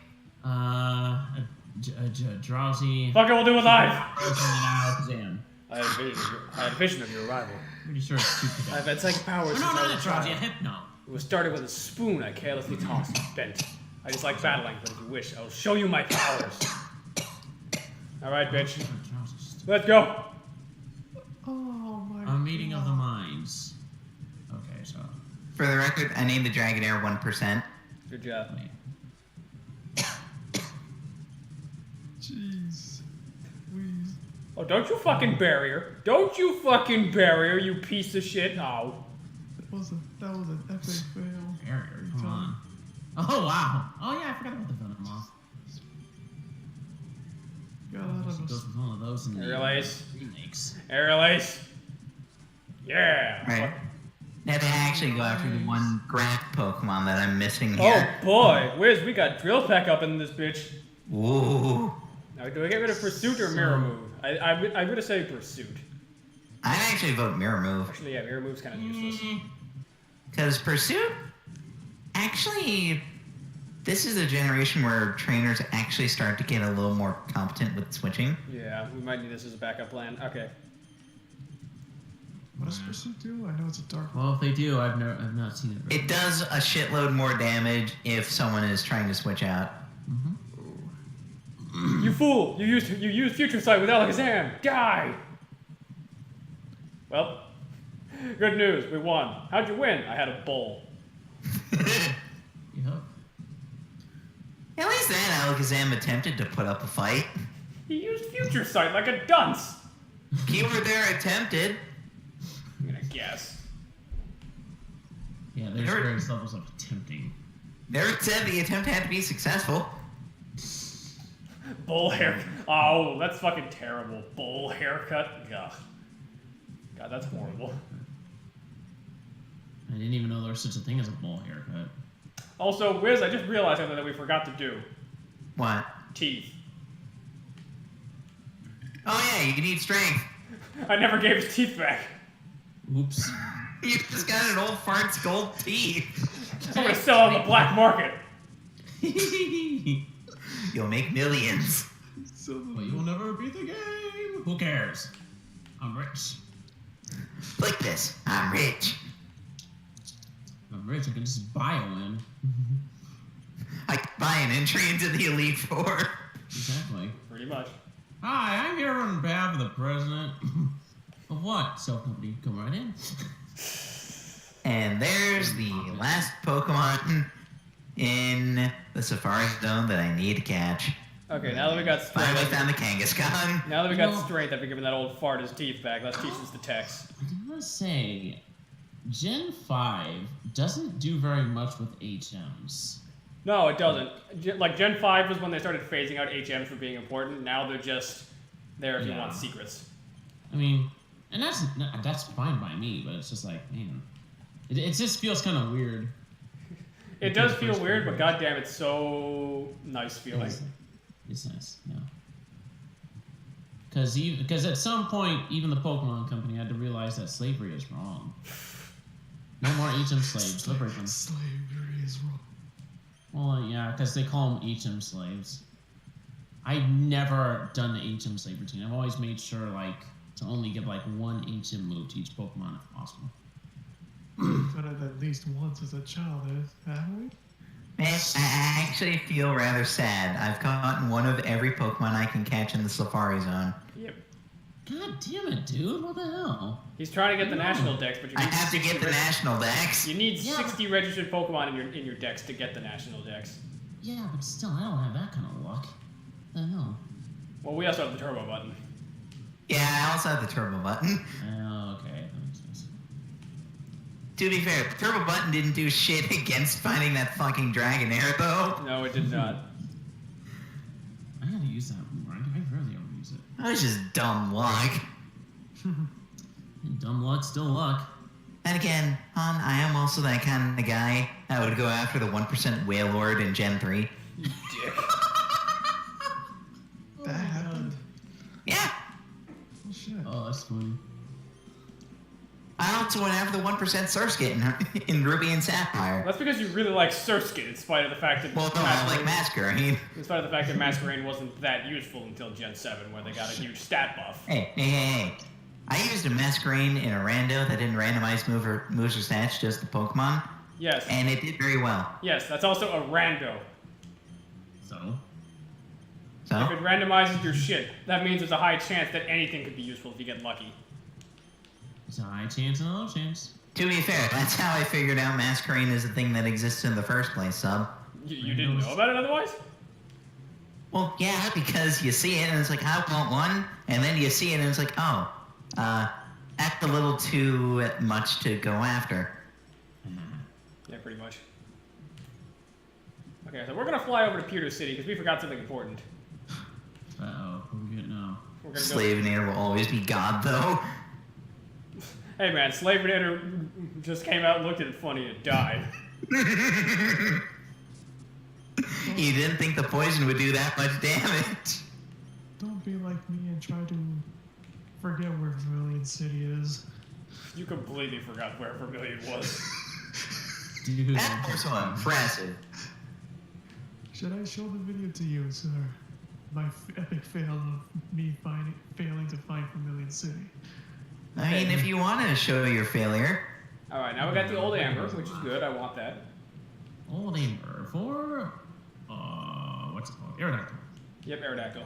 Drowsy. Fuck it, we'll do it live! Alakazam. I had a vision of your arrival. Pretty sure it's 2 cadavers. I've had psychic powers Oh, since no, I not was a a Drowsy, a child. Hypno. It was started with a spoon I carelessly tossed and bent. I just like battling, but if you wish, I will show you my powers. Alright, bitch. Drowsy's- Let's go! Oh my A meeting of the minds. Okay, so. For the record, I named the Dragonair 1%. Good job. Wait. Jeez. Please. Oh, don't you fucking bury her. Don't you fucking bury her, you piece of shit. Oh. That was an epic fail. Barrier, come on. Oh, wow. Oh, yeah, I forgot about the Venom off. Got out Goes of us. with one of those in the Aerial Ace. remakes. Aerial Ace. Yeah. Right. Now to actually go after the one graph Pokemon that I'm missing Oh here. boy, Wiz, we got Drill Peck up in this bitch. Ooh. Now, do I get rid of Pursuit or Mirror Move? I'm gonna say Pursuit. I'd actually vote Mirror Move. Actually, yeah, Mirror Move's kind of useless. Because Pursuit, actually, this is a generation where trainers actually start to get a little more competent with switching. Yeah, we might need this as a backup plan. Okay. What does Pursuit do? I know it's a dark. Well, if they do, I've not seen it. It does a shitload more damage if someone is trying to switch out. Mm-hmm. You fool! You used Future Sight with Alakazam! Die! Well, good news, we won. How'd you win? I had a bull. Yep. At least that Alakazam attempted to put up a fight. He used Future Sight like a dunce! Keyword there, attempted. I'm gonna guess. Yeah, there's various levels of attempting. Never said the attempt had to be successful. Bull haircut. Oh, that's fucking terrible. Bull haircut. Ugh. God, that's horrible. I didn't even know there was such a thing as a bull haircut. Also, Wiz, I just realized something that we forgot to do. What? Teeth. Oh yeah, you need strength. I never gave his teeth back. Oops. You just got an old fart's gold teeth. I'm gonna sell on the black market. You'll make millions. But you'll never beat the game. Who cares? I'm rich. Like this. I'm rich. I'm rich. I can just buy a win. I can buy an entry into the Elite Four. Exactly. Pretty much. Hi, I'm here on behalf of the president. Of what? Self-company, come right in. And there's the last Pokemon in the Safari Zone that I need to catch. Okay, now that we got strength. Finally found the Kangaskhan. Now that we got strength after giving that old fart his teeth back, let's teach us the text. I want to say, Gen 5 doesn't do very much with HMs. No, it doesn't. Like, Gen 5 was when they started phasing out HMs for being important. Now they're just there if you want secrets. I mean, and that's fine by me, but it's just like, man, it just feels kind of weird. It does feel weird, but goddamn, it's so nice feeling. It's nice, yeah. Because at some point, even the Pokemon Company had to realize that slavery is wrong. No more HM slaves. Liberate them. Slavery is wrong. Well, yeah, because they call them HM slaves. I've never done the HM slave routine. I've always made sure, like, to only give, like, one HM move to each Pokemon if possible. Done it at least once as a child, haven't we? Man, I actually feel rather sad. I've caught one of every Pokemon I can catch in the Safari Zone. Yep. God damn it, dude. What the hell? He's trying to get the national dex, but you need I have to get the national dex. You need 60 registered Pokemon in your dex to get the national dex. Yeah, but still, I don't have that kind of luck. What the hell? Well, we also have the turbo button. Yeah, I also have the turbo button. Oh, okay. That makes sense. To be fair, the turbo button didn't do shit against finding that fucking Dragonair, though. No, it did not. I gotta use that more. I rarely ever use it. That was just dumb luck. Dumb luck, still luck. And again, I am also that kind of guy that would go after the 1% Wailord in Gen 3. You dick. That happened. Yeah. Oh shit. Oh, that's funny. I also went after the 1% Surskit in Ruby and Sapphire. That's because you really like Surskit, in spite of the fact that Well, no, I like Masquerain. in spite of the fact that Masquerain wasn't that useful until Gen 7, where they got a huge stat buff. Hey. I used a Masquerain in a rando that didn't randomize moves or stats, just the Pokemon. Yes. And it did very well. Yes, that's also a rando. So? If it randomizes your shit, that means there's a high chance that anything could be useful if you get lucky. It's a high chance and a low chance. To be fair, that's how I figured out Masquerain is a thing that exists in the first place, Sub. You didn't know about it otherwise? Well, yeah, because you see it and it's like, I want one, and then you see it and it's like, oh, that's a little too much to go after. Yeah, pretty much. Okay, so we're gonna fly over to Pewter City because we forgot something important. Uh-oh, what are we getting now? We're gonna Slavinator will always be God, though. Hey man, Slavinator just came out and looked at it funny and it died. You didn't think the poison would do that much damage. Don't be like me and try to forget where Vermilion City is. You completely forgot where Vermilion was. Dude, That was so impressive. Should I show the video to you, sir? My epic fail of me failing to find Vermilion City. I mean, if you want to show your failure. Alright, now we got the old Amber, which is good. I want that. Old Amber for, what's it called? Aerodactyl. Yep, Aerodactyl.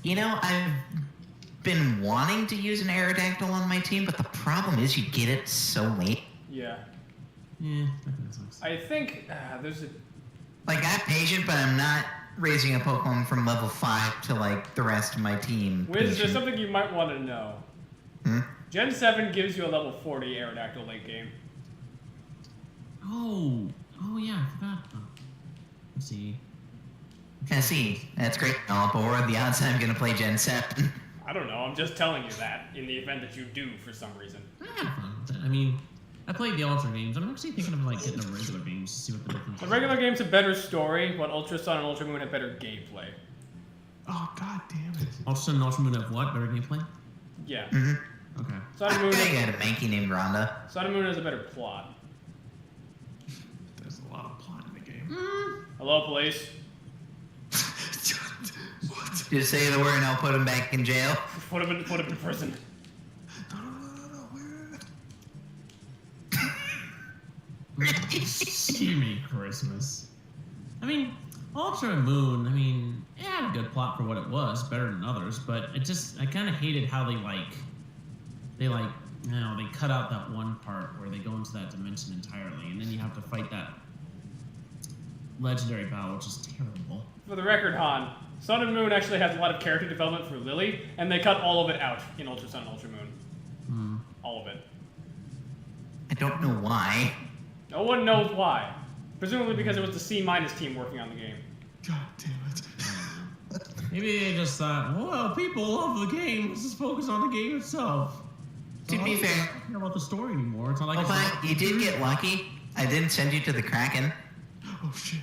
You know, I've been wanting to use an Aerodactyl on my team, but the problem is you get it so late. Yeah. Yeah, that kind of sucks. I think there's a... Like, I'm patient, but I'm not raising a Pokemon from level 5 to, like, the rest of my team. Wiz, there's patient. something you might want to know. Gen 7 gives you a level 40 Aerodactyl late game. Oh yeah, I forgot. Oh. Let's see. That's great. But what are the odds I'm going to play Gen 7? I don't know, I'm just telling you that in the event that you do for some reason. I have fun with it. I mean, I played the Ultra games. I'm actually thinking of like getting the regular games to see what the difference The is. regular game's a better story, but Ultra Sun and Ultra Moon have better gameplay. Oh, god damn it. Ultra Sun and Ultra Moon have what? Better gameplay? Yeah. Okay. Sun and Moon, I had a Mankey named Rhonda. Sun and Moon has a better plot. There's a lot of plot in the game. Hello, police. What? Just say the word and I'll put him back in jail. Put him in prison. No. Steamy Christmas. I mean, Ultra Moon, I mean, it had a good plot for what it was, better than others, but I kind of hated how they cut out that one part where they go into that dimension entirely, and then you have to fight that legendary battle, which is terrible. For the record, Han, Sun and Moon actually has a lot of character development for Lily, and they cut all of it out in Ultra Sun and Ultra Moon. All of it. I don't know why. No one knows why. Presumably because it was the C- team working on the game. God damn it. Maybe they just thought, well, people love the game, let's just focus on the game itself. To be fair, I don't care about the story anymore. It's not like but you did get lucky. I didn't send you to the Kraken. Oh shit.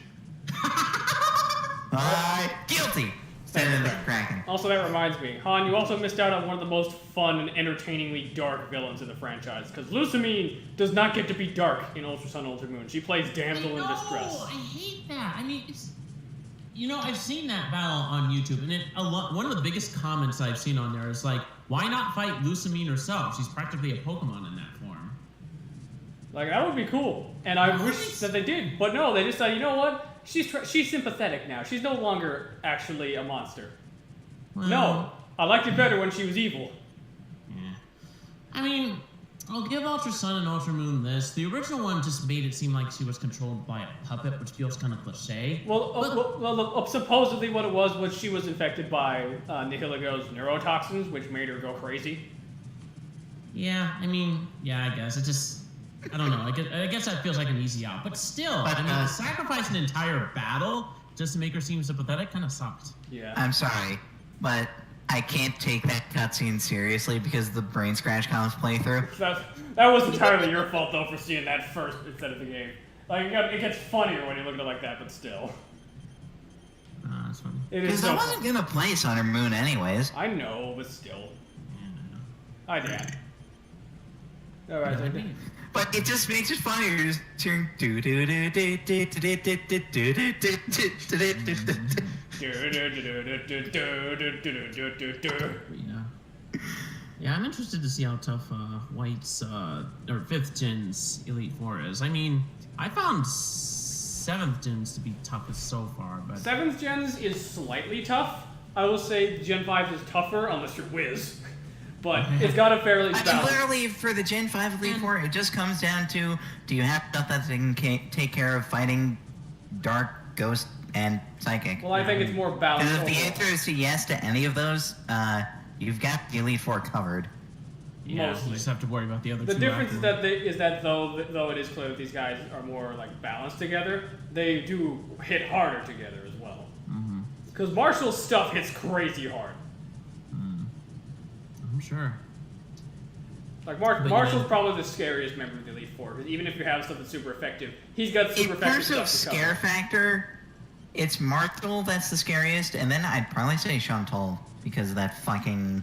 Guilty. Send in the Kraken. Also, that reminds me, Han, you also missed out on one of the most fun and entertainingly dark villains in the franchise, because Lusamine does not get to be dark in Ultra Sun Ultra Moon. She plays Damsel in Distress. I hate that. I mean, it's... You know, I've seen that battle on YouTube, and one of the biggest comments I've seen on there is like, why not fight Lusamine herself? She's practically a Pokemon in that form. Like, that would be cool. And I wish that they did. But no, they just thought, you know what? She's sympathetic now. She's no longer actually a monster. Well, No, I liked it better when she was evil. Yeah. I mean, I'll give Ultra Sun and Ultra Moon this. The original one just made it seem like she was controlled by a puppet, which feels kind of cliche. Well, supposedly what it was she was infected by Nihiligu's neurotoxins, which made her go crazy. Yeah, I mean, yeah, I guess. It just... I don't know. I guess that feels like an easy out. But still, I mean, sacrifice an entire battle just to make her seem sympathetic kind of sucked. Yeah. I'm sorry, but I can't take that cutscene seriously because of the Brain Scratch Comms playthrough. That was entirely your fault, though, for seeing that first instead of the game. Like, it gets funnier when you look at it like that, but still. That's funny. It is Because I wasn't going to play Sun or Moon anyways. I know, but still. Yeah, Hi, Dan. Alright, I know. But it just makes it funnier. You're just hearing do do do do do do do do do do do do Yeah, I'm interested to see how tough White's or 5th Gen's Elite Four is. I mean, I found 7th Gen's to be toughest so far, but 7th Gen's is slightly tough. I will say Gen 5 is tougher unless you're Wiz. But it's got a fairly I mean, balance. literally, for the Gen 5 Elite Four, it just comes down to, do you have stuff that can take care of fighting Dark, Ghost, and Psychic? Well, I think it's more balanced. Because if the overall. answer is yes to any of those, you've got the Elite Four covered. yeah, Mostly. you just have to worry about the other The two. difference is afterward. that though it is clear that these guys are more like balanced together, they do hit harder together as well. Because Marshall's stuff hits crazy hard. I'm sure. Like But Marshall's yeah. probably the scariest member of the Elite Four. Because even if you have stuff that's super effective, he's got super In effective terms of stuff to scare cover. factor, it's Marshall that's the scariest, and then I'd probably say Chantal, because of that fucking...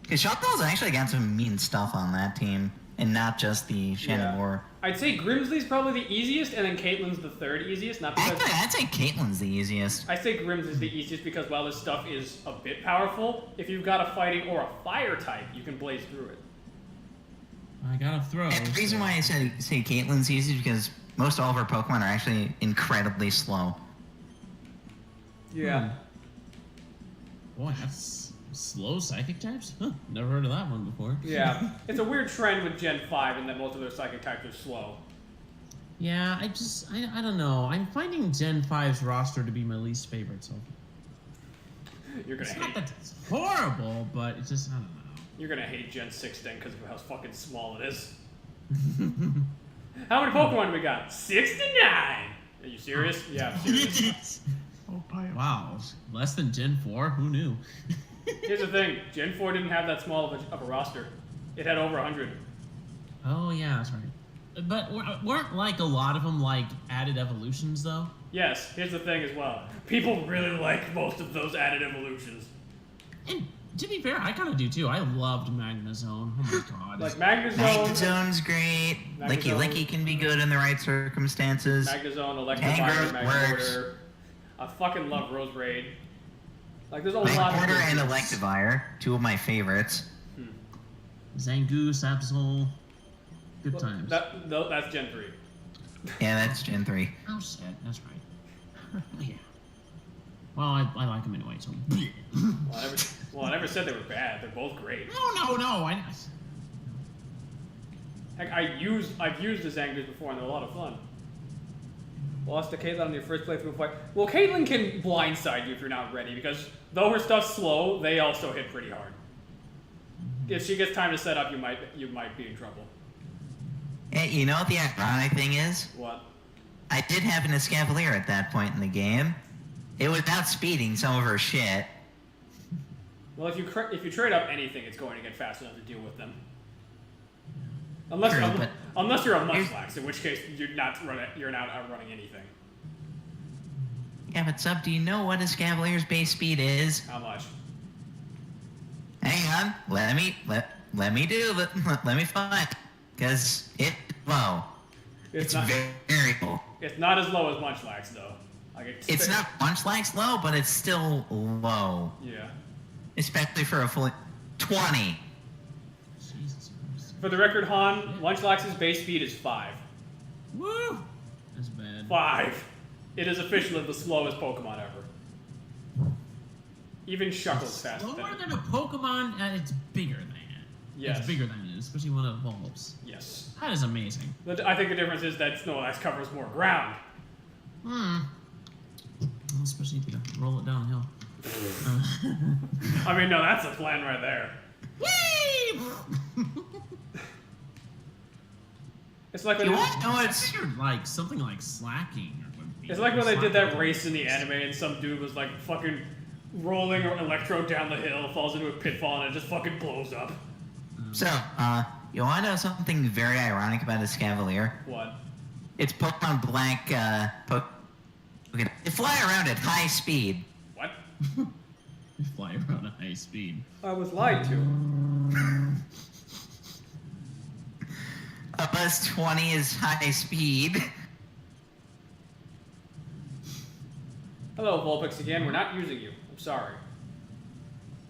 Because Chantal's actually got some mean stuff on that team, and not just the Shannon War. I'd say Grimsley's probably the easiest, and then Caitlyn's the third easiest. Not because Actually, I'd say Caitlyn's the easiest. I say Grimsley's the easiest because while this stuff is a bit powerful, if you've got a fighting or a fire type, you can blaze through it. I gotta throw. And the reason why I say Caitlyn's easy is because most all of her Pokemon are actually incredibly slow. Yeah. Boy, that's slow psychic types? Huh, never heard of that one before. Yeah. It's a weird trend with Gen 5 in that most of their psychic types are slow. Yeah, I don't know. I'm finding Gen 5's roster to be my least favorite, so. You're gonna It's not hate that it's horrible, but it's just, I don't know. You're gonna hate Gen 6 then because of how fucking small it is. How many Pokemon do we got? 69! Are you serious? Yeah, I'm serious. Oh, pie. Wow, less than Gen 4? Who knew? Here's the thing, Gen 4 didn't have that small of a roster. It had over 100. Oh, yeah, that's right. But weren't like a lot of them like added evolutions though? Yes, here's the thing as well. People really like most of those added evolutions. And to be fair, I kind of do too. I loved Magnezone. Oh my god. Like Magnezone. Magnezone's great. Licky Magnezone. Licky can be good in the right circumstances. Magnezone, Electivire, Tangrowth works. Magmortar. I fucking love Rose Raid. Like, there's a lot of Magmortar and good- Electivire, two of my favorites. Zangoose, Absol. Good Well, times. That's Gen 3. Yeah, that's Gen 3. Oh shit, that's right. Yeah. Well, I like them anyway, so. Well, I never said they were bad. They're both great. No. Heck, I've used the Zangoose before, and they're a lot of fun. Lost to Caitlyn on your first playthrough fight. Well, Caitlyn can blindside you if you're not ready, because though her stuff's slow, they also hit pretty hard. If she gets time to set up, you might be in trouble. Hey, you know what the ironic thing is? What? I did have an Escavalier at that point in the game. It was outspeeding some of her shit. Well, if you trade up anything, it's going to get fast enough to deal with them. Unless you're a Munchlax, in which case you're not outrunning anything. Yeah, but Sub, do you know what Escavalier's base speed is? How much? Hang on, let me find, because it's low. It's not very low. It's not as low as Munchlax though. It's not Munchlax low, but it's still low. Yeah. Especially for a full 20. Jesus Christ. For the record, Han, Munchlax's base speed is 5. Woo! That's bad. 5. It is officially the slowest Pokemon ever. Even Shuckle's faster than Slower it. than a Pokemon, and it's bigger than it. Yes. It's bigger than it, especially when it evolves. Yes. That is amazing. I think the difference is that Snorlax covers more ground. Especially if you roll it downhill. I mean, no, that's a plan right there. It's like when You want to know I it's... figured like something like slacking. Would be It's like when they did that slacking. race in the anime and some dude was like fucking rolling an Electro down the hill, falls into a pitfall, and it just fucking blows up. So, you want to know something very ironic about Escavalier? What? It's Pokemon Black, okay, they fly around at high speed. What? They fly around at high speed. I was lied to. A plus 20 is high speed. Hello, Vulpix again. We're not using you. I'm sorry.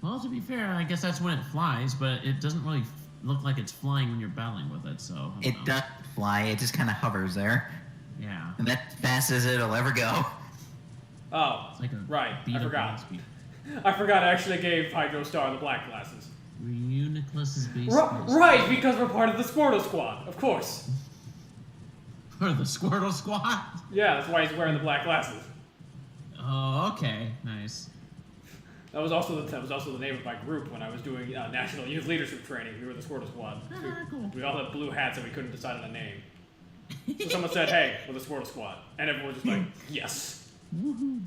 Well, to be fair, I guess that's when it flies, but it doesn't really look like it's flying when you're battling with it, so. I don't It know. doesn't fly, it just kind of hovers there. Yeah. And that's fast as it'll ever go. Oh, It's like a right. beat I of forgot. wind speed. I forgot I actually gave Hydro Star the black glasses. Reuniclus's base. Right, because we're part of the Squirtle Squad. Of course. For the Squirtle Squad? Yeah, that's why he's wearing the black glasses. Oh, okay. Nice. That was also the name of my group when I was doing National Youth Leadership Training. We were the Squirtle Squad. Cool. We all had blue hats and we couldn't decide on a name. So someone said, "Hey, we're the Squirtle Squad," and everyone was just like, "Yes." Woohoo.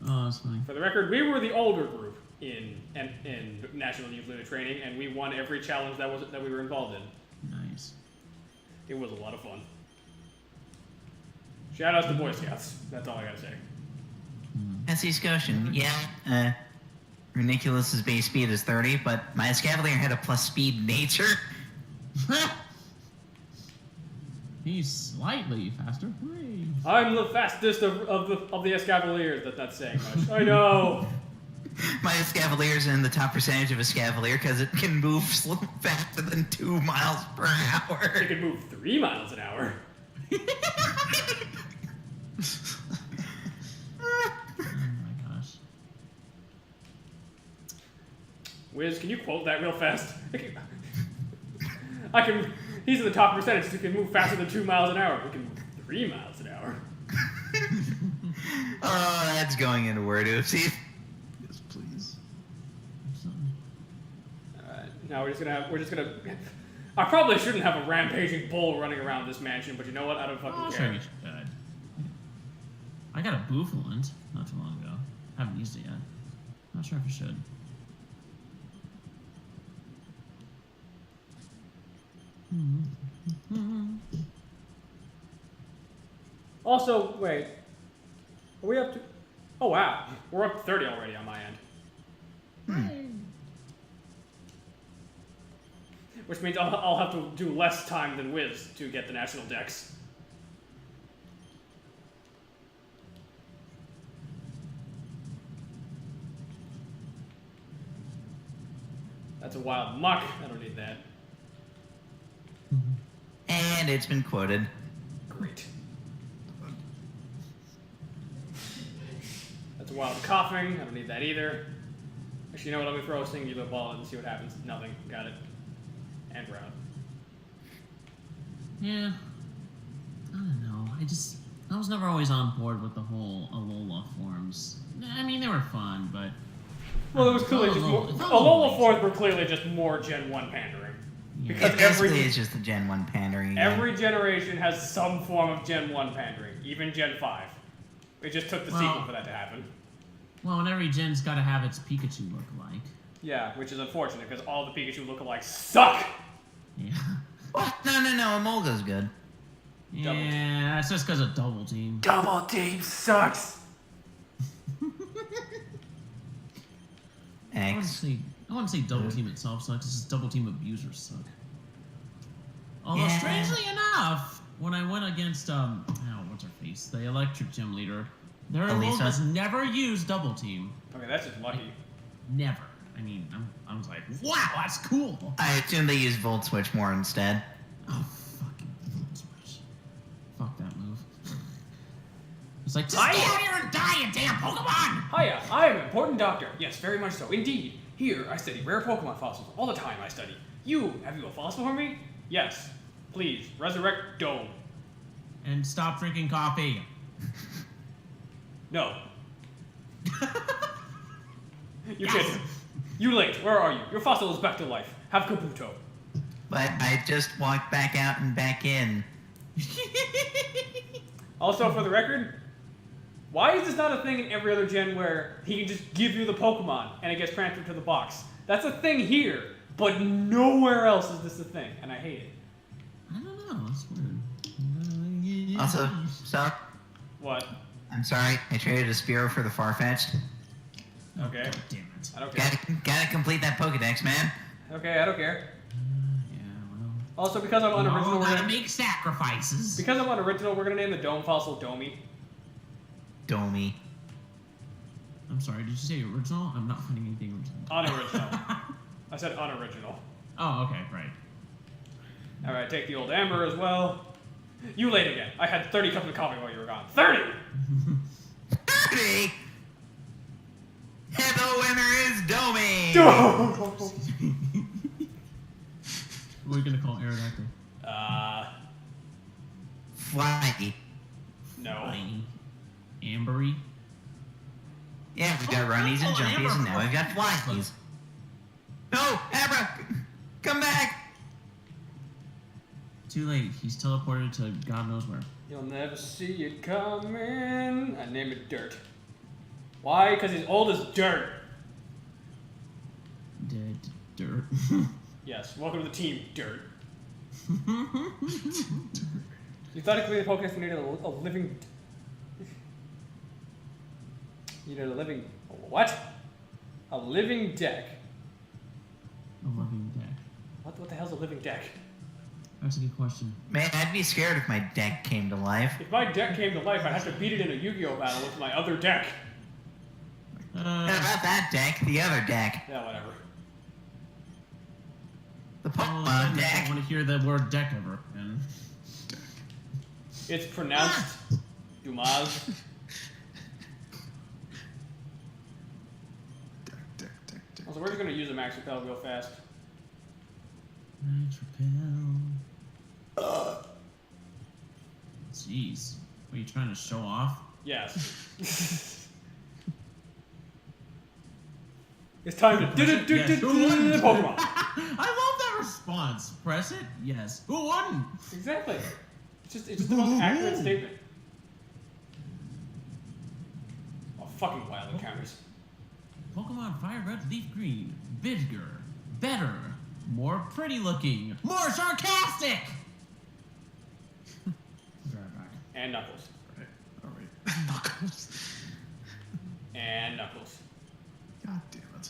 Oh, that's funny. For the record, we were the older group in National Youth Leader Training, and we won every challenge that we were involved in. Nice. It was a lot of fun. Shout out to Boy Scouts. That's all I gotta say. SC Scotian, yeah, Runiculus's base speed is 30, but my Escavalier had a plus speed nature. He's slightly faster. Hooray. I'm the fastest of the Escavaliers. That's not saying much. I know. My Escavalier's in the top percentage of Escavalier because it can move faster than 2 miles per hour. It can move 3 miles an hour. Oh my gosh. Wiz, can you quote that real fast? I can. He's in the top percentage. He can move faster than 2 miles an hour. We can move 3 miles an hour. Oh, that's going into word oopsie. Yes, please. Now we're just gonna. I probably shouldn't have a rampaging bull running around this mansion, but you know what? I don't fucking care. Sure you should. I got a Bouffalant not too long ago. Haven't used it yet. Not sure if I should. Also, wait. Are we up to? Oh wow, we're up to 30 already on my end. Which means I'll have to do less time than Wiz to get the national dex. That's a wild muck. I don't need that. And it's been quoted. Great. That's a wild coughing. I don't need that either. Actually, you know what? Let me throw a singular ball and see what happens. Nothing. Got it. And round. Yeah. I don't know. I was never always on board with the whole Alola forms. I mean, they were fun, but... Well, it was clearly just more... Alola forms were clearly just more Gen 1 pandering. Yeah. Because Basically, it's just the Gen 1 pandering. Every generation has some form of Gen 1 pandering. Even Gen 5. It just took the sequel for that to happen. Well, and every gen's got to have its Pikachu look-alike. Yeah, which is unfortunate, because all the Pikachu lookalikes suck! Yeah. Well, no, Emolga's good. Yeah, that's just because of Double Team. Double Team sucks! I X. wouldn't say Double Team itself sucks, it's just Double Team abusers suck. Although, strangely enough, when I went against, what's her face? The Electric Gym Leader, their Emolga's never used Double Team. Okay, that's just lucky. Never. I mean, I was like, wow, that's cool. I assume they use Volt Switch more instead. Oh, fucking Volt Switch. Fuck that move. It's like, just get out here and die, you damn Pokemon! Hiya, I am an important doctor. Yes, very much so. Indeed. Here, I study rare Pokemon fossils. All the time I study. Have you a fossil for me? Yes. Please, resurrect Dome. And stop drinking coffee. No. You kid. You late. Where are you? Your fossil is back to life. Have Kabuto. But I just walked back out and back in. Also, for the record, why is this not a thing in every other gen where he can just give you the Pokemon and it gets transferred to the box? That's a thing here, but nowhere else is this a thing, and I hate it. I don't know. It's weird. Also, so What? I'm sorry, I traded a Spearow for the Farfetch'd. Okay. God damn it. I don't care. Gotta complete that Pokedex, man. Okay, I don't care. Yeah, well. Also, because I'm unoriginal, Gotta make sacrifices. Because I'm unoriginal, we're gonna name the Dome fossil Domey. Domey. I'm sorry, did you say original? I'm not finding anything original. Unoriginal. I said unoriginal. Oh, okay, right. Alright, take the old Amber as well. You late again. I had 30 cups of coffee while you were gone. 30! 30! And the winner is Domey! What are you gonna call Aerodactyl? Flyy. No. Flying. Ambery? Yeah, we've got runnies and jumpies, and now we've got flyies. No! Abra! Come back! Too late. He's teleported to God knows where. You'll never see it coming. I name it Dirt. Why? Because he's old as dirt. Dead dirt. Yes, welcome to the team, Dirt. You thought to complete the Pokédex you needed a living... You needed a living... What? A living deck. A living deck. What the hell's a living deck? That's a good question. Man, I'd be scared if my deck came to life. If my deck came to life, I'd have to beat it in a Yu-Gi-Oh battle with my other deck. Not about that deck, the other deck. Yeah, whatever. The I Pokemon don't deck. want to hear the word deck ever again. It's pronounced Dumas. Also, we're just gonna use a Max Repel real fast. Max Repel. Jeez. Are you trying to show off? Yes. It's time to do Pokemon. I love that response. Press it? Yes. Who wouldn't? Exactly. It's just the most accurate statement. Oh, fucking wild encounters. Pokemon Fire Red, Leaf Green. Bigger, better, more pretty looking, more sarcastic! Right back. And Knuckles. Alright. Knuckles. And Knuckles. God damn it.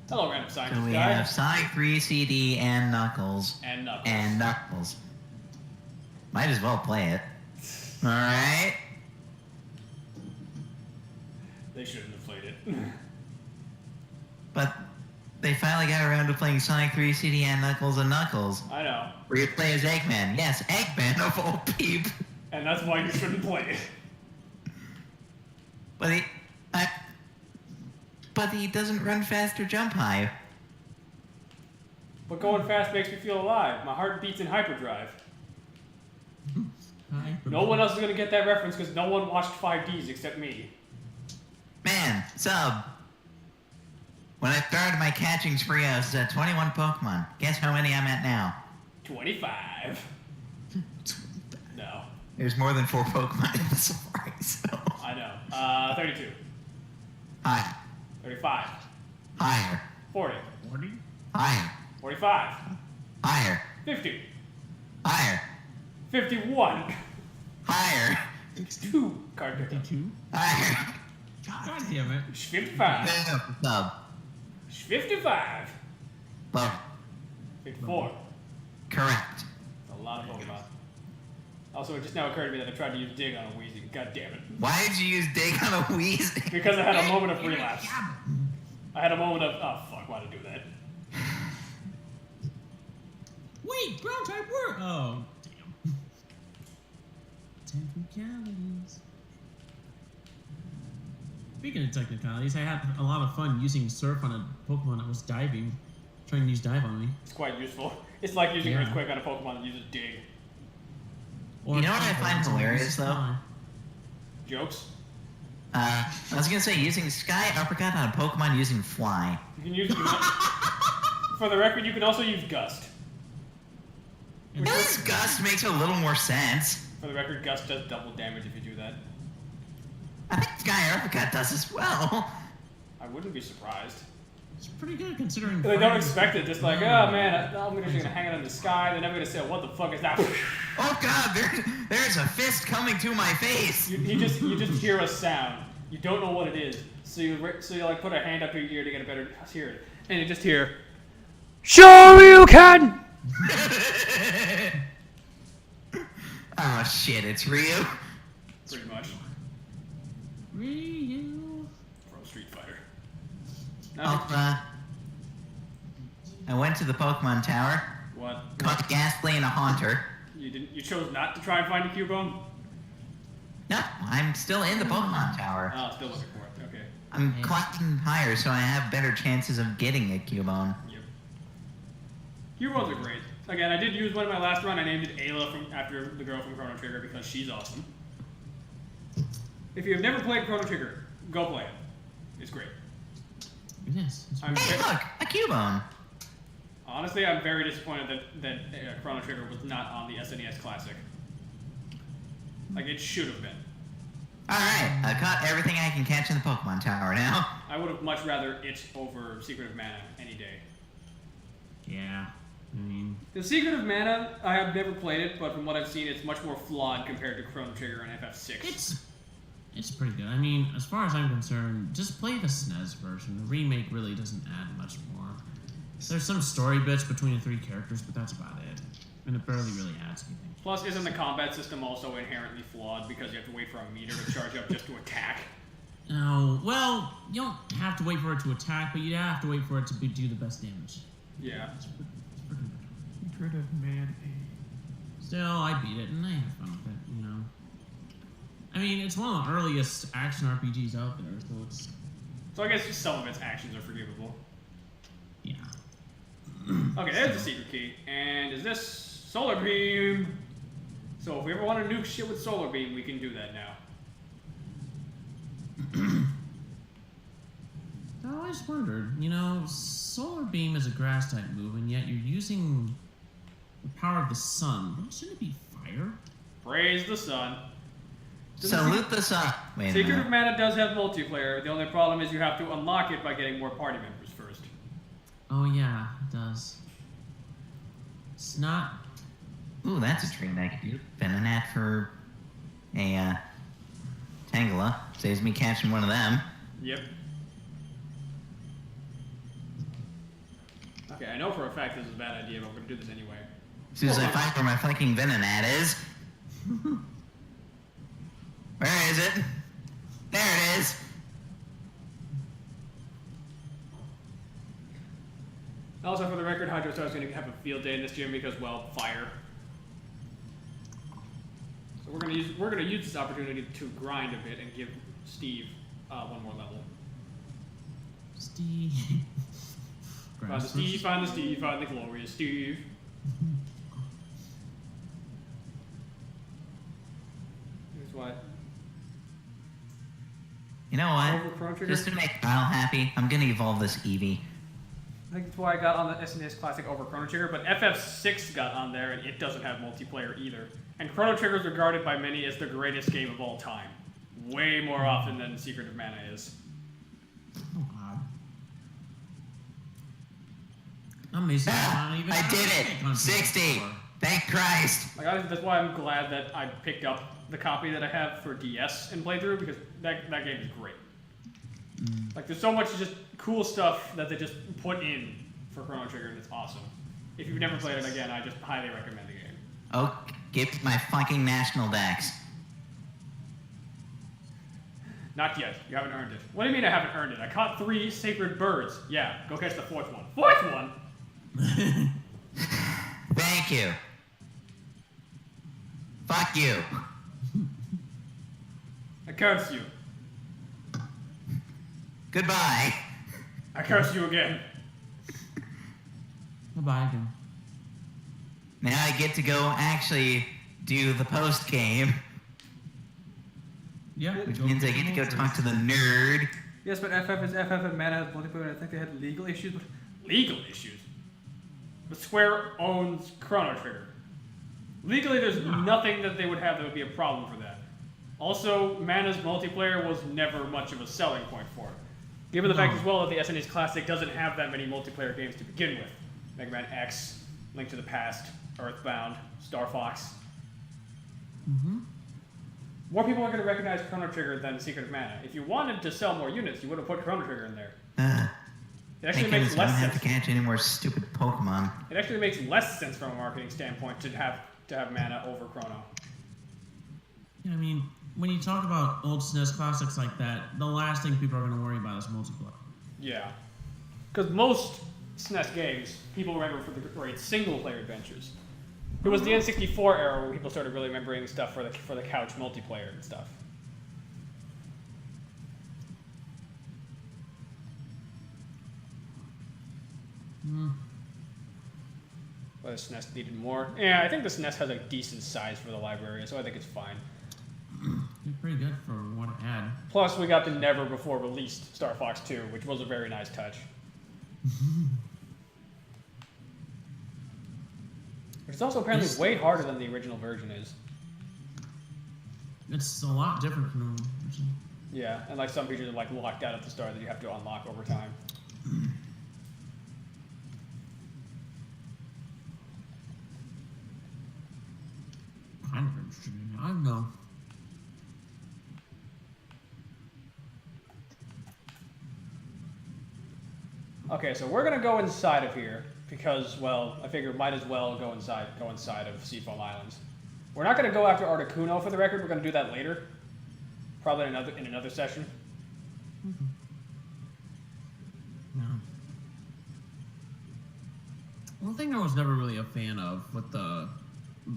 Hello, random scientist So we guy. have Sonic 3 CD and Knuckles. And Knuckles. And Knuckles. Might as well play it. Alright? They shouldn't have played it. But they finally got around to playing Sonic 3 CD and Knuckles and Knuckles. I know. Where you play as Eggman. Yes, Eggman of all people. And that's why you shouldn't play it. But he doesn't run fast or jump high. But going fast makes me feel alive. My heart beats in hyperdrive. No one else is going to get that reference because no one watched 5Ds except me. Man, sub. When I started my catching spree, I was at 21 Pokemon. Guess how many I'm at now? 25. No. There's more than 4 Pokemon in the Safari, so... I know. 32. Higher. 35. Higher. 40. 40? Higher. 45. Higher. 50. Higher. 51. Higher. 2 card pickup. 52? Higher. God damn it. 55. Sub. 55. Low. 54. Correct. That's a lot of Pokemon. Also, it just now occurred to me that I tried to use Dig on a Weezy. God damn it. Why did you use Dig on a Weezy? Because I had a moment of relapse. I had a moment of, oh fuck, why did I do that? Wait, ground type work! Oh, damn. Technicalities. Speaking of technicalities, I had a lot of fun using Surf on a Pokemon that was diving. Trying to use Dive on me. It's quite useful. It's like using Yeah. Earthquake on a Pokemon that uses Dig. Or You know what I find Pokemon hilarious, that though? Jokes? I was gonna say, using Sky Uppercut on a Pokemon using Fly. You can use, for the record, you can also use Gust. At least Gust makes a little more sense. For the record, Gust does double damage if you do that. I think Sky Uppercut does as well. I wouldn't be surprised. It's pretty good considering. They don't expect it, just like, oh man, I'm just gonna hang it in the sky, they're never gonna say, what the fuck is that? Oh god, there's a fist coming to my face. You just hear a sound. You don't know what it is, so you like put a hand up to your ear to get a better hear it, and you just hear, "Sure you can." Oh shit, it's Ryu. Pretty much. Ryu. Pro Street Fighter. Oh, I went to the Pokemon Tower, What? caught Ghastly and a Haunter. You didn't? You chose not to try and find a Cubone? No, I'm still in the Pokemon Tower. Oh, still looking for it. Okay. I'm collecting higher, so I have better chances of getting a Cubone. Yep. Cubones are great. Again, I did use one in my last run. I named it Ayla after the girl from Chrono Trigger because she's awesome. If you've never played Chrono Trigger, go play it. It's great. Yes. It's I'm Hey, very- look, a Cubone. Honestly, I'm very disappointed that Chrono Trigger was not on the SNES Classic. Like, it should have been. Alright, I caught everything I can catch in the Pokemon Tower now. I would have much rather it over Secret of Mana any day. Yeah. I mean, The Secret of Mana, I have never played it, but from what I've seen, it's much more flawed compared to Chrono Trigger and FF6. it's pretty good. I mean, as far as I'm concerned, just play the SNES version. The remake really doesn't add much more. There's some story bits between the 3 characters, but that's about it. And it barely really adds anything. Plus, isn't the combat system also inherently flawed because you have to wait for a meter to charge up just to attack? No, well, you don't have to wait for it to attack, but you have to wait for it to do the best damage. Yeah. It's pretty good. Secret of Man Still, I beat it, and I had fun with it, you know. I mean, it's one of the earliest action RPGs out there, so it's... So I guess some of its actions are forgivable. yeah. Okay, there's the secret key. And is this Solar Beam? So if we ever want to nuke shit with Solar Beam, we can do that now. Oh, always wondered, you know, Solar Beam is a grass type move, and yet you're using the power of the sun. Well, shouldn't it be fire? Praise the sun. Salute the sun. Wait a Secret minute. of Mana does have multiplayer. The only problem is you have to unlock it by getting more party members first. Oh yeah, it does. It's not. Ooh, that's a trade I could do. Venonat for a Tangela. Saves me catching one of them. Yep. Okay, I know for a fact this is a bad idea, but we're gonna do this anyway. As soon as I find where my fucking Venonat is. Where is it? There it is. Also, for the record, Hydrostar is going to have a field day in this gym because, well, fire. So we're gonna use this opportunity to grind a bit and give Steve one more level. Steve. Find the Steve, find the Steve, find the glorious Steve. Here's what. You know Over what? Chrono Trigger? Just to make Kyle happy, I'm gonna evolve this Eevee. I think that's why I got on the SNES Classic over Chrono Trigger, but FF6 got on there and it doesn't have multiplayer either. And Chrono Trigger is regarded by many as the greatest game of all time. Way more often than Secret of Mana is. Oh god. Amazing. I did it! 60! Thank Christ! Like, honestly, that's why I'm glad that I picked up the copy that I have for DS and played through, because that game is great. Like, there's so much just cool stuff that they just put in for Chrono Trigger, and it's awesome. If you've never played it again, I just highly recommend the game. Oh, give my fucking national dex. Not yet. You haven't earned it. What do you mean I haven't earned it? I caught 3 sacred birds. Yeah, go catch the 4th one. 4th one? Thank you. Fuck you. I curse you. Goodbye. I curse you again. Goodbye again. Now I get to go actually do the post game, Yeah. which means I get to go talk to the nerd. Yes, but FF is FF and Mana has multiplayer, and I think they had legal issues. But legal issues? But Square owns Chrono Trigger. Legally, there's nothing that they would have that would be a problem for that. Also, Mana's multiplayer was never much of a selling point for it. Given the fact as well that the SNES Classic doesn't have that many multiplayer games to begin with. Mega Man X, Link to the Past, Earthbound, Star Fox. More people are going to recognize Chrono Trigger than Secret of Mana. If you wanted to sell more units, you would have put Chrono Trigger in there. It actually Thank makes goodness I don't less have sense. to catch any more stupid Pokemon. It actually makes less sense from a marketing standpoint to have Mana over Chrono. Yeah, I mean, when you talk about old SNES classics like that, the last thing people are going to worry about is multiplayer. Yeah, because most SNES games people remember for the great single-player adventures. It was the N64 era where people started really remembering stuff for the couch multiplayer and stuff. But the SNES needed more. Yeah, I think the SNES has a decent size for the library, so I think it's fine. It's pretty good for what it had. Plus, we got the never before released Star Fox 2, which was a very nice touch. It's also apparently way harder than the original version is. It's a lot different from the original. Yeah, and like some features are like locked out at the start that you have to unlock over time. Kind of interesting. I don't know. Okay, so we're gonna go inside of here because, well, I figure might as well go inside of Seafoam Islands. We're not gonna go after Articuno for the record. We're gonna do that later, probably in another session. Yeah. One thing I was never really a fan of with the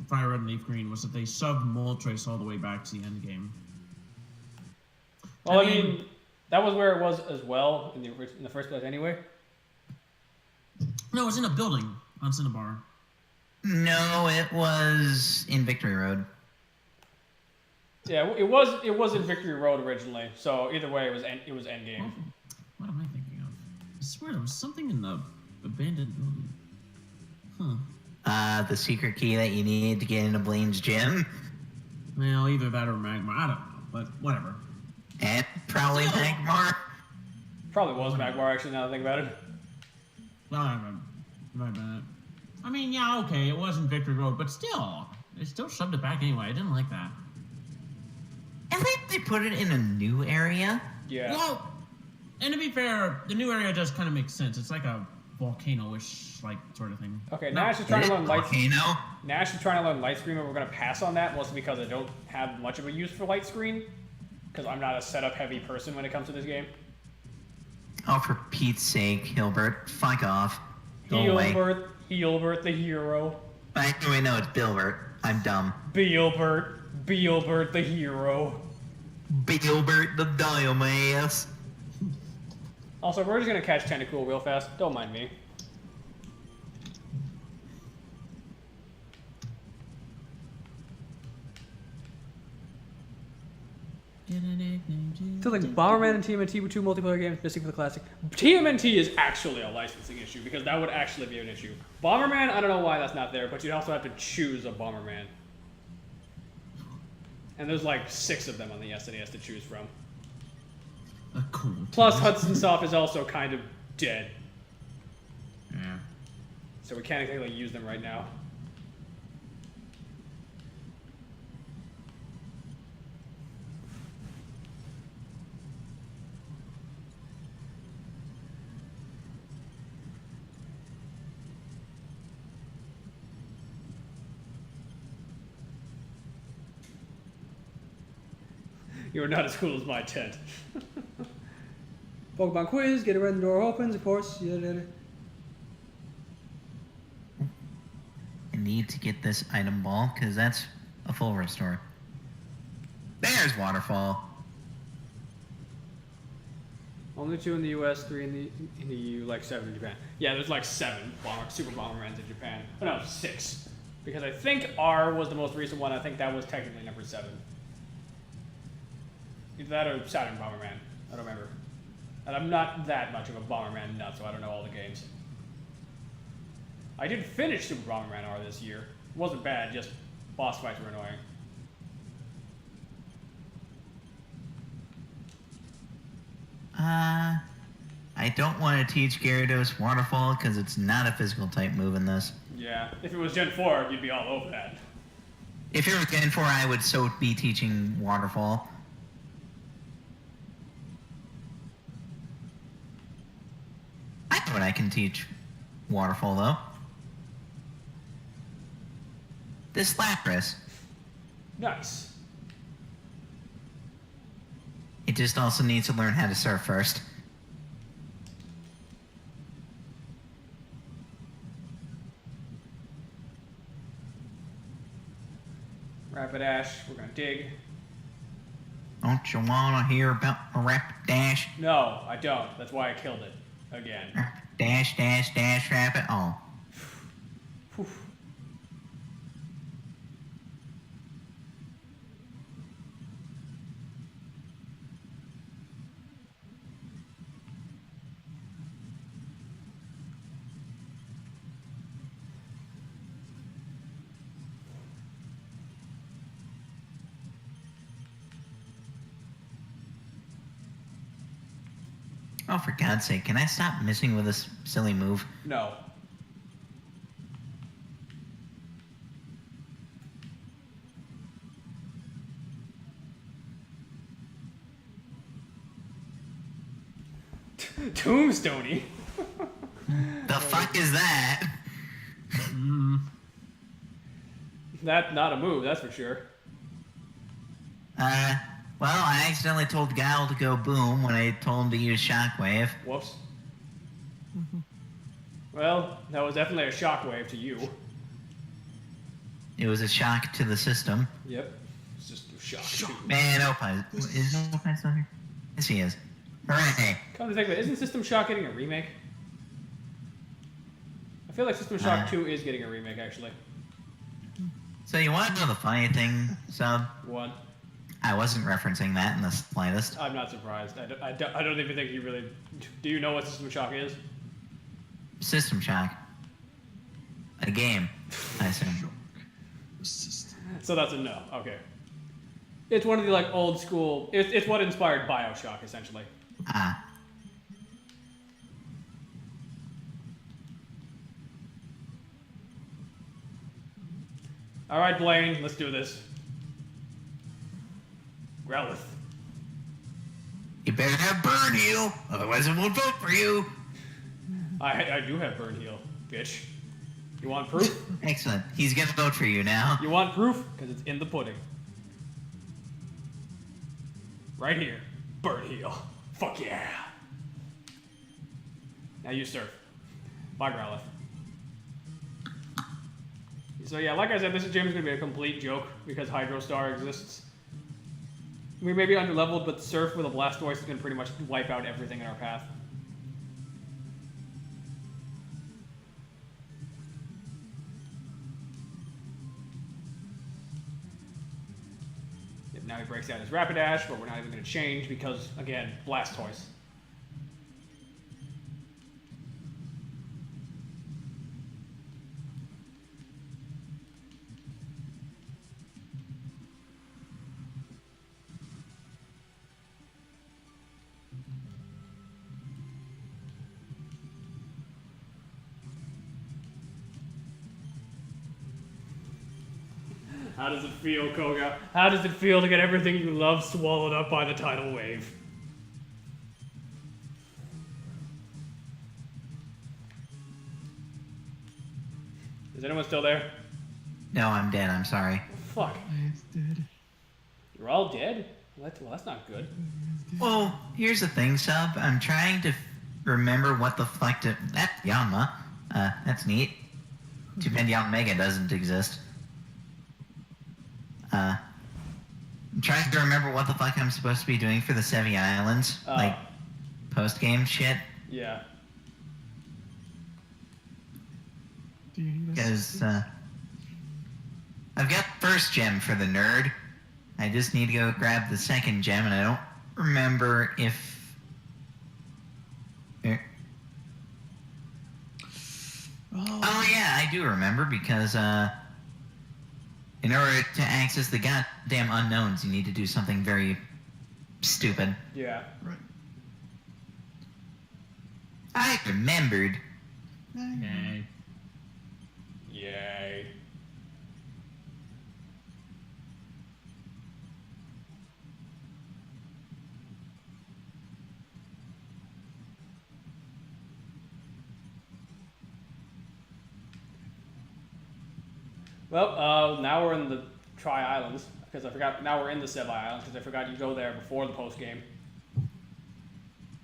Fire Red and Leaf Green was that they shoved Moltres all the way back to the end game. Well, I mean, that was where it was as well in the first place anyway. No, it was in a building on Cinnabar. No, it was in Victory Road. Yeah, it was in Victory Road originally. So either way, it was endgame. What am I thinking of? swear there was something in the abandoned building. The secret key that you need to get into Blaine's gym. Well, either that or Magmar. I don't know, but whatever. And probably Magmar. Probably was Magmar, actually, now that I think about it. Right. I mean, yeah, okay, it wasn't Victory Road, but still, they still shoved it back anyway. I didn't like that. At least they put it in a new area. Yeah. Well, and to be fair, the new area does kind of make sense. It's like a volcano-ish, like, sort of thing. Okay, Nash is trying to learn Light Screen. Volcano. Nash is trying to learn Light Screen, but we're going to pass on that, mostly because I don't have much of a use for Light Screen. Because I'm not a setup-heavy person when it comes to this game. Oh, for Pete's sake, Hilbert, fuck off. Go away. Heelbert the hero. Wait, no, it's Bilbert. I'm dumb. Beelbert the hero. Bilbert the Diomass. Also, we're just going to catch Tentacool real fast. Don't mind me. I feel like Bomberman and TMNT were two multiplayer games missing for the classic. TMNT is actually a licensing issue because that would actually be an issue. Bomberman, I don't know why that's not there, but you'd also have to choose a Bomberman. And there's like 6 of them on the SNES to choose from. Cool. Plus, Hudson Soft is also kind of dead. Yeah. So we can't exactly use them right now. You are not as cool as my tent. Pokemon quiz, get it when the door opens, of course. I need to get this item ball, because that's a full restore. There's Waterfall. Only 2 in the US, 3 in the EU, like 7 in Japan. Yeah, there's like 7 Super Bombermans in Japan. Oh no, 6. Because I think R was the most recent one. I think that was technically number 7. Either that or Saturn Bomberman. I don't remember. And I'm not that much of a Bomberman nut, so I don't know all the games. I did finish Super Bomberman R this year. It wasn't bad, just boss fights were annoying. I don't want to teach Gyarados Waterfall because it's not a physical type move in this. Yeah, if it was Gen 4, you'd be all over that. If it was Gen 4, I would so be teaching Waterfall. I know what I can teach Waterfall, though. This Lapras. Nice. It just also needs to learn how to surf first. Rapidash, we're gonna dig. Don't you wanna hear about a Rapidash? No, I don't. That's why I killed it. Again. Dash, dash, dash, rapid. Oh. Whew. Oh, for God's sake, can I stop missing with this silly move? No. Tombstoney? The fuck is that? That's not a move, that's for sure. Well, I accidentally told Gal to go boom when I told him to use Shockwave. Whoops. Well, that was definitely a shockwave to you. It was a shock to the system. Yep. It's just a shock. Man, Opie. Is Opie still here? Yes, he is. Hooray. Come to think of it, isn't System Shock getting a remake? I feel like System Shock 2 is getting a remake, actually. So you want to know the funny thing, Sub? What? I wasn't referencing that in the slightest. I'm not surprised. I don't even think you really... Do you know what System Shock is? System Shock. A game, I assume. So that's a no. Okay. It's one of the, like, old school... It's what inspired Bioshock, essentially. Ah. Alright, Blaine, let's do this. Growlithe. You better have Burn Heal, otherwise I won't vote for you. I do have Burn Heal, bitch. You want proof? Excellent. He's gonna vote for you now. You want proof? Because it's in the pudding. Right here. Burn Heal. Fuck yeah. Now you surf. Bye, Growlithe. So yeah, like I said, this gym is going to be a complete joke because Hydro Star exists. We may be underleveled, but Surf with a Blastoise is going to pretty much wipe out everything in our path. Yep, now he breaks out his Rapidash, but we're not even going to change because, again, Blastoise. How does it feel, Koga? How does it feel to get everything you love swallowed up by the tidal wave? Is anyone still there? No, I'm dead. I'm sorry. Fuck. It's dead. You're all dead? Well, that's not good. Well, here's the thing, Sub. I'm trying to remember what the fuck to... That's Yanma. That's neat. Too bad Yanmega doesn't exist. I'm trying to remember what the fuck I'm supposed to be doing for the Sevi Islands. Like, post-game shit. Yeah. Do you need Because, I've got first gem for the nerd. I just need to go grab the second gem, and I don't remember if... Oh yeah, I do remember, because, in order to access the goddamn unknowns, you need to do something very stupid. Yeah. Right. I remembered. Okay. Yay. Well, now we're in the Tri-Islands, because I forgot, now we're in the Sevi Islands, because I forgot you go there before the post-game.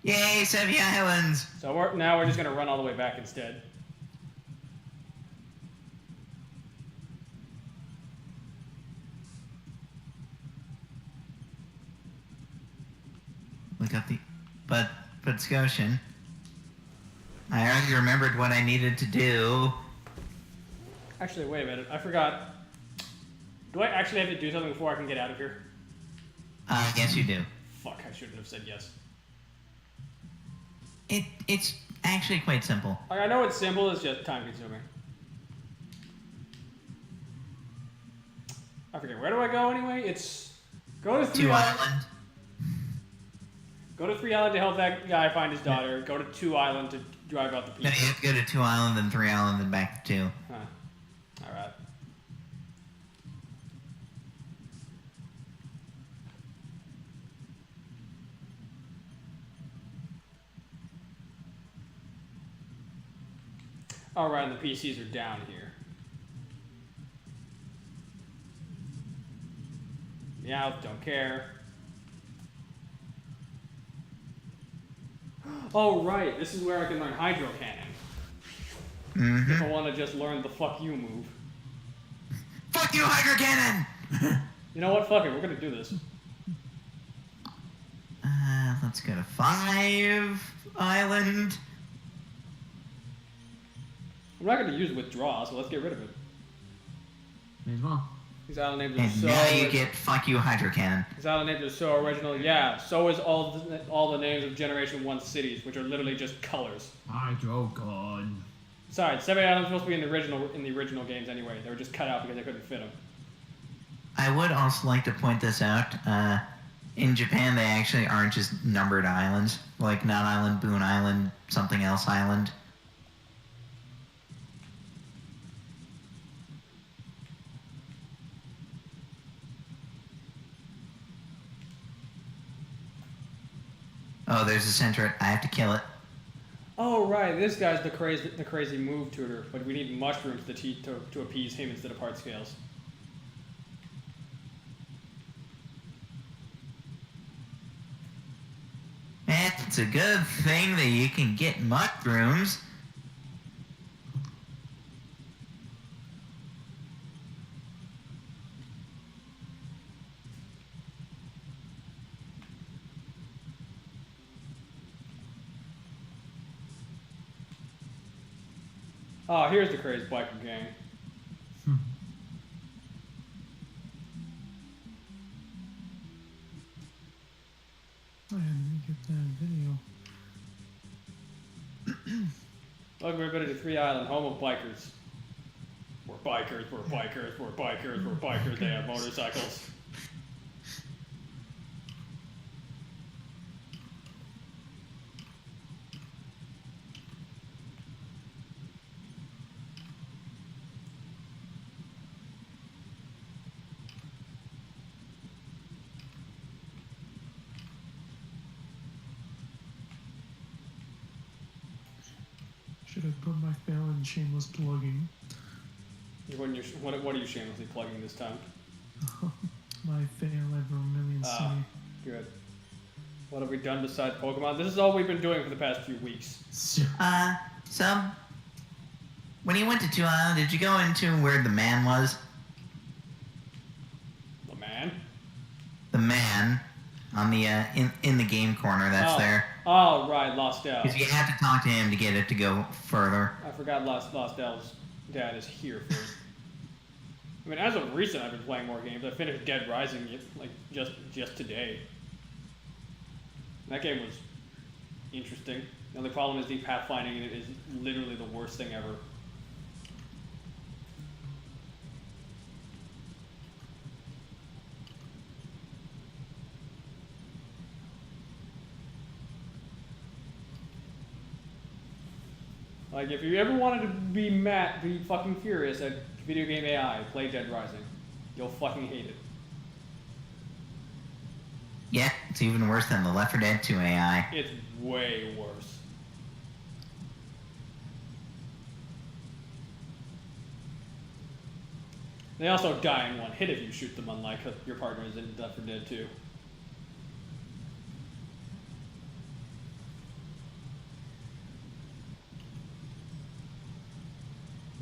Yay, Sevi Islands! So now we're just going to run all the way back instead. Look up the... But Scotian, I already remembered what I needed to do. Actually, wait a minute. I forgot. Do I actually have to do something before I can get out of here? Yes you do. Fuck, I shouldn't have said yes. It's actually quite simple. Like, I know it's simple, it's just time consuming. I forget, where do I go anyway? It's... Go to 3 Island. Go to 3 Island to help that guy find his daughter. Go to 2 Island to drive out the No, people. you have to go to 2 Island, then 3 Island, then back to 2. Huh. Alright. Alright, and the PCs are down here. Yeah, don't care. Oh, right, this is where I can learn Hydro Cannon. Mm-hmm. If I want to just learn the fuck you move. Fuck you, Hydro Cannon! You know what? Fuck it, we're gonna do this. Let's go to 5 Island. I'm not gonna use Withdraw, so let's get rid of it. May as well. These island names are And so. now you get fuck you Hydro Cannon. These island names are so original. Yeah, so is all the names of Generation 1 cities, which are literally just colors. Hydrogon. Sorry, 7 Islands were supposed to be in the original games anyway. They were just cut out because they couldn't fit them. I would also like to point this out. In Japan, they actually aren't just numbered islands. Like Nut Island, Boone Island, something else island. Oh, there's a Centret. I have to kill it. Oh right, this guy's the crazy move tutor, but we need mushrooms to appease him instead of heart scales. It's a good thing that you can get mushrooms. Oh, here's the crazy biker gang. Oh, yeah, let me get that video. Welcome everybody to 3 Island, home of bikers. We're bikers, we're bikers, we're bikers, we're bikers, they have motorcycles. Should have put my fail in shameless plugging. What are you shamelessly plugging this time? My fail ever million city. Good. What have we done besides Pokemon? This is all we've been doing for the past few weeks. So, when you went to 2 Island, did you go into where the man was? The man? The man on the in the game corner that's there. Oh, right, Lostel. Because you have to talk to him to get it to go further. I forgot Lostel's dad is here first. I mean, as of recent, I've been playing more games. I finished Dead Rising like just today. That game was interesting. The only problem is the pathfinding in it is literally the worst thing ever. Like, if you ever wanted to be fucking furious at video game AI, play Dead Rising. You'll fucking hate it. Yeah, it's even worse than the Left 4 Dead 2 AI. It's way worse. They also die in one hit if you shoot them, unlike your partners in Left 4 Dead 2.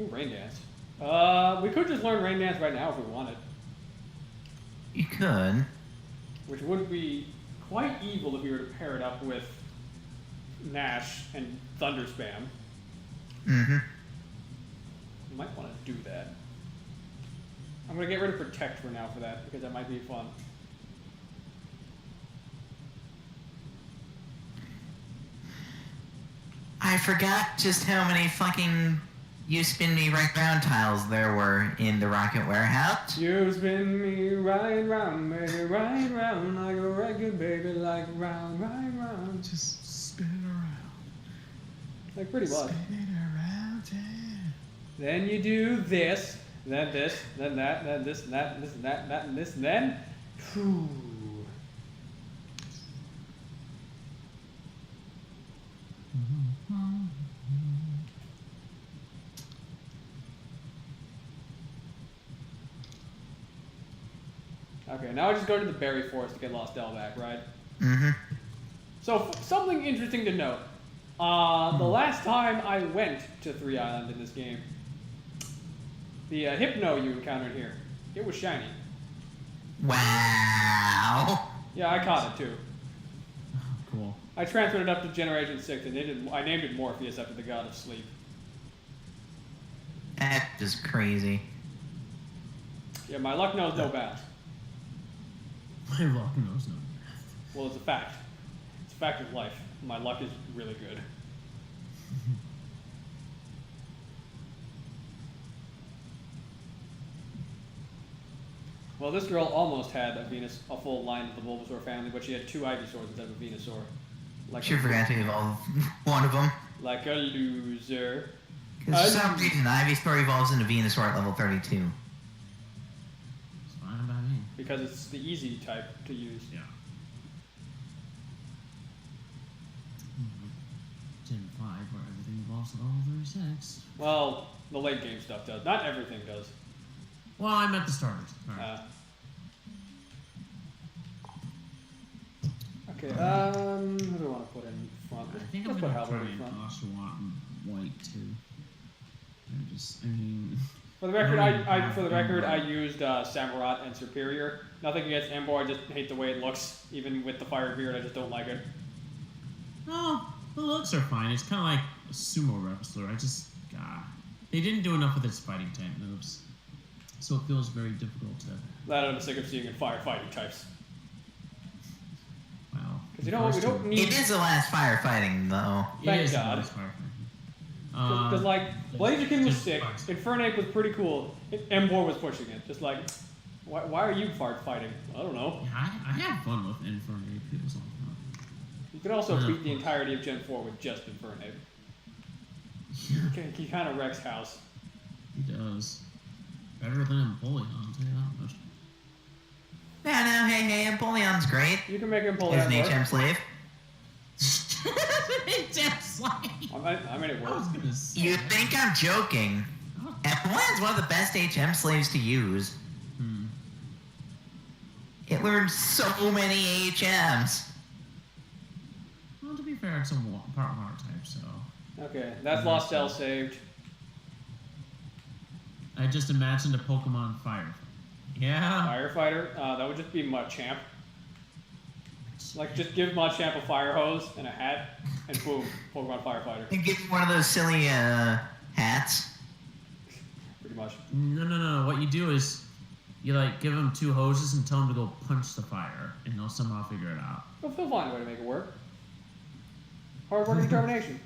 Ooh, Rain Dance. We could just learn Rain Dance right now if we wanted. You could. Which would be quite evil if we were to pair it up with Nash and Thunder Spam. Mm-hmm. You might want to do that. I'm going to get rid of Protect for now for that, because that might be fun. I I forgot just how many fucking you spin me right round tiles there were in the Rocket Warehouse. You spin me right round, baby, right round, like a record, baby, like round, right round. Just spin it around. Like pretty much. Spin it around, yeah. Then you do this, then this, then that, then this, and that, and this, and that, and this, and then. Whew. Okay, now I just go to the berry forest to get Lost L back, right? Mm-hmm. So, something interesting to note. The last time I went to 3 Island in this game, the Hypno you encountered here, it was shiny. Wow. Yeah, I caught it too. Cool. I transferred it up to Generation 6 and I named it Morpheus after the god of sleep. That is crazy. Yeah, my luck knows no bounds. My luck knows no. Well, it's a fact. It's a fact of life. My luck is really good. Well, this girl almost had a full line of the Bulbasaur family, but she had 2 Ivysaurs instead of a Venusaur. She forgot to evolve one of them. Like a loser. Because for some reason, Ivysaur evolves into Venusaur at level 32. It's fine by me. Because it's the easy type to use. Yeah. Gen 5, where everything evolves to level 36. Well, the late game stuff does. Not everything does. Well, I meant the starters. Alright. Okay, who do I want to put in front? I think Let's I'm put gonna try Halberd in and front. Oshawott and White too. I mean. For the record, I used Samurott and Superior. Nothing against Emboar, I just hate the way it looks. Even with the fire beard, I just don't like it. No, the looks are fine. It's kind of like a sumo wrestler. They didn't do enough with its fighting type moves, so it feels very difficult to. That I'm sick of seeing in firefighting types. Wow. Because you know what, we don't need. It is the last firefighting, though. Thank God. Because like, Blaziken was sick, Infernape was pretty cool, Emboar was pushing it. Just like, why are you fighting? I don't know. Yeah, I had fun with Infernape. It was all fun. You could also beat the entirety of Gen 4 with just Infernape. He kind of wrecks house. He does. Better than Empoleon, I'll tell you that much. Yeah, no, hey, Empoleon's great. You can make Empoleon He's an work. HM slave. HM slave! I mean, it works. You think I'm joking? Empoleon's one of the best HM slaves to use. It learns so many HMs. Well, to be fair, it's a part water type, so. Okay, that's Lost Cell saved. I just imagined a Pokemon Fire. Yeah. Firefighter, that would just be Machamp. Like, just give Machamp a fire hose and a hat, and boom, Pokemon Firefighter. You get one of those silly hats. Pretty much. No. What you do is, you like give them 2 hoses and tell them to go punch the fire, and they'll somehow figure it out. They'll find a way to make it work. Hard work and determination.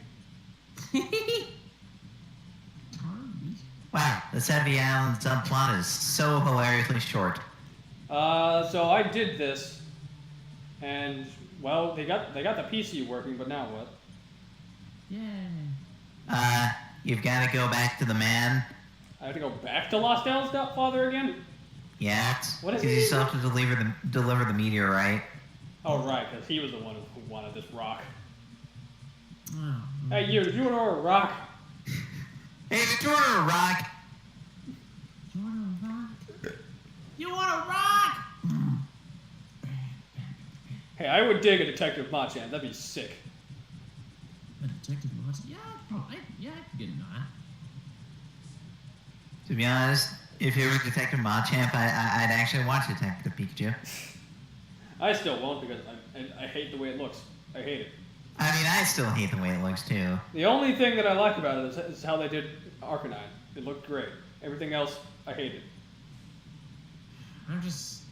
Wow, the Savvy Island subplot is so hilariously short. So I did this, and well, they got the PC working, but now what? Yay. You've got to go back to the man. I have to go back to Lost El's father again? Yeah, What is because he you still have to deliver the meteorite. Oh right, because he was the one who wanted this rock. Oh, Hey you want a rock? Hey, did you order a rock? you want a rock? You want a rock? Hey, I would dig a Detective Machamp. That'd be sick. A detective monster? Yeah, probably. Yeah, I could get into that. To be honest, if it was Detective Machamp, I'd actually watch Detective Pikachu. I still won't because I hate the way it looks. I hate it. I mean, I still hate the way it looks, too. The only thing that I like about it is how they did Arcanine. It looked great. Everything else, I hate it. I'm just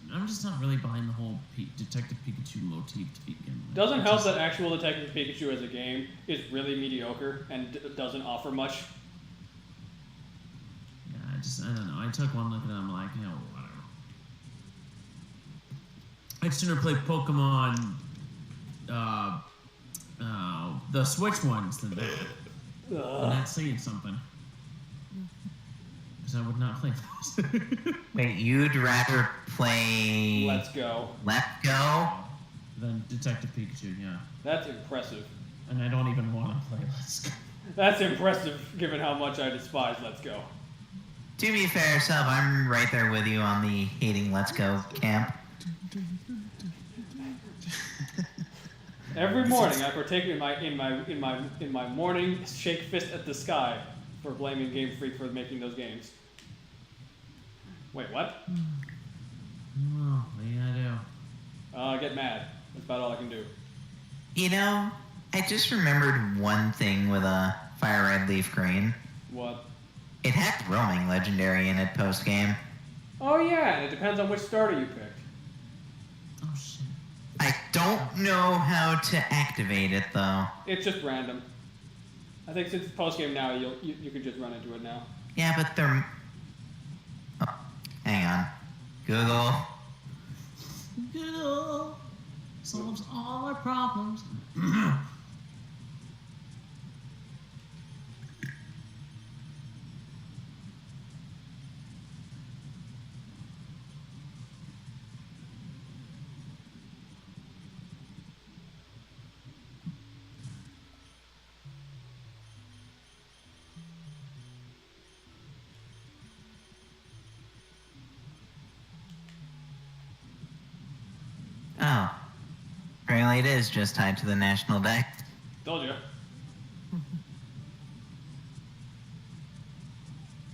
not really behind the whole Detective Pikachu motif to begin with. Doesn't help that actual Detective Pikachu as a game is really mediocre and doesn't offer much. Yeah, I don't know. I took one look at it and I'm like, you know, whatever. I'd sooner play Pokemon, the Switch ones than that. I'm not saying something. Because I would not play those. Wait, you'd rather play... Let's Go. Let's Go? Than Detective Pikachu, yeah. That's impressive. And I don't even want to play Let's Go. That's impressive given how much I despise Let's Go. To be fair, Sub, I'm right there with you on the hating Let's Go camp. Every morning I partake in my morning shake fist at the sky for blaming Game Freak for making those games. Wait, what? Oh, what do you gotta do? I get mad. That's about all I can do. You know, I just remembered one thing with Fire Red Leaf Green. What? It had roaming legendary in it post-game. Oh yeah, and it depends on which starter you picked. Oh shit. I don't know how to activate it though. It's just random. I think since it's post game now, you could just run into it now. Yeah, but they're. Oh, hang on. Google. Google solves all our problems. Oh. Apparently it is just tied to the national deck. Told you.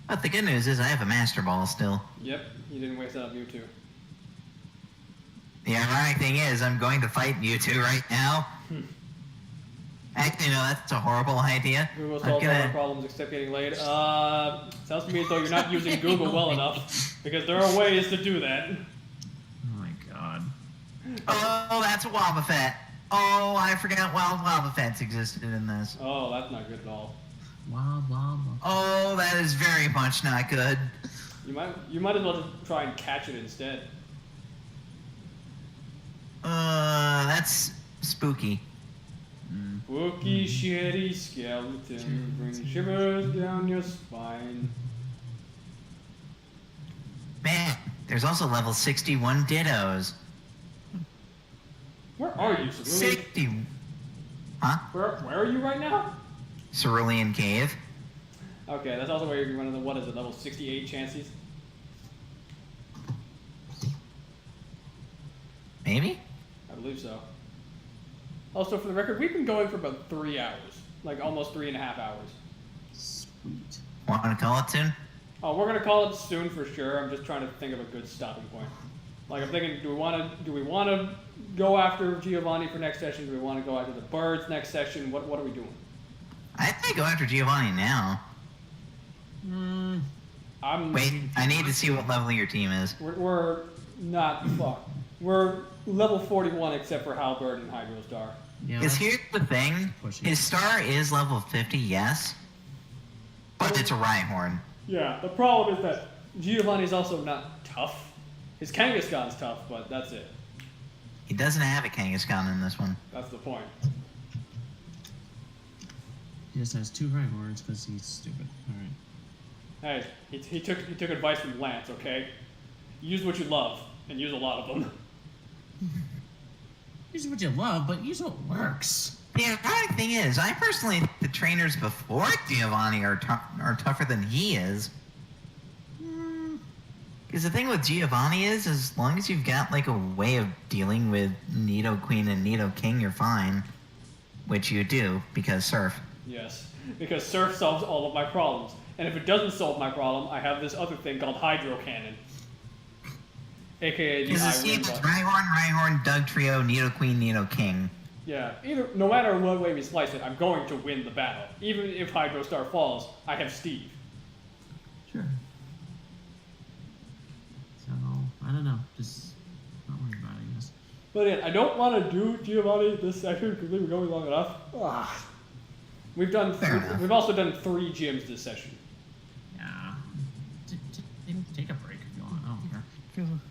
But the good news is I have a Master Ball still. Yep, you didn't waste that on Mewtwo. The ironic thing is I'm going to fight Mewtwo right now. Actually, no, that's a horrible idea. Google solves all our problems except getting laid. Sounds to me as though you're not using Google well enough, because there are ways to do that. Oh my god. Oh, that's a Wobbuffet. Oh, I forgot wild Wobbuffets existed in this. Oh, that's not good at all. Wow, wow, wow. Oh, that is very much not good. You might as well just try and catch it instead. That's spooky. Spooky, shitty skeleton, bring shivers down your spine. Man, there's also level 61 Dittos. Where are you, Cerulean? 60. Huh? Where are you right now? Cerulean Cave. Okay, that's also where you're running the, what is it, level 68 chances? Maybe? I believe so. Also, for the record, we've been going for about 3 hours. Like, almost 3.5 hours. Sweet. Want to call it soon? Oh, we're gonna call it soon for sure. I'm just trying to think of a good stopping point. Like, I'm thinking, do we want to go after Giovanni for next session? Do we want to go after the birds next session? What are we doing? I think go after Giovanni now. Wait, I need to see what level your team is. We're not fucked. We're level 41 except for Halberd and Hydrostar. Yeah, Because here's the thing. pushing. His star is level 50, yes. But it's a Rhyhorn. Yeah, the problem is that Giovanni's also not tough. His Kangaskhan's tough, but that's it. He doesn't have a Kangaskhan in this one. That's the point. He just has 2 Rhyhorns because he's stupid. Alright. Hey, he took advice from Lance, okay? Use what you love, and use a lot of them. Use what you love, but use what works. The ironic thing is, I personally think the trainers before Giovanni are tougher than he is. Because the thing with Giovanni is, as long as you've got like a way of dealing with Nidoqueen and Nidoking, you're fine. Which you do, because Surf. Yes, because Surf solves all of my problems. And if it doesn't solve my problem, I have this other thing called Hydro Cannon. AKA the Because I it's win button. Rhyhorn, Dugtrio, Nidoqueen, Nidoking. Yeah, no matter what way we slice it, I'm going to win the battle. Even if Hydrostar falls, I have Steve. Sure. So, I don't know. Just not worry about it, I guess. But yeah, I don't want to do Giovanni this session because we were going long enough. Ah. We've also done 3 gyms this session. Yeah. Take a break if you want. I don't care.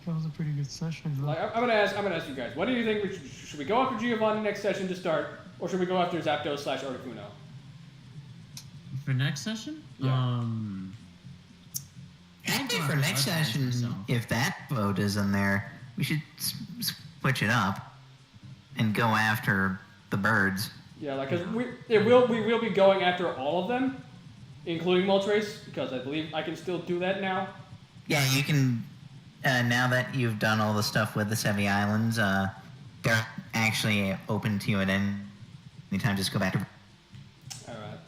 Feels a pretty good session. Though. Like, I'm gonna ask you guys, what do you think? Should we go after Giovanni next session to start, or should we go after Zapdos/Articuno? For next session? I think for next session, if that vote is in there, we should switch it up and go after the birds. Yeah, like, cause we will be going after all of them, including Moltres, because I believe I can still do that now. Yeah, you can. Now that you've done all the stuff with the Sevi Islands, they're actually open to you at any time. Just go back to. All right.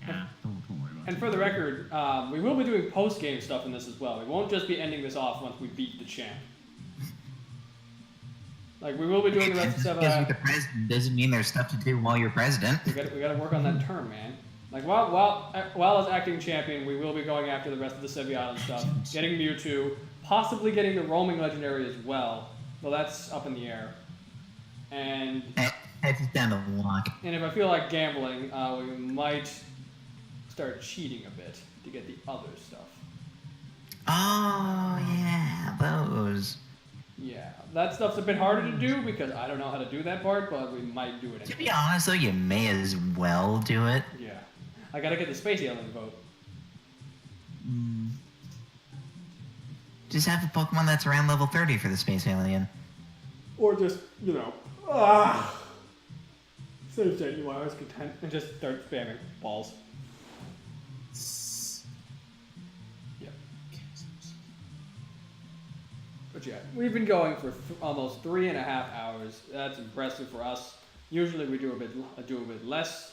Yeah, don't worry about it. And for the record, we will be doing post-game stuff in this as well. We won't just be ending this off once we beat the champ. Like, we will be doing the rest of Because you're the president doesn't mean there's stuff to do while you're president. We gotta work on that term, man. Like, while as acting champion, we will be going after the rest of the Sylveon stuff, getting Mewtwo, possibly getting the roaming legendary as well. Well, that's up in the air. And That's down to luck. And if I feel like gambling, we might start cheating a bit to get the other stuff. Oh, yeah, those. Yeah, that stuff's a bit harder to do because I don't know how to do that part, but we might do it anyway. To be honest, though, you may as well do it. Yeah. I gotta get the Space Alien vote. Just have a Pokemon that's around level 30 for the Space Alien. Or just, save state, you are content, and just start spamming balls. Yep. But yeah, we've been going for almost 3.5 hours. That's impressive for us. Usually we do a bit less.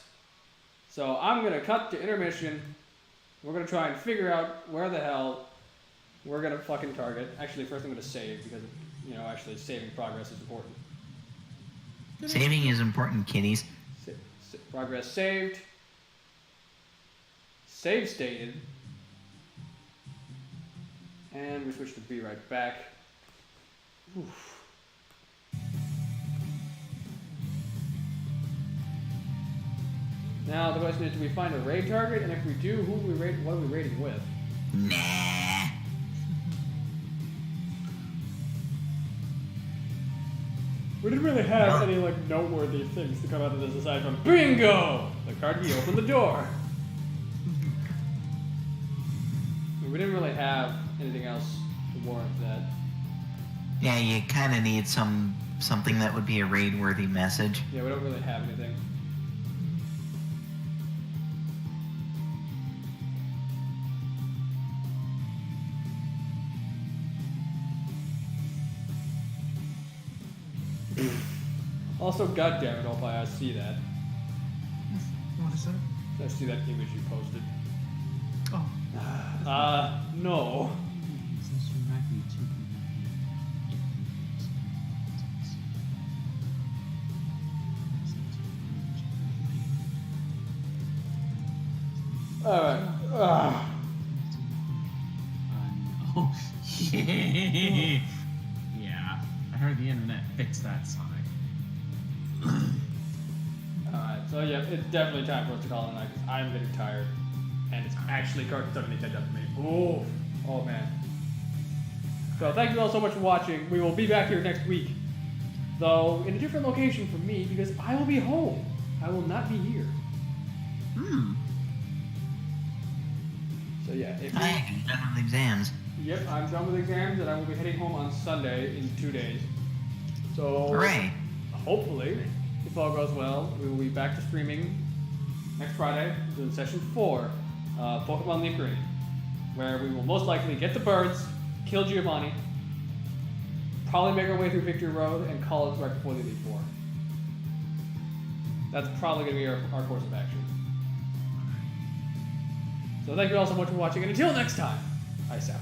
So I'm gonna cut to intermission. We're gonna try and figure out where the hell we're gonna fucking target. Actually, first I'm gonna save because actually saving progress is important. Saving is important, kiddies. Progress saved. Save stated. And we switch to be right back. Oof. Now the question is, do we find a raid target? And if we do, what are we raiding with? Nah. We didn't really have any noteworthy things to come out of this aside from bingo! The card key opened the door. We didn't really have anything else to warrant that. Yeah, you kind of need something that would be a raid-worthy message. Yeah, we don't really have anything. Also, goddammit, Opie, I see that. What is that? I see that image you posted. Oh. No. Alright. No. Yeah. I heard the internet fixed that, Sonic. Alright, so yeah, it's definitely time for us to call it a night because I'm getting tired. And it's actually starting to catch up to me. Oh man. So thank you all so much for watching. We will be back here next week. Though in a different location from me because I will be home. I will not be here. So yeah, if I am done with exams. Yep, I'm done with exams and I will be heading home on Sunday in 2 days. So Hooray! Hopefully, if all goes well, we will be back to streaming next Friday, doing session 4, Pokemon LeafGreen, where we will most likely get the birds, kill Giovanni, probably make our way through Victory Road, and call it right before the Elite Four. That's probably going to be our course of action. So thank you all so much for watching, and until next time, ice out.